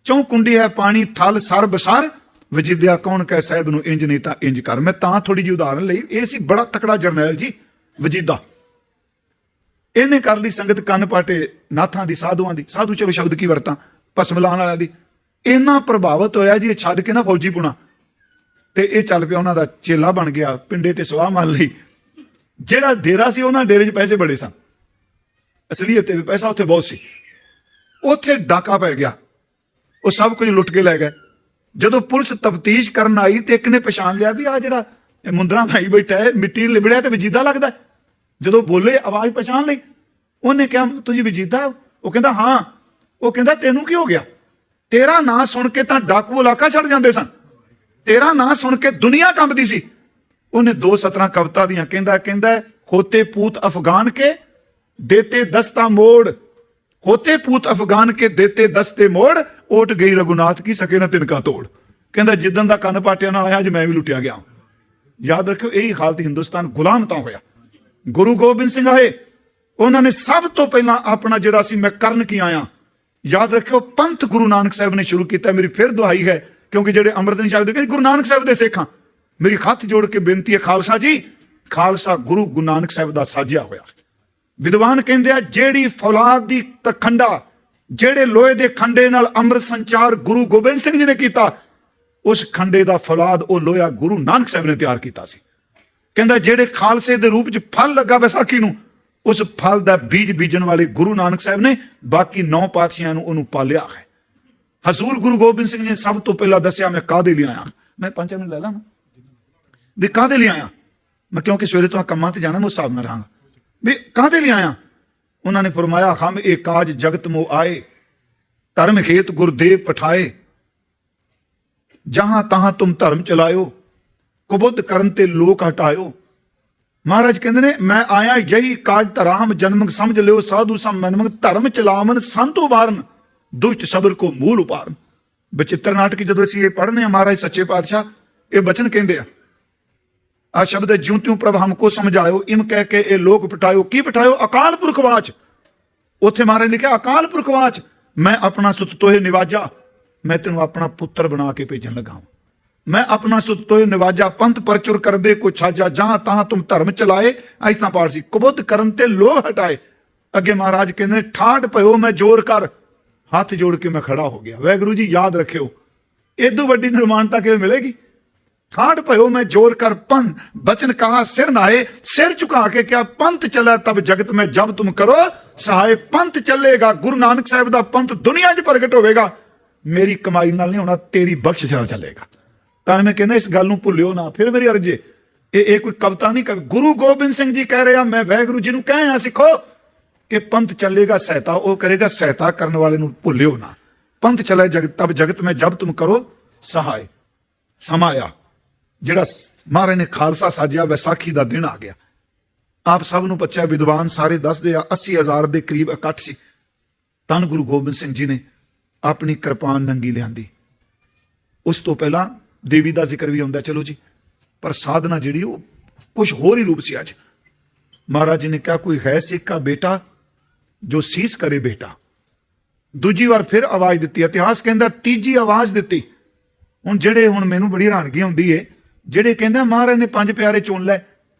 Speaker 1: चौं कुंडी है पानी थल सर बसार, वजीदिया कौन कह साहिब नूं इंज नहीं तां इंज कर। मैं तां थोड़ी जी उदाहरण लई, ये सी बड़ा तकड़ा जरनैल जी वजीदा। इहने कर लई संगत कन पाटे नाथां दी, साधुआं दी, साधु चलो शब्द की वरतां, भस्म लाउण वालिआं दी, इन्ना प्रभावित होया जी, छड्ड के ना फौजी पुणा, ते इह चल पिया उन्हां दा चेला बन गया, पिंडे ते सवाह मान लई। जिहड़ा डेरा सी, उन्हां डेरे 'च पैसे बड़े सन, असलीयत ते पैसा उत्थे बहुत सी। उत्थे डाका पै गया, वो सब कुछ लुट के लै गए। ਜਦੋਂ ਪੁਲਿਸ ਤਫਤੀਸ਼ ਕਰਨ ਆਈ ਤੇ ਇੱਕ ਨੇ ਪਛਾਣ ਲਿਆ ਵੀ ਆ ਜਿਹੜਾ ਮੁੰਦਰਾ ਭਾਈ ਬੈਠਾ ਹੈ, ਮਿੱਟੀ ਲਿਬੜਿਆ ਤੇ ਵਜੀਦਾ ਲੱਗਦਾ। ਜਦੋਂ ਬੋਲੇ ਆਵਾਜ਼ ਪਛਾਣ ਲਈ, ਉਹਨੇ ਕਿਹਾ ਤੁਸੀਂ ਵਜੀਦਾ? ਉਹ ਕਹਿੰਦਾ ਹਾਂ। ਉਹ ਕਹਿੰਦਾ ਤੈਨੂੰ ਕੀ ਹੋ ਗਿਆ? ਤੇਰਾ ਨਾਂ ਸੁਣ ਕੇ ਤਾਂ ਡਾਕੂ ਇਲਾਕਾ ਛੱਡ ਜਾਂਦੇ ਸਨ, ਤੇਰਾ ਨਾਂ ਸੁਣ ਕੇ ਦੁਨੀਆ ਕੰਬਦੀ ਸੀ। ਉਹਨੇ 2 ਸਤਰਾਂ ਕਵਿਤਾ ਦੀਆਂ ਕਹਿੰਦਾ ਹੋਤੇ ਪੂਤ ਅਫਗਾਨ ਕੇ ਦੇਤੇ ਦਸਤਾ ਮੋੜ, होते पूत अफगान के देते दस्ते मोड़, ओट गई रघुनाथ की सके ना तिनका तोड़। कहता जिदन दा कन पाटिया ना आया, अज मैं भी लुटिया गया। याद रखियो, यही हालत हिंदुस्तान गुलाम तां होया। गुरु गोबिंद सिंह आए, उन्होंने सब तो पहला अपना जिहड़ा सी मैं करन की आया, याद रखियो पंथ गुरु नानक साहब ने शुरू किया। मेरी फिर दुहाई है, क्योंकि जिहड़े अमृत नहीं छकदे गुरु नानक साहब दे सिख हां, मेरी हथ जोड़ के बेनती है खालसा जी, खालसा गुरु नानक साहब दा साजिया होया। विद्वान कहते हैं जेड़ी फौलाद दी तखंडा, जेड़े लोहे दे खंडे नाल अमृत संचार गुरु गोबिंद सिंह जी ने किया, उस खंडे दा फौलाद वो लोहा गुरु नानक साहब ने तैयार किया सी। कहता जेड़े खालसे दे रूप च फल लगा बैसाखी नूं, उस फल दा बीज बीजन वाले गुरु नानक साहब ने बाकी 9 पातशाहां नूं उहनूं पालिया है। हजूर गुरु गोबिंद सिंह जी ने सब तो पहला दसिया मैं काहदे लई आया। मैं 5 मिनट लै ला ना भी काहदे लई आया मैं, क्योंकि सवेरे तो कमां ते जाना, मैं उस हिसाब नाल रहांगा भी काहदे लिए आया। उन्होंने फरमाया हम एक काज जगत मो आए, धर्म खेत गुरुदेव पठाए, जहां तहां तुम धर्म चलायो, ਕੁਬੁੱਧ ਕਰਨ ਤੇ ਲੋਕ ਹਟਾਇਓ। ਮਹਾਰਾਜ ਕਹਿੰਦੇ ਨੇ ਮੈਂ ਆਇਆ ਯਹੀ ਕਾਜ ਧਰਾਮ ਜਨਮਕ ਸਮਝ ਲਿਓ ਸਾਧੂ ਸਮ ਮਨਮਕ ਧਰਮ ਚਲਾਵਨ ਸੰਤ ਉਬਾਰਨ ਦੁਸ਼ਟ ਸਬਰ ਕੋ ਮੂਲ ਉਪਾਰਨ। ਬਚਿੱਤਰ ਨਾਟਕ ਜਦੋਂ ਅਸੀਂ ਇਹ ਪੜ੍ਹਨੇ ਆ ਮਹਾਰਾਜ ਸੱਚੇ ਪਾਤਸ਼ਾਹ ਇਹ ਬਚਨ ਕਹਿੰਦੇ ਆ ਸ਼ਬਦ ਜਿਉ ਤਿਉ ਪ੍ਰਭ ਹਮਕੋ ਸਮਝਾਇਓ ਇਮ ਕਹਿ ਕੇ ਇਹ ਲੋਕ ਪਟਾਇਓ। ਕੀ ਪਟਾਇਓ? ਅਕਾਲ ਪੁਰਖ ਵਾਚ। ਉੱਥੇ ਮਹਾਰਾਜ ਨੇ ਕਿਹਾ ਅਕਾਲ ਪੁਰਖ ਵਾਚ ਮੈਂ ਆਪਣਾ ਸੁਤ ਤੋਹੇ ਨਿਵਾਜਾ, ਮੈਂ ਤੈਨੂੰ ਆਪਣਾ ਪੁੱਤਰ ਬਣਾ ਕੇ ਭੇਜਣ ਲੱਗਾ। ਮੈਂ ਆਪਣਾ ਸੁਤ ਤੋਹੇ ਨਿਵਾਜਾ ਪੰਥ ਪਰਚੁਰ ਕਰਬੇ ਕੋ ਛਾਜਾ ਜਹਾਂ ਤਹਾਂ ਤੁਮ ਧਰਮ ਚਲਾਏ। ਅੱਜ ਤਾਂ ਪਾਠ ਸੀ ਕੁਬੁੱਧ ਕਰਨ ਤੇ ਲੋਹ ਹਟਾਏ। ਅੱਗੇ ਮਹਾਰਾਜ ਕਹਿੰਦੇ ਨੇ ਠਾਠ ਭਇਓ ਮੈਂ ਜ਼ੋਰ ਕਰ, ਹੱਥ ਜੋੜ ਕੇ ਮੈਂ ਖੜਾ ਹੋ ਗਿਆ। ਵਾਹਿਗੁਰੂ ਜੀ ਯਾਦ ਰੱਖਿਓ ਇਦੋਂ ਵੱਡੀ ਨਿਰਮਾਣਤਾ ਕਿਵੇਂ ਮਿਲੇਗੀ? ਠਾਠ ਭਇਓ ਮੈਂ ਜ਼ੋਰ ਕਰ ਪੰਨ ਬਚਨ ਕਹਾ ਸਿਰ ਨਾਏ। ਸਿਰ ਝੁਕਾ ਕੇ ਕਿਹਾ ਪੰਥ ਚਲਾ ਤਬ ਜਗਤ ਮੈਂ ਜਬ ਤੁਮ ਕਰੋ ਸਹਾਏ। ਪੰਥ ਚੱਲੇਗਾ, ਗੁਰੂ ਨਾਨਕ ਸਾਹਿਬ ਦਾ ਪੰਥ ਦੁਨੀਆ 'ਚ ਪ੍ਰਗਟ ਹੋਵੇਗਾ। ਮੇਰੀ ਕਮਾਈ ਨਾਲ ਨਹੀਂ ਹੋਣਾ, ਤੇਰੀ ਬਖਸ਼ਿਸ਼ ਨਾਲ ਚੱਲੇਗਾ। ਤਾਂ ਮੈਂ ਕਹਿੰਦਾ ਇਸ ਗੱਲ ਨੂੰ ਭੁੱਲਿਓ ਨਾ। ਫਿਰ ਮੇਰੀ ਅਰਜ਼ ਇਹ ਕੋਈ ਕਵਿਤਾ ਨਹੀਂ। ਗੁਰੂ ਗੋਬਿੰਦ ਸਿੰਘ ਜੀ ਕਹਿ ਰਿਹਾ ਮੈਂ ਵਾਹਿਗੁਰੂ ਜੀ ਨੂੰ ਕਹਿ ਆ ਸਿੱਖੋ ਕਿ ਪੰਥ ਚੱਲੇਗਾ ਸਹਾਇਤਾ ਉਹ ਕਰੇਗਾ, ਸਹਾਇਤਾ ਕਰਨ ਵਾਲੇ ਨੂੰ ਭੁੱਲਿਓ ਨਾ। ਪੰਥ ਚਲੇ ਜਗਤ ਤਬ ਜਗਤ ਮੈਂ ਜਬ ਤੁਮ ਕਰੋ ਸਹਾਏ। ਸਮਾਇਆ ਜਿਹੜਾ ਮਹਾਰਾਜ ਨੇ ਖਾਲਸਾ ਸਾਜਿਆ, ਵਿਸਾਖੀ ਦਾ ਦਿਨ ਆ ਗਿਆ। ਆਪ ਸਭ ਨੂੰ ਬੱਚਾ ਵਿਦਵਾਨ ਸਾਰੇ ਦੱਸਦੇ ਆ 80,000 ਦੇ ਕਰੀਬ ਇਕੱਠ ਸੀ। ਧੰਨ ਗੁਰੂ ਗੋਬਿੰਦ ਸਿੰਘ ਜੀ ਨੇ ਆਪਣੀ ਕਿਰਪਾਨ ਨੰਗੀ ਲਿਆਂਦੀ। ਉਸ ਤੋਂ ਪਹਿਲਾਂ ਦੇਵੀ ਦਾ ਜ਼ਿਕਰ ਵੀ ਹੁੰਦਾ ਚਲੋ ਜੀ, ਪਰ ਸਾਧਨਾ ਜਿਹੜੀ ਉਹ ਕੁਝ ਹੋਰ ਹੀ ਰੂਪ ਸੀ। ਅੱਜ ਮਹਾਰਾਜ ਜੀ ਨੇ ਕਿਹਾ ਕੋਈ ਹੈ ਸਿੱਖ ਦਾ ਬੇਟਾ ਜੋ ਸੀਸ ਕਰੇ ਬੇਟਾ। ਦੂਜੀ ਵਾਰ ਫਿਰ ਆਵਾਜ਼ ਦਿੱਤੀ। ਇਤਿਹਾਸ ਕਹਿੰਦਾ ਤੀਜੀ ਆਵਾਜ਼ ਦਿੱਤੀ। ਹੁਣ ਮੈਨੂੰ ਬੜੀ ਹੈਰਾਨਗੀ ਆਉਂਦੀ ਏ ਜਿਹੜੇ ਕਹਿੰਦੇ ਮਹਾਰਾਜ ਨੇ 5 ਪਿਆਰੇ ਚੁਣ ਲੈ।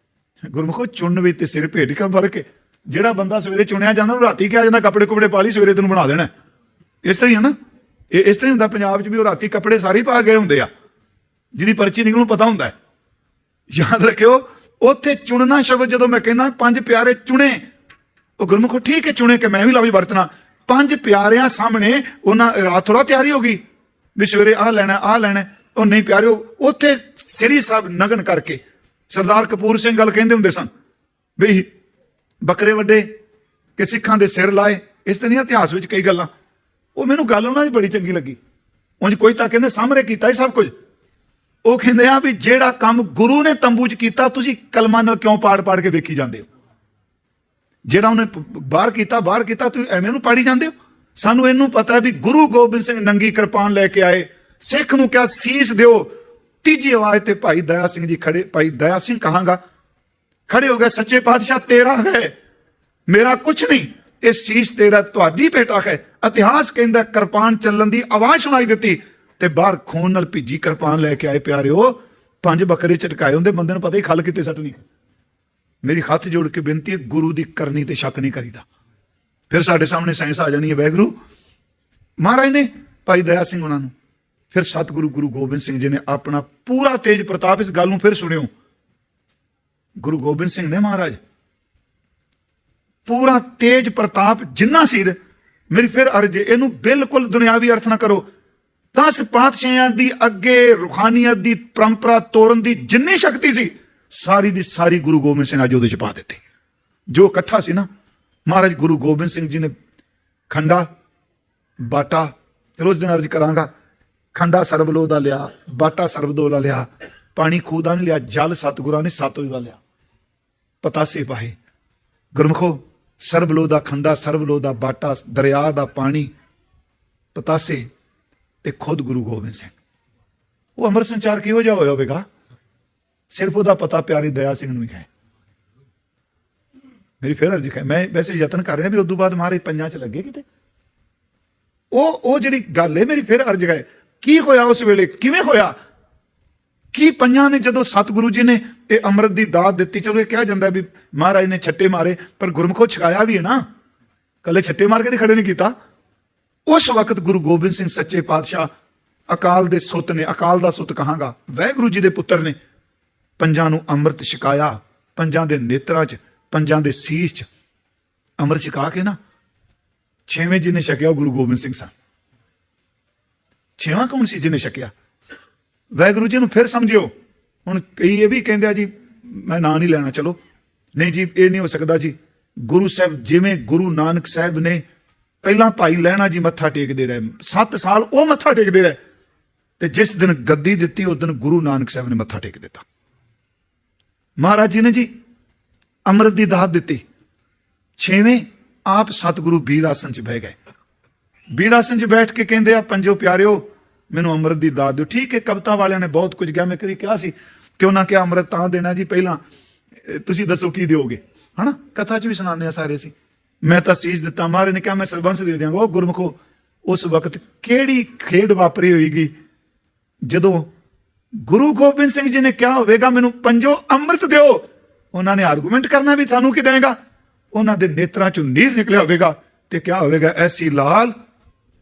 Speaker 1: ਗੁਰਮੁਖੋ ਚੁਣਨ ਵਿੱਚ ਤੇ ਸਿਰ ਭੇਟ ਕਾ ਫਰਕ ਹੈ। ਜਿਹੜਾ ਬੰਦਾ ਸਵੇਰੇ ਚੁਣਿਆ ਜਾਂਦਾ ਉਹ ਰਾਤੀ ਕਿਹਾ ਜਾਂਦਾ ਕੱਪੜੇ ਕੁਪੜੇ ਪਾ ਲਈ ਸਵੇਰੇ ਤੈਨੂੰ ਬਣਾ ਦੇਣਾ। ਇਸ ਤਰ੍ਹਾਂ ਹੀ ਹੈ ਨਾ, ਇਹ ਇਸ ਤਰ੍ਹਾਂ ਹੁੰਦਾ। ਪੰਜਾਬ 'ਚ ਵੀ ਉਹ ਰਾਤੀ ਕੱਪੜੇ ਸਾਰੇ ਪਾ ਗਏ ਹੁੰਦੇ ਆ ਜਿਹਦੀ ਪਰਚੀ ਨਿਕਲੂ ਪਤਾ ਹੁੰਦਾ ਹੈ। ਯਾਦ ਰੱਖਿਓ ਉੱਥੇ ਚੁਣਨਾ ਸ਼ਬਦ ਜਦੋਂ ਮੈਂ ਕਹਿੰਦਾ 5 ਪਿਆਰੇ ਚੁਣੇ, ਉਹ ਗੁਰਮੁਖੋ ਠੀਕ ਹੈ ਚੁਣੇ ਕਿ ਮੈਂ ਵੀ ਲਫ਼ਜ਼ ਵਰਤਣਾ। 5 ਪਿਆਰਿਆਂ ਸਾਹਮਣੇ ਉਹਨਾਂ ਰਾਤ ਥੋੜਾ ਤਿਆਰੀ ਹੋ ਗਈ ਵੀ ਸਵੇਰੇ ਆਹ ਲੈਣਾ। ਉਹ ਨਹੀਂ ਪਿਆਰਿਓ ਉੱਥੇ ਸ੍ਰੀ ਸਾਹਿਬ ਨਗਨ ਕਰਕੇ ਸਰਦਾਰ ਕਪੂਰ ਸਿੰਘ ਗੱਲ ਕਹਿੰਦੇ ਹੁੰਦੇ ਸਨ ਵੀ ਬੱਕਰੇ ਵੱਡੇ ਕਿ ਸਿੱਖਾਂ ਦੇ ਸਿਰ ਲਾਏ। ਇਸ ਤਰ੍ਹਾਂ ਦੀਆਂ ਇਤਿਹਾਸ ਵਿੱਚ ਕਈ ਗੱਲਾਂ ਉਹ ਮੈਨੂੰ ਗੱਲ ਉਹਨਾਂ ਦੀ ਬੜੀ ਚੰਗੀ ਲੱਗੀ। ਉਂਝ ਕੋਈ ਤਾਂ ਕਹਿੰਦੇ ਸਾਹਮਣੇ ਕੀਤਾ ਹੀ ਸਭ ਕੁਝ। ਉਹ ਕਹਿੰਦੇ ਆ ਵੀ ਜਿਹੜਾ ਕੰਮ ਗੁਰੂ ਨੇ ਤੰਬੂ 'ਚ ਕੀਤਾ ਤੁਸੀਂ ਕਲਮਾਂ ਨਾਲ ਕਿਉਂ ਪਾੜ ਕੇ ਵੇਖੀ ਜਾਂਦੇ ਹੋ? ਜਿਹੜਾ ਉਹਨੇ ਬਾਹਰ ਕੀਤਾ ਤੁਸੀਂ ਐਵੇਂ ਨੂੰ ਪਾੜੀ ਜਾਂਦੇ ਹੋ। ਸਾਨੂੰ ਇਹਨੂੰ ਪਤਾ ਵੀ ਗੁਰੂ ਗੋਬਿੰਦ ਸਿੰਘ ਨੰਗੀ ਕਿਰਪਾਨ ਲੈ ਕੇ ਆਏ, ਸਿੱਖ ਨੂੰ ਕਿਹਾ ਸੀਸ ਦਿਓ। ਤੀਜੀ ਆਵਾਜ਼ ਤੇ ਭਾਈ ਦਇਆ ਸਿੰਘ ਜੀ ਖੜੇ, ਭਾਈ ਦਇਆ ਸਿੰਘ ਕਹਾਂਗਾ ਖੜੇ ਹੋ ਗਏ। ਸੱਚੇ ਪਾਤਸ਼ਾਹ ਤੇਰਾ ਹੈ ਮੇਰਾ ਕੁਛ ਨਹੀਂ, ਇਹ ਸੀਸ ਤੇਰਾ ਤੁਹਾਡੀ ਬੇਟਾ ਹੈ। ਇਤਿਹਾਸ ਕਹਿੰਦਾ ਕਿਰਪਾਨ ਚੱਲਣ ਦੀ ਆਵਾਜ਼ ਸੁਣਾਈ ਦਿੱਤੀ ਤੇ ਬਾਹਰ ਖੂਨ ਨਾਲ ਭਿੱਜੀ ਕਿਰਪਾਨ ਲੈ ਕੇ ਆਏ। ਪਿਆਰਿਓ 5 ਬੱਕਰੇ ਝਟਕਾਏ ਹੁੰਦੇ, ਬੰਦੇ ਨੂੰ ਪਤਾ ਹੀ ਖੱਲ ਕਿਤੇ ਸੱਟਣੀ। ਮੇਰੀ ਹੱਥ ਜੋੜ ਕੇ ਬੇਨਤੀ ਹੈ ਗੁਰੂ ਦੀ ਕਰਨੀ ਤੇ ਸ਼ੱਕ ਨਹੀਂ ਕਰੀਦਾ। ਫਿਰ ਸਾਡੇ ਸਾਹਮਣੇ ਸਾਇੰਸ ਆ ਜਾਣੀ ਹੈ। ਵਾਹਿਗੁਰੂ ਮਹਾਰਾਜ ਨੇ ਭਾਈ ਦਇਆ ਸਿੰਘ ਉਹਨਾਂ ਨੂੰ, ਫਿਰ ਸਤਿਗੁਰੂ ਗੁਰੂ ਗੋਬਿੰਦ ਸਿੰਘ ਜੀ ਨੇ ਆਪਣਾ ਪੂਰਾ ਤੇਜ ਪ੍ਰਤਾਪ। ਇਸ ਗੱਲ ਨੂੰ ਫਿਰ ਸੁਣਿਓ, ਗੁਰੂ ਗੋਬਿੰਦ ਸਿੰਘ ਨੇ ਮਹਾਰਾਜ ਪੂਰਾ ਤੇਜ ਪ੍ਰਤਾਪ ਜਿੰਨਾ ਸੀ। ਮੇਰੀ ਫਿਰ ਅਰਜ਼ ਇਹਨੂੰ ਬਿਲਕੁਲ ਦੁਨਿਆਵੀ ਅਰਥ ਨਾ ਕਰੋ। 10 ਪਾਤਸ਼ਾਹਾਂ ਦੀ ਅੱਗੇ ਰੂਹਾਨੀਅਤ ਦੀ ਪਰੰਪਰਾ ਤੋੜਨ ਦੀ ਜਿੰਨੀ ਸ਼ਕਤੀ ਸੀ ਸਾਰੀ ਦੀ ਸਾਰੀ ਗੁਰੂ ਗੋਬਿੰਦ ਸਿੰਘ ਅੱਜ ਉਹਦੇ ਚ ਪਾ ਦਿੱਤੀ। ਜੋ ਇਕੱਠਾ ਸੀ ਨਾ ਮਹਾਰਾਜ ਗੁਰੂ ਗੋਬਿੰਦ ਸਿੰਘ ਜੀ ਨੇ ਖੰਡਾ ਬਾਟਾ, ਰੋਜ਼ ਦਿਨ ਅਰਜ਼ ਕਰਾਂਗਾ, ਖੰਡਾ ਸਰਬਲੋ ਦਾ ਲਿਆ, ਬਾਟਾ ਸਰਬਦੋ ਦਾ ਲਿਆ, ਪਾਣੀ ਖੂਹ ਦਾ ਨਹੀਂ ਲਿਆ, ਜਲ ਸਤਿਗੁਰਾਂ ਨੇ ਸਤਿ ਦਾ ਲਿਆ, ਪਤਾਸੇ ਪਾਏ। ਗੁਰਮੁਖੋ ਸਰਬਲੋ ਦਾ ਖੰਡਾ, ਸਰਬਲੋ ਦਾ ਬਾਟਾ, ਦਰਿਆ ਦਾ ਪਾਣੀ, ਪਤਾਸੇ ਤੇ ਖੁਦ ਗੁਰੂ ਗੋਬਿੰਦ ਸਿੰਘ। ਉਹ ਅੰਮ੍ਰਿਤ ਸੰਚਾਰ ਕਿਹੋ ਜਿਹਾ ਹੋਇਆ ਹੋਵੇਗਾ? ਸਿਰਫ ਉਹਦਾ ਪਤਾ ਪਿਆਰੀ ਦਇਆ ਸਿੰਘ ਨੂੰ ਹੀ ਹੈ। ਮੇਰੀ ਫਿਰ ਅਰਜ਼ ਹੈ, ਮੈਂ ਵੈਸੇ ਯਤਨ ਕਰ ਰਿਹਾ ਵੀ ਉਦੋਂ ਬਾਅਦ ਮਹਾਰਾਜ ਪੰਜਾਂ 'ਚ ਲੱਗੇ ਕਿਤੇ। ਉਹ ਜਿਹੜੀ ਗੱਲ ਹੈ ਮੇਰੀ ਫਿਰ ਅਰਜ਼ ਹੈ, ਕੀ ਹੋਇਆ ਉਸ ਵੇਲੇ, ਕਿਵੇਂ ਹੋਇਆ? ਕੀ ਪੰਜਾਂ ਨੇ ਜਦੋਂ ਸਤਿਗੁਰੂ ਜੀ ਨੇ ਇਹ ਅੰਮ੍ਰਿਤ ਦੀ ਦਾਤ ਦਿੱਤੀ, ਚਲੋ ਇਹ ਕਿਹਾ ਜਾਂਦਾ ਵੀ ਮਹਾਰਾਜ ਨੇ ਛੱਟੇ ਮਾਰੇ, ਪਰ ਗੁਰਮੁਖੋ ਛਕਾਇਆ ਵੀ ਹੈ ਨਾ, ਕੱਲੇ ਛੱਟੇ ਮਾਰ ਕੇ ਖੜੇ ਨਹੀਂ ਕੀਤਾ। ਉਸ ਵਕਤ ਗੁਰੂ ਗੋਬਿੰਦ ਸਿੰਘ ਸੱਚੇ ਪਾਤਸ਼ਾਹ ਅਕਾਲ ਦੇ ਸੁੱਤ ਨੇ, ਅਕਾਲ ਦਾ ਸੁੱਤ ਕਹਾਂਗਾ, ਵਾਹਿਗੁਰੂ ਜੀ ਦੇ ਪੁੱਤਰ ਨੇ ਪੰਜਾਂ ਨੂੰ ਅੰਮ੍ਰਿਤ ਛਕਾਇਆ। ਪੰਜਾਂ ਦੇ ਨੇਤਰਾਂ 'ਚ, ਪੰਜਾਂ ਦੇ ਸੀਸ 'ਚ ਅੰਮ੍ਰਿਤ ਛਕਾ ਕੇ ਨਾ 6ਵੇਂ ਜਿਹਨੇ ਛਕਿਆ ਗੁਰੂ ਗੋਬਿੰਦ ਸਿੰਘ ਸਨ। 6ਵਾਂ ਕੌਣ ਸੀ ਜਿਹਨੇ ਛਕਿਆ? ਵਾਹਿਗੁਰੂ ਜੀ ਨੂੰ ਫਿਰ ਸਮਝਿਓ। ਹੁਣ ਕਈ ਇਹ ਵੀ ਕਹਿੰਦੇ ਆ ਜੀ ਮੈਂ ਨਾਂ ਨਹੀਂ ਲੈਣਾ, ਚਲੋ ਨਹੀਂ ਜੀ ਇਹ ਨਹੀਂ ਹੋ ਸਕਦਾ ਜੀ। ਗੁਰੂ ਸਾਹਿਬ ਜਿਵੇਂ ਗੁਰੂ ਨਾਨਕ ਸਾਹਿਬ ਨੇ ਪਹਿਲਾਂ ਭਾਈ ਲਹਿਣਾ ਜੀ ਮੱਥਾ ਟੇਕਦੇ ਰਹੇ, 7 ਸਾਲ ਉਹ ਮੱਥਾ ਟੇਕਦੇ ਰਹੇ, ਤੇ ਜਿਸ ਦਿਨ ਗੱਦੀ ਦਿੱਤੀ ਉਸ ਦਿਨ ਗੁਰੂ ਨਾਨਕ ਸਾਹਿਬ ਨੇ ਮੱਥਾ ਟੇਕ ਦਿੱਤਾ। महाराज जी ने जी अमृत की दात दी। 6वें आप सतगुरु बीर आसन च बह गए। बीर आसन च बैठ के कहते आ पंजो प्यारिओ मैनू अमृत की दात दो। ठीक है, कविता वालियां ने बहुत कुछ कहा, मैं कभी कहा सी क्यों ना क्या अमृत तां देना जी, पहला तुसीं दसो की दोगे, है ना। कथा च भी सुनाने सारे सी। मैं तो सीस दिता, महाराज ने कहा मैं सरबंस दे देंगा। गुरमुखो उस वक्त केड़ी खेड वापरी होगी जदों गुरु गोबिंद सिंह जी ने क्या होगा मैनू पंजो अमृत दिओ। उन्होंने आर्गूमेंट करना भी थानू की देगा। उन्होंने नेत्रां चों नीर निकलिया होगा ते क्या होगा, ऐसी लाल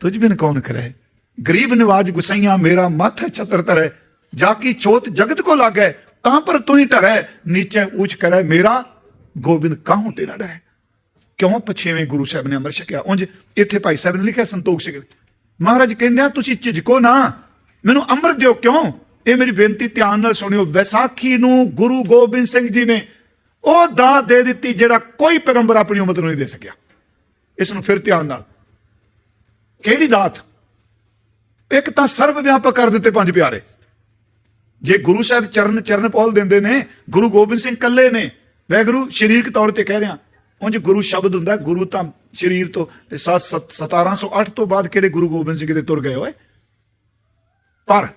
Speaker 1: तुझ बिन कौन करे, गरीब निवाज गुसैया मेरा माथे छतर तरे, जाकी चोट जगत को लागे तां पर तू ही टरे, नीचे ऊंच करे मेरा गोबिंद काहू तेरा डरे। क्यों 6वें गुरु साहब ने अमृत छकिया। उंज इत्थे भाई साहब ने लिखिया संतोख सिंह महाराज कहंदे तुसीं झिझको ना, मैनू अमृत दिओ। क्यों, ये मेरी बेनती ध्यान नाल सुनियो। वैसाखी नू गुरु गोबिंद सिंह जी ने ਉਹ ਦਾਤ ਦੇ ਦਿੱਤੀ ਜਿਹੜਾ ਕੋਈ ਪੈਗੰਬਰ ਆਪਣੀ ਉਮਤ ਨੂੰ ਨਹੀਂ ਦੇ ਸਕਿਆ। ਇਸ ਨੂੰ ਫਿਰ ਧਿਆਨ ਨਾਲ, ਕਿਹੜੀ ਦਾਤ? ਇੱਕ ਤਾਂ ਸਰਵ ਵਿਆਪਕ ਕਰ ਦਿੱਤੇ ਪੰਜ ਪਿਆਰੇ। ਜੇ ਗੁਰੂ ਸਾਹਿਬ ਚਰਨ ਪੌਲ ਦਿੰਦੇ ਨੇ, ਗੁਰੂ ਗੋਬਿੰਦ ਸਿੰਘ ਕੱਲੇ ਨੇ, ਵੈਗੁਰੂ ਸਰੀਰਕ ਤੌਰ ਤੇ ਕਹਿ ਰਿਹਾ। ਉਂਝ ਗੁਰੂ ਸ਼ਬਦ ਹੁੰਦਾ, ਗੁਰੂ ਤਾਂ ਸਰੀਰ ਤੋਂ 1708 ਤੋਂ ਬਾਅਦ ਕਿਹੜੇ ਗੁਰੂ ਗੋਬਿੰਦ ਸਿੰਘ ਦੇ ਤੁਰ ਗਏ ਹੋਏ। ਪਰ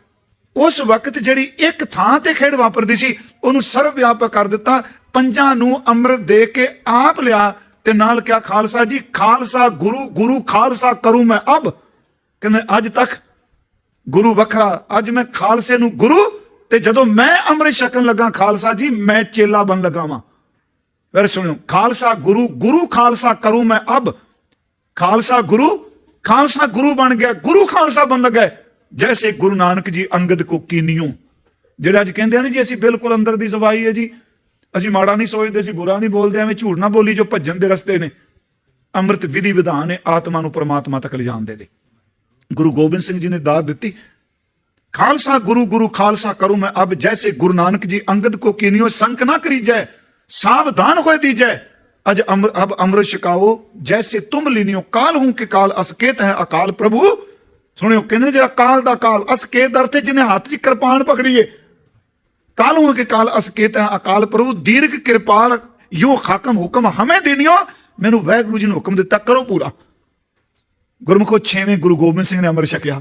Speaker 1: ਉਸ ਵਕਤ ਜਿਹੜੀ ਇੱਕ ਥਾਂ ਤੇ ਖੇਡ ਵਾਪਰਦੀ ਸੀ ਉਹਨੂੰ ਸਰਵ ਵਿਆਪਕ ਕਰ ਦਿੱਤਾ। ਪੰਜਾਂ ਨੂੰ ਅੰਮ੍ਰਿਤ ਦੇ ਕੇ ਆਪ ਲਿਆ ਤੇ ਨਾਲ ਕਿਹਾ ਖਾਲਸਾ ਜੀ, ਖਾਲਸਾ ਗੁਰੂ, ਗੁਰੂ ਖਾਲਸਾ ਕਰੂ ਮੈਂ ਅਬ। ਕਹਿੰਦੇ ਅੱਜ ਤੱਕ ਗੁਰੂ ਵੱਖਰਾ, ਅੱਜ ਮੈਂ ਖਾਲਸੇ ਨੂੰ ਗੁਰੂ, ਤੇ ਜਦੋਂ ਮੈਂ ਅੰਮ੍ਰਿਤ ਛਕਣ ਲੱਗਾ ਖਾਲਸਾ ਜੀ ਮੈਂ ਚੇਲਾ ਬਣ ਲੱਗਾ ਵਾਂ। ਫਿਰ ਸੁਣਿਓ, ਖਾਲਸਾ ਗੁਰੂ, ਗੁਰੂ ਖਾਲਸਾ ਕਰੂ ਮੈਂ ਅਬ। ਖਾਲਸਾ ਗੁਰੂ ਬਣ ਗਿਆ, ਗੁਰੂ ਖਾਲਸਾ ਬਣ ਲੱਗਾ। ਜੈਸੇ ਗੁਰੂ ਨਾਨਕ ਜੀ ਅੰਗਦ ਕੋ ਕੀਨਿਓ। ਜਿਹੜਾ ਅੱਜ ਕਹਿੰਦੇ ਆ ਜੀ ਅਸੀਂ ਬਿਲਕੁਲ ਅੰਦਰ ਦੀ ਸਫਾਈ ਹੈ ਜੀ, ਅਸੀਂ ਮਾੜਾ ਨਹੀਂ ਸੋਚਦੇ, ਅਸੀਂ ਬੁਰਾ ਨਹੀਂ ਬੋਲਦੇ, ਐਵੇਂ ਝੂਠ ਨਾ ਬੋਲੀ, ਜੋ ਭੱਜਣ ਦੇ ਰਸਤੇ ਨੇ। ਅੰਮ੍ਰਿਤ ਵਿਧੀ ਵਿਧਾਨ ਨੇ ਆਤਮਾ ਨੂੰ ਪਰਮਾਤਮਾ ਤੱਕ ਲਿਜਾਣ ਦੇ ਲਈ। ਗੁਰੂ ਗੋਬਿੰਦ ਸਿੰਘ ਜੀ ਨੇ ਦਾਤ ਦਿੱਤੀ, ਖਾਲਸਾ ਗੁਰੂ, ਗੁਰੂ ਖਾਲਸਾ ਕਰੂ ਮੈਂ ਅਬ। ਜੈਸੇ ਗੁਰੂ ਨਾਨਕ ਜੀ ਅੰਗਦ ਕੋ ਕੀਨਿਓ, ਸੰਕ ਨਾ ਕਰੀਜੈ ਸਾਵਧਾਨ ਹੋਏ ਦੀਜੈ। ਅਜ ਅਬ ਅੰਮ੍ਰਿਤ ਛਕਾਓ ਜੈਸੇ ਤੁਮ ਲੀਨਿਓ, ਕਾਲ ਹੂੰ ਕਿ ਕਾਲ ਅਸਕੇਤ ਹੈ ਅਕਾਲ ਪ੍ਰਭੂ। ਸੁਣਿਓ, ਕਹਿੰਦੇ ਜਿਹੜਾ ਕਾਲ ਦਾ ਕਾਲ, ਅਸਕੇਤ ਦਾ ਅਰਥ ਜਿਹਨੇ ਹੱਥ 'ਚ ਕਿਰਪਾਨ ਪਕੜੀਏ। काल हूं के काल असकेत है अकाल प्रभु, दीर्घ कृपाल यो खाकम हुक्म हमें देनियो। मैनू वाहिगुरू जी ने हुक्म दिता करो पूरा। गुरमुखो 6वें गुरु गोबिंद सिंह ने अमृत छकिया।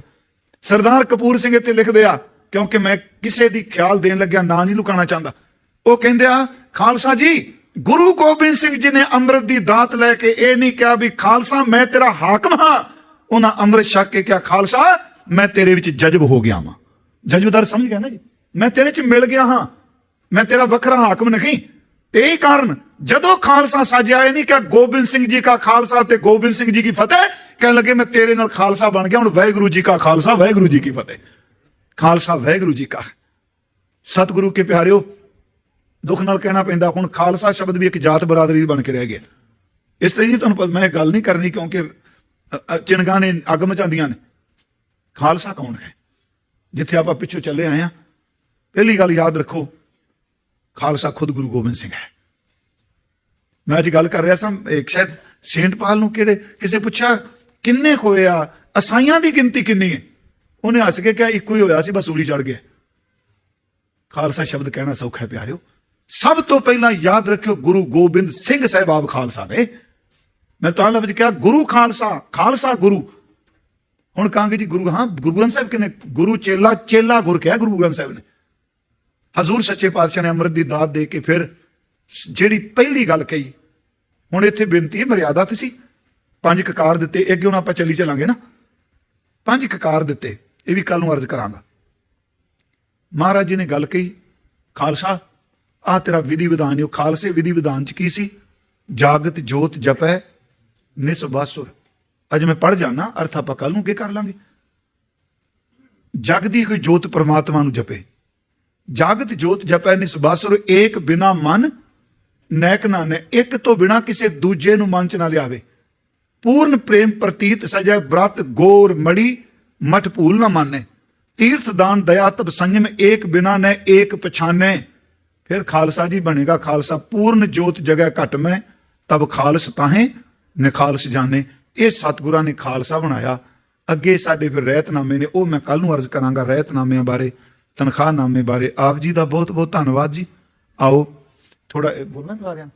Speaker 1: सरदार कपूर सिंह इत्थे लिखदे आ, क्योंकि मैं किसी दी ख्याल देन लग्या ना नहीं लुकाना चाहता। वो कहंदे आ खालसा जी, गुरु गोबिंद सिंह जी ने अमृत की दात लैके ये नहीं कहा भी खालसा मैं तेरा हाकम हाँ। उन्हें अमृत छक के क्या खालसा मैं तेरे विच जज्ब हो गया वां। जज्बदार समझ गया ना जी, मैं तेरे च मिल गया हाँ, मैं तेरा वखरा हाकम नहीं। यही कारण जदों खालसा साजिया नहीं क्या गोबिंद सिंह जी का खालसा ते गोबिंद सिंह जी की फतेह, कह लगे मैं तेरे नाल खालसा बन गया। हुण वाहिगुरू जी का खालसा, वाहिगुरू जी की फतेह। खालसा वाहिगुरू जी का। सतगुरु के प्यारिओ, दुख नाल कहना पैंदा, हुण खालसा शब्द भी एक जात बरादरी बन के रह गया। इस तरह तुहानूं पता, मैं गल नहीं करनी क्योंकि चिणगां ने अग मचांदियां ने। खालसा कौन है? जिथे आपां पिछों चले आए हैं, पहली गल याद रखो, खालसा खुद गुरु गोबिंद सिंह है। मैं अज गल कर रहा था, एक शायद सेंट पाल नूं किहड़े किसे पुछया किन्ने होए आ, असाइयां दी गिनती किन्नी है? उन्हें हस के क्या इक्को ही होया सी, बस सूली चढ़ गया। खालसा शब्द कहना सौखा है प्यारिओ। सब तो पहला याद रखियो गुरु गोबिंद सिंह साहिब आप खालसा ने। मैं तुहानू लफ्ज क्या गुरु खालसा, खालसा गुरु। हुण कहांगे जी गुरु, हाँ गुरु ग्रंथ साहिब कहने गुरु चेला, चेला गुर कहा गुरु ग्रंथ साहिब ने। हजूर सच्चे पातशाह ने अमृत की दात दे के फिर जिहड़ी पहली गल कही, हुण इत्थे बेनती है मर्यादा ते सी। 5 ककार दिते, अगे हुण आपां चली चलांगे ना। 5 ककार दिते, ये भी कल नूं अर्ज करांगा। महाराज जी ने गल कही, खालसा आ तेरा विधि विधान है। खालसे विधि विधान च की सी? जागत जोत जपै निसबासुर। अज मैं पढ़ जाना, अर्थ आपां कल नूं के कर लांगे। जगदी कोई जोत परमात्मा नूं जपे। जागत जोत जपै निसबासुर, एक बिना मन नैक ना ने। एक तो बिना किसी दूजे नूं मन च ना लियावे। पूर्ण प्रेम प्रतीत सजै व्रत गोर मड़ी, मठ भूल ना माने। तीर्थ दान दया तब संयम, एक बिना न एक पछाने। फिर खालसा जी बनेगा खालसा। पूर्ण जोत जगह घट में, तब खालस ताहें निखालस जाने। ये सतगुरां ने खालसा बनाया। अगे साडे फिर रहतनामे ने, वो मैं कल नूं अर्ज करांगा रहतनामिਆਂ बारे, तनखाहनामे बारे। आप जी का बहुत बहुत धन्नवाद जी। आओ ਥੋੜਾ ਬੋਲਣਾ ਚਾਹ ਰਿਹਾ